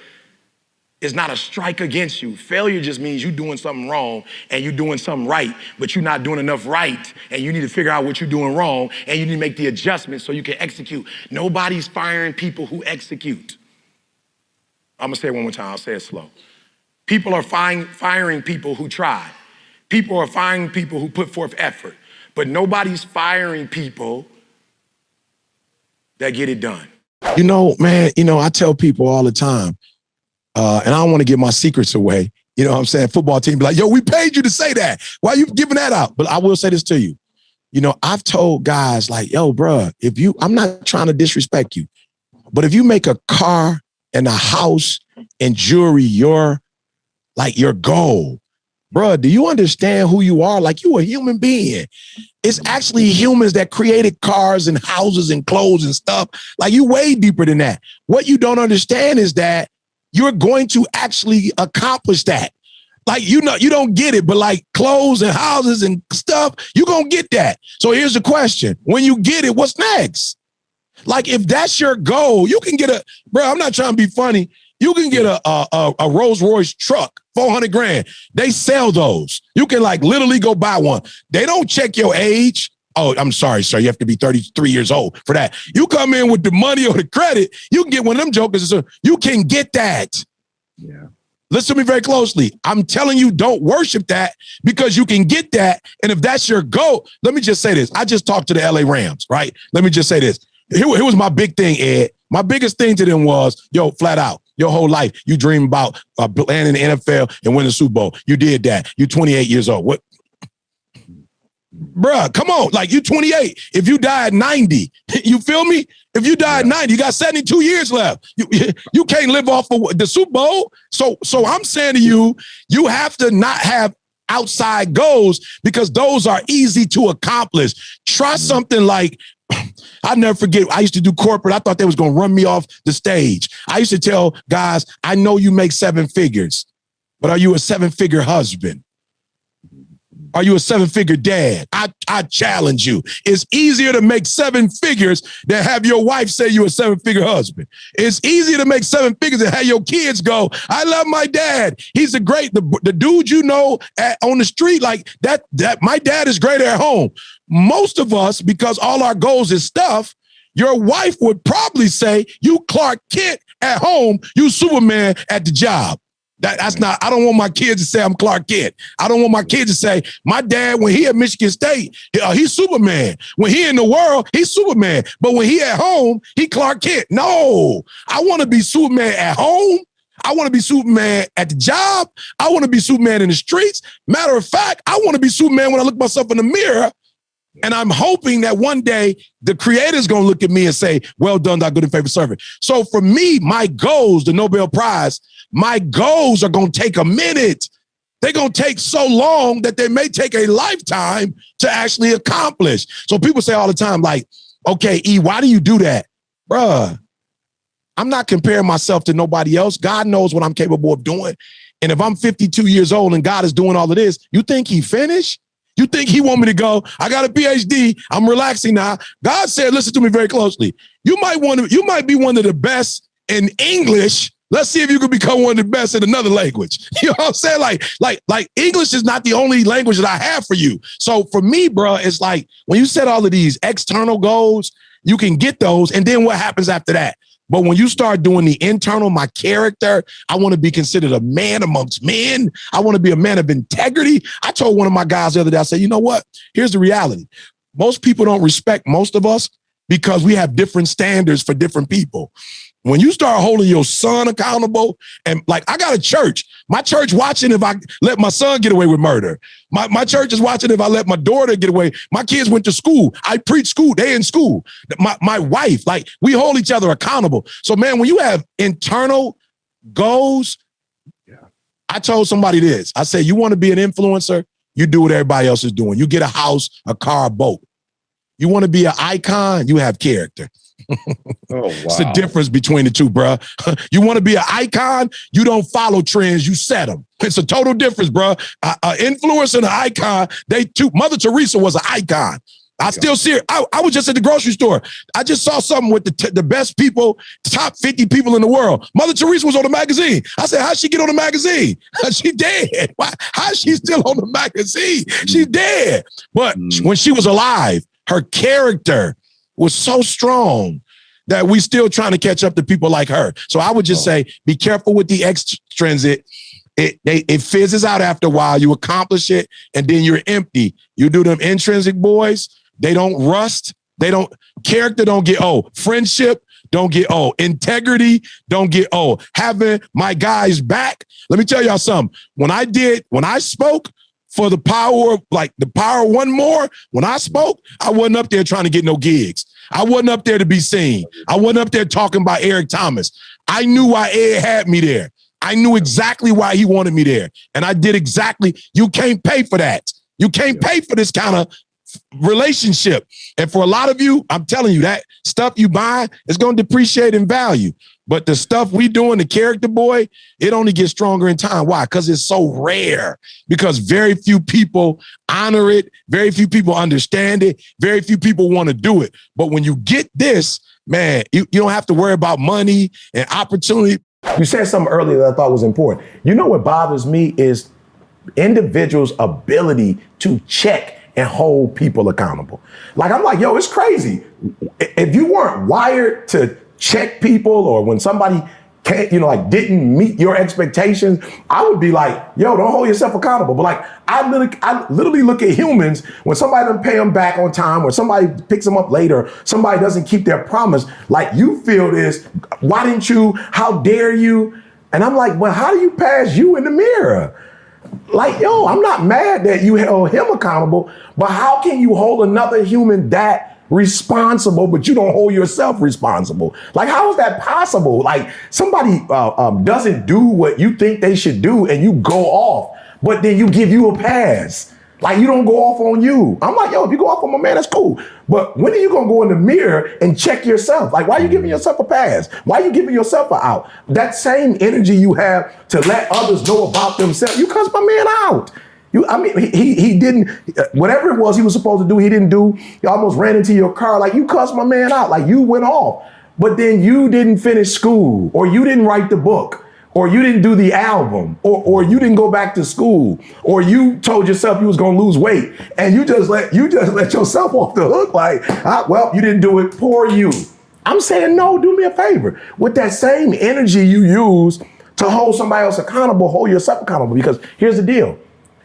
is not a strike against you. Failure just means you're doing something wrong and you're doing something right, but you're not doing enough right, and you need to figure out what you're doing wrong, and you need to make the adjustments so you can execute. Nobody's firing people who execute. I'm gonna say it one more time, I'll say it slow. People are firing people who try. People are firing people who put forth effort, but nobody's firing people that get it done. Man, I tell people all the time, and I don't want to give my secrets away. You know what I'm saying? Football team be like, yo, we paid you to say that. Why are you giving that out? But I will say this to you. I've told guys like, yo, bruh, I'm not trying to disrespect you, but if you make a car and a house and jewelry your goal, bruh, do you understand who you are? Like, you a human being. It's actually humans that created cars and houses and clothes and stuff. Like, you way deeper than that. What you don't understand is that you're going to actually accomplish that. Like, you don't get it, but like clothes and houses and stuff, you're going to get that. So here's the question. When you get it, what's next? Like, if that's your goal, you can get I'm not trying to be funny. You can get a Rolls Royce truck, 400 grand. They sell those. You can literally go buy one. They don't check your age. Oh, I'm sorry, sir. You have to be 33 years old for that. You come in with the money or the credit, you can get one of them jokers. So you can get that. Yeah. Listen to me very closely. I'm telling you, don't worship that because you can get that. And if that's your goal, let me just say this. I just talked to the LA Rams, right? Let me just say this. Here was my big thing, Ed. My biggest thing to them was, yo, flat out, your whole life, you dream about playing in the NFL and winning the Super Bowl. You did that. You're 28 years old. What? Bruh, come on. Like, you 28. If you die at 90, you feel me? If you die at 90, you got 72 years left. You can't live off of the Super Bowl. So I'm saying to you, you have to not have outside goals because those are easy to accomplish. Try something like, I'll never forget, I used to do corporate. I thought they was going to run me off the stage. I used to tell guys, I know you make 7 figures, but are you a 7-figure husband? Are you a 7-figure dad? I challenge you. It's easier to make 7 figures than have your wife say you're a 7-figure husband. It's easier to make 7 figures than have your kids go, I love my dad. He's the dude you know on the street like that my dad is great at home. Most of us, because all our goals is stuff, your wife would probably say, you Clark Kent at home, you Superman at the job. That's not, I don't want my kids to say I'm Clark Kent. I don't want my kids to say, my dad, when he at Michigan State, he's Superman. When he in the world, he's Superman. But when he at home, he Clark Kent. No, I want to be Superman at home. I want to be Superman at the job. I want to be Superman in the streets. Matter of fact, I want to be Superman when I look myself in the mirror. And I'm hoping that one day the creator's going to look at me and say, well done, thy good and faithful servant. So for me, my goals, the Nobel Prize, my goals are going to take a minute. They're going to take so long that they may take a lifetime to actually accomplish. So people say all the time, like, okay, E, why do you do that? Bruh, I'm not comparing myself to nobody else. God knows what I'm capable of doing. And if I'm 52 years old and God is doing all of this, you think he finished? You think he want me to go, I got a PhD, I'm relaxing now. God said, listen to me very closely. You might be one of the best in English. Let's see if you can become one of the best in another language. You know what I'm saying? Like English is not the only language that I have for you. So for me, bro, it's like when you set all of these external goals, you can get those. And then what happens after that? But when you start doing the internal, my character, I want to be considered a man amongst men. I want to be a man of integrity. I told one of my guys the other day, I said, you know what? Here's the reality. Most people don't respect most of us because we have different standards for different people. When you start holding your son accountable, and like I got a church, my church watching if I let my son get away with murder. My church is watching if I let my daughter get away. My kids went to school. I preach school. They in school. My wife, like we hold each other accountable. So man, when you have internal goals, I told somebody this. I said, you want to be an influencer? You do what everybody else is doing. You get a house, a car, a boat. You want to be an icon? You have character. Oh, wow. It's the difference between the two, bro. You want to be an icon? You don't follow trends, you set them. It's a total difference, bro. An influencer and an icon, Mother Teresa was an icon. I still see her. I was just at the grocery store. I just saw something with the best people, top 50 people in the world. Mother Teresa was on the magazine. I said, how'd she get on the magazine? She dead. How's she still on the magazine? She's dead. But when she was alive, her character was so strong that we still trying to catch up to people like her. So I would just say, be careful with the extrinsic. It fizzes out after a while. You accomplish it, and then you're empty. You do them intrinsic boys. They don't rust. Character don't get old. Friendship don't get old. Integrity don't get old. Having my guys back. Let me tell y'all something. When I spoke for the power one more, when I spoke, I wasn't up there trying to get no gigs. I wasn't up there to be seen. I wasn't up there talking about Eric Thomas. I knew why Ed had me there. I knew exactly why he wanted me there. And I did exactly. You can't pay for that. You can't pay for this kind of relationship. And for a lot of you, I'm telling you, that stuff you buy is going to depreciate in value. But the stuff we doing, the character boy, it only gets stronger in time. Why? Because it's so rare. Because very few people honor it. Very few people understand it. Very few people want to do it. But when you get this, man, you don't have to worry about money and opportunity. You said something earlier that I thought was important. You know what bothers me is individuals' ability to check and hold people accountable. Like, I'm like, yo, it's crazy. If you weren't wired to check people, or when somebody can't, didn't meet your expectations, I would be like, yo, don't hold yourself accountable. But like, I literally look at humans when somebody doesn't pay them back on time, or somebody picks them up later, somebody doesn't keep their promise. Like, you feel this, why didn't you? How dare you? And I'm like, well, how do you pass you in the mirror? Like, yo, I'm not mad that you held him accountable, but how can you hold another human that responsible, but you don't hold yourself responsible? Like, how is that possible? Like, somebody doesn't do what you think they should do and you go off, but then you give you a pass. Like, you don't go off on you. I'm like, yo, if you go off on my man, that's cool. But when are you going to go in the mirror and check yourself? Like, why are you giving yourself a pass? Why are you giving yourself an out? That same energy you have to let others know about themselves, you cuss my man out. He didn't, whatever it was he was supposed to do, he didn't do. He almost ran into your car. Like, you cussed my man out. Like, you went off. But then you didn't finish school, or you didn't write the book, or you didn't do the album, or you didn't go back to school, or you told yourself you was gonna lose weight, and you just let yourself off the hook. Like, well, you didn't do it. Poor you. I'm saying, no, do me a favor. With that same energy you use to hold somebody else accountable, hold yourself accountable. Because here's the deal.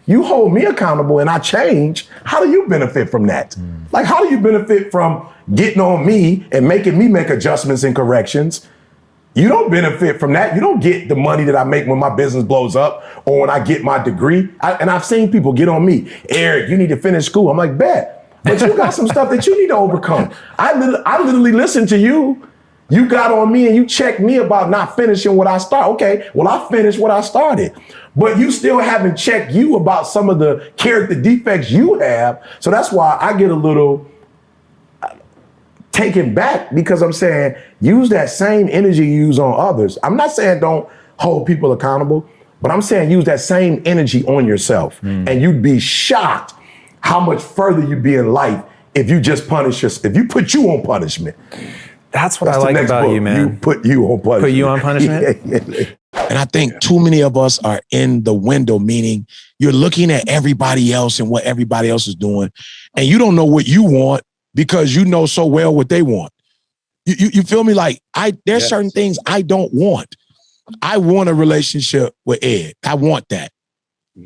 You hold me accountable and I change. How do you benefit from that? Like, how do you benefit from getting on me and making me make adjustments and corrections? You don't benefit from that. You don't get the money that I make when my business blows up or when I get my degree. And I've seen people get on me. Eric, you need to finish school. I'm like, bet. But you got some stuff that you need to overcome. I literally listened to you. You got on me and you checked me about not finishing what I started. Okay, well, I finished what I started. But you still haven't checked you about some of the character defects you have. So that's why I get a little taken back, because I'm saying use that same energy you use on others. I'm not saying don't hold people accountable, but I'm saying use that same energy on yourself. And you'd be shocked how much further you'd be in life if you just punish yourself, if you put you on punishment. That's what I like about book. you, man. You put you on punishment. Put you on punishment? Yeah. And I think too many of us are in the window, meaning you're looking at everybody else and what everybody else is doing, and you don't know what you want because you know so well what they want. You feel me? Like, there's certain things I don't want. I want a relationship with Ed. I want that.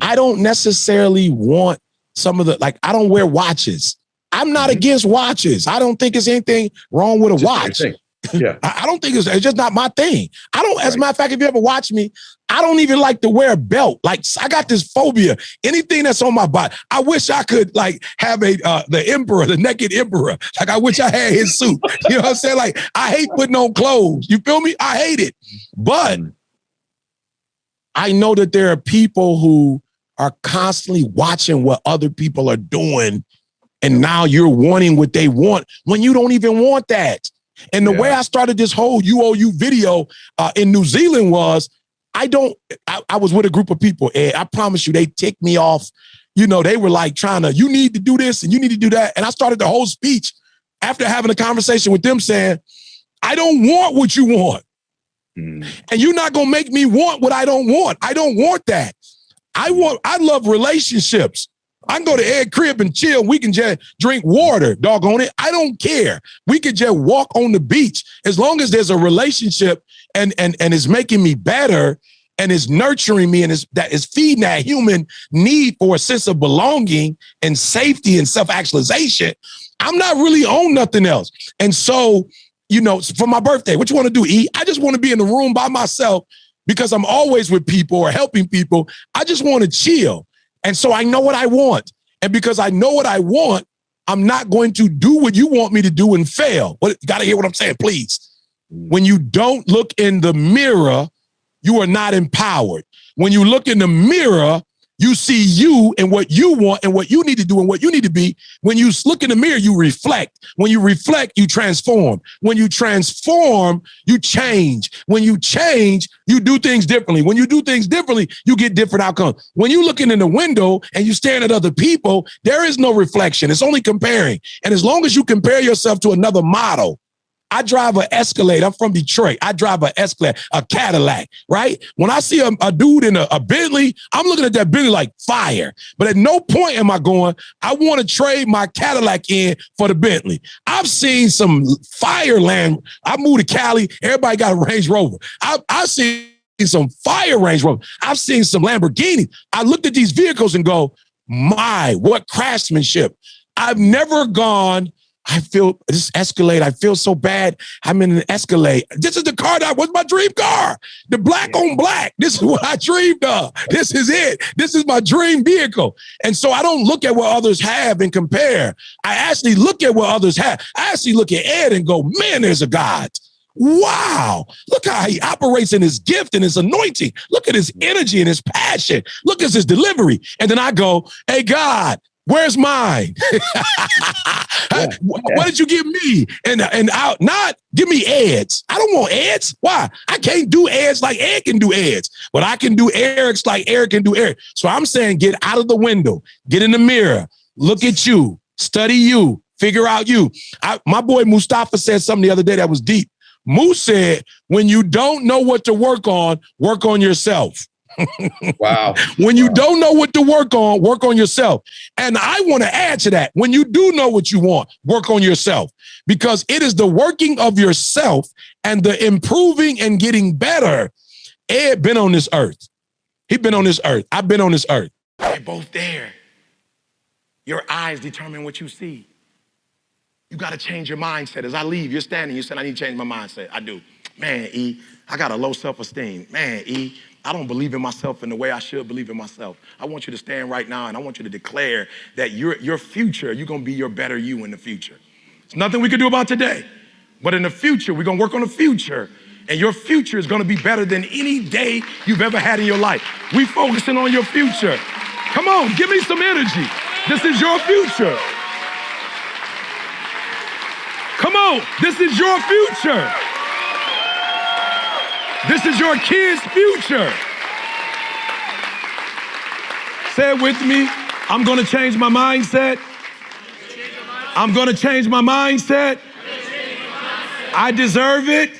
I don't necessarily want some of the, like, I don't wear watches. I'm not against watches. I don't think there's anything wrong with a watch. Yeah. I don't think it's just not my thing. I don't, as a matter of fact, if you ever watch me, I don't even like to wear a belt. Like, I got this phobia. Anything that's on my body, I wish I could like have the emperor, the naked emperor. Like, I wish I had his suit. You know what I'm saying? Like, I hate putting on clothes. You feel me? I hate it. But I know that there are people who are constantly watching what other people are doing. And now you're wanting what they want when you don't even want that. And the way I started this whole UOU video in New Zealand was, I was with a group of people, and I promise you, they ticked me off. You know, they were like trying to, you need to do this and you need to do that. And I started the whole speech after having a conversation with them saying, I don't want what you want. And you're not going to make me want what I don't want. I don't want that. I love relationships. I can go to Ed crib and chill. We can just drink water, doggone it. I don't care. We could just walk on the beach. As long as there's a relationship and it's making me better and is nurturing me and that is feeding that human need for a sense of belonging and safety and self-actualization, I'm not really on nothing else. And so, you know, for my birthday, what you want to do, E? I just want to be in the room by myself because I'm always with people or helping people. I just want to chill. And so I know what I want. And because I know what I want, I'm not going to do what you want me to do and fail. You got to hear what I'm saying, please. When you don't look in the mirror, you are not empowered. When you look in the mirror, you see you and what you want and what you need to do and what you need to be. When you look in the mirror, you reflect. When you reflect, you transform. When you transform, you change. When you change, you do things differently. When you do things differently, you get different outcomes. When you're looking in the window and you're staring at other people, there is no reflection. It's only comparing. And as long as you compare yourself to another model, I drive an Escalade. I'm from Detroit. I drive an Escalade, a Cadillac, right? When I see a dude in a Bentley, I'm looking at that Bentley like fire. But at no point am I going, I want to trade my Cadillac in for the Bentley. I've seen some fire land. I moved to Cali. Everybody got a Range Rover. I've seen some fire Range Rover. I've seen some Lamborghini. I looked at these vehicles and go, my, what craftsmanship. I've never gone, I feel this Escalade. I feel so bad. I'm in an Escalade. This is the car that was my dream car. The black on black. This is what I dreamed of. This is it. This is my dream vehicle. And so I don't look at what others have and compare. I actually look at what others have. I actually look at Ed and go, man, there's a God. Wow. Look how he operates in his gift and his anointing. Look at his energy and his passion. Look at his delivery. And then I go, hey, God, Where's mine? What did you give me? And out, not give me ads. I don't want ads. Why? I can't do ads like Ed can do ads, but I can do Eric's like Eric can do Eric. So I'm saying get out of the window, get in the mirror, look at you, study you, figure out you. My boy Mustafa said something the other day that was deep. Moose said, when you don't know what to work on yourself. Wow. When you don't know what to work on yourself. And I want to add to that. When you do know what you want, work on yourself, because it is the working of yourself and the improving and getting better. Ed been on this earth. He been on this earth. I've been on this earth. They're both there. Your eyes determine what you see. You got to change your mindset. As I leave, you're standing, you said, I need to change my mindset. I do. Man, E, I got a low self-esteem. Man, E, I don't believe in myself in the way I should believe in myself. I want you to stand right now and I want you to declare that your future, you're going to be your better you in the future. There's nothing we can do about today, but in the future, we're going to work on the future, and your future is going to be better than any day you've ever had in your life. We focusing on your future. Come on, give me some energy. This is your future. Come on, this is your future. This is your kids' future. Say it with me. I'm gonna change my mindset. I'm gonna change my mindset. I deserve it.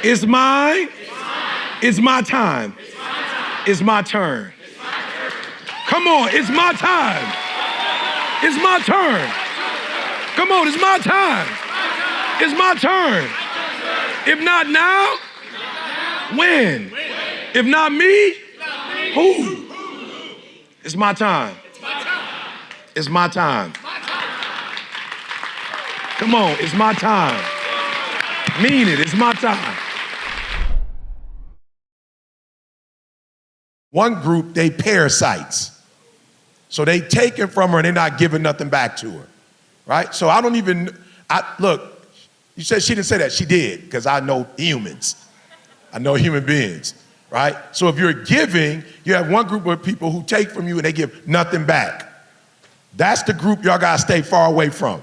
It's mine. It's my time. It's my turn. Come on, it's my time. It's my turn. Come on, it's my time. It's my turn. If not now, when? If not me, who? It's my time. It's my time. Come on, it's my time. Mean it, it's my time. One group, they parasites. So they take it from her and they're not giving nothing back to her, right? So look, you said she didn't say that. She did, because I know humans. I know human beings, right? So if you're giving, you have one group of people who take from you and they give nothing back. That's the group y'all gotta stay far away from.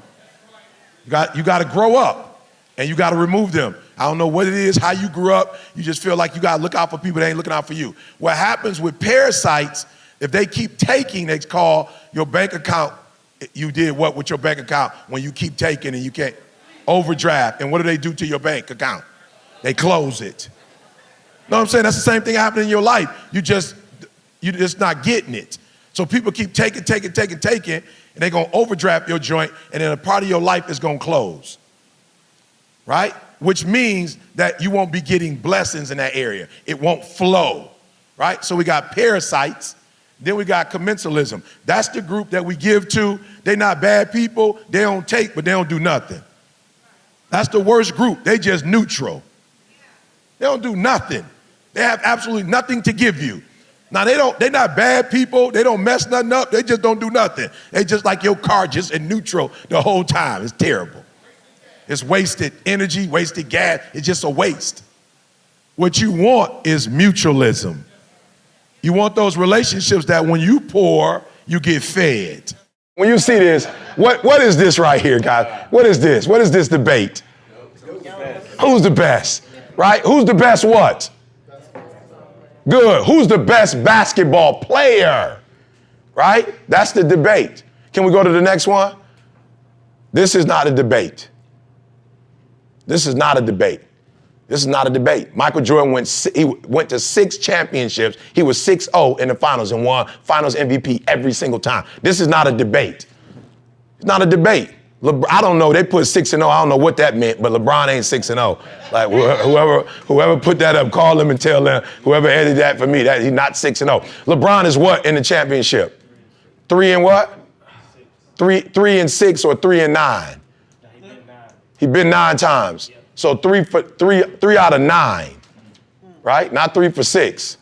You gotta grow up and you gotta remove them. I don't know what it is, how you grew up, you just feel like you gotta look out for people that ain't looking out for you. What happens with parasites, if they keep taking, they call your bank account, you did what with your bank account when you keep taking and you can't overdraft, and what do they do to your bank account? They close it. Know what I'm saying? That's the same thing happening in your life. You're just not getting it. So people keep taking, and they're gonna overdraft your joint, and then a part of your life is gonna close, right? Which means that you won't be getting blessings in that area. It won't flow, right? So we got parasites, then we got commensalism. That's the group that we give to. They're not bad people, they don't take, but they don't do nothing. That's the worst group, they just neutral. They don't do nothing. They have absolutely nothing to give you. Now they're not bad people, they don't mess nothing up, they just don't do nothing. They just like your car, just in neutral the whole time. It's terrible. It's wasted energy, wasted gas, it's just a waste. What you want is mutualism. You want those relationships that when you pour, you get fed. When you see this, what is this right here, guys? What is this? What is this debate? Who's the best, right? Who's the best what? Good. Who's the best basketball player, right? That's the debate. Can we go to the next one? This is not a debate. This is not a debate. This is not a debate. Michael Jordan went to 6 championships. He was 6-0 in the finals and won finals MVP every single time. This is not a debate. It's not a debate. I don't know, they put 6-0, I don't know what that meant, but LeBron ain't 6-0. Like whoever put that up, call them and tell them, whoever edited that for me, that he's not 6-0. LeBron is what in the championship? 3 and what? 3 and 6 or 3 and 9? He been 9 times. So 3 out of 9, right? Not 3 for 6,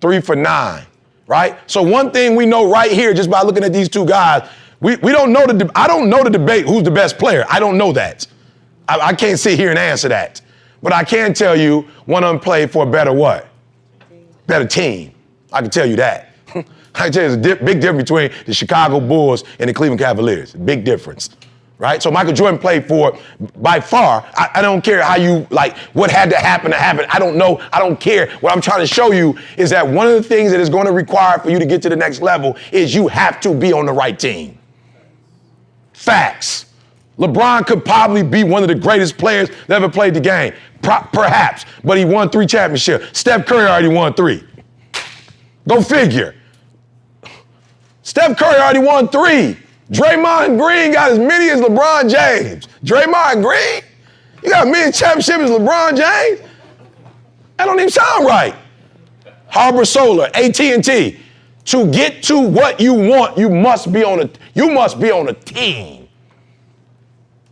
3 for 9, right? So one thing we know right here, just by looking at these two guys, we don't know I don't know the debate who's the best player. I don't know that. I can't sit here and answer that. But I can tell you one of them played for a better what? Better team. I can tell you that. I tell you, there's a big difference between the Chicago Bulls and the Cleveland Cavaliers. Big difference, right? So Michael Jordan played for, by far, I don't care how you, like, what had to happen. I don't know. I don't care. What I'm trying to show you is that one of the things that is going to require for you to get to the next level is you have to be on the right team. Facts. LeBron could probably be one of the greatest players that ever played the game. Perhaps. But he won 3 championships. Steph Curry already won 3. Go figure. Steph Curry already won 3. Draymond Green got as many as LeBron James. Draymond Green? You got as many championships as LeBron James? That don't even sound right. Harbor Solar, AT&T. To get to what you want, you must be on a team.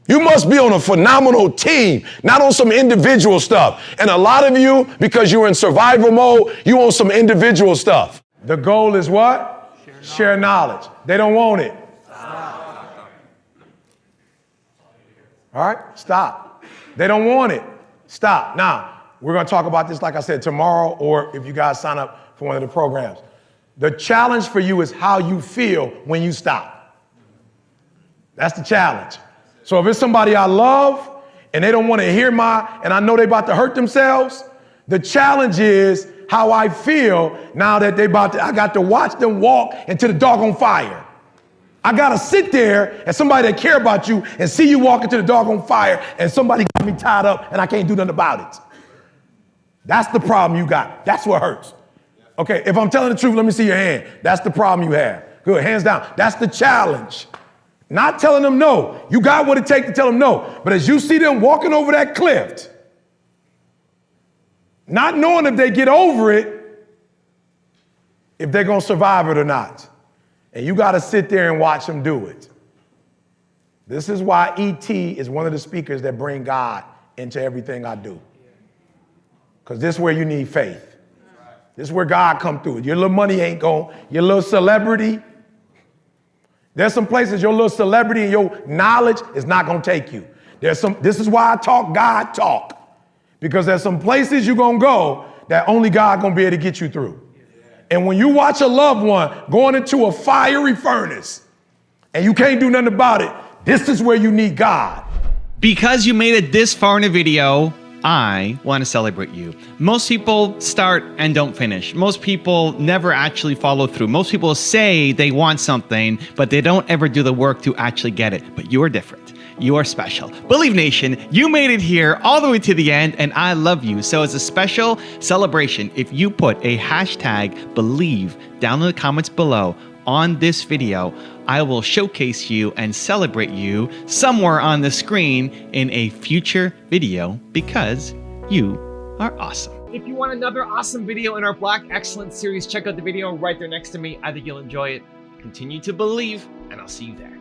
You must be on a phenomenal team, not on some individual stuff. And a lot of you, because you're in survival mode, you on some individual stuff. The goal is what? Share knowledge. They don't want it. All right, stop. They don't want it. Stop. Now, we're going to talk about this, like I said, tomorrow, or if you guys sign up for one of the programs. The challenge for you is how you feel when you stop. That's the challenge. So if it's somebody I love and they don't want to hear and I know they're about to hurt themselves, the challenge is how I feel now that I got to watch them walk into the doggone fire. I got to sit there as somebody that care about you and see you walk into the doggone fire and somebody got me tied up and I can't do nothing about it. That's the problem you got. That's what hurts. Okay, if I'm telling the truth, let me see your hand. That's the problem you have. Good, hands down. That's the challenge. Not telling them no. You got what it takes to tell them no. But as you see them walking over that cliff, not knowing if they get over it, if they're going to survive it or not. And you got to sit there and watch them do it. This is why E.T. is one of the speakers that bring God into everything I do. Because this is where you need faith. This is where God come through. Your little money ain't going. Your little celebrity. There's some places your little celebrity and your knowledge is not going to take you. This is why I talk God talk. Because there's some places you're going to go that only God going to be able to get you through. And when you watch a loved one going into a fiery furnace and you can't do nothing about it, this is where you need God. Because you made it this far in a video, I want to celebrate you. Most people start and don't finish. Most people never actually follow through. Most people say they want something, but they don't ever do the work to actually get it. But you are different. You are special. Believe Nation, you made it here all the way to the end, and I love you. So as a special celebration, if you put a hashtag believe down in the comments below on this video, I will showcase you and celebrate you somewhere on the screen in a future video because you are awesome. If you want another awesome video in our Black Excellence series, check out the video right there next to me. I think you'll enjoy it. Continue to believe, and I'll see you there.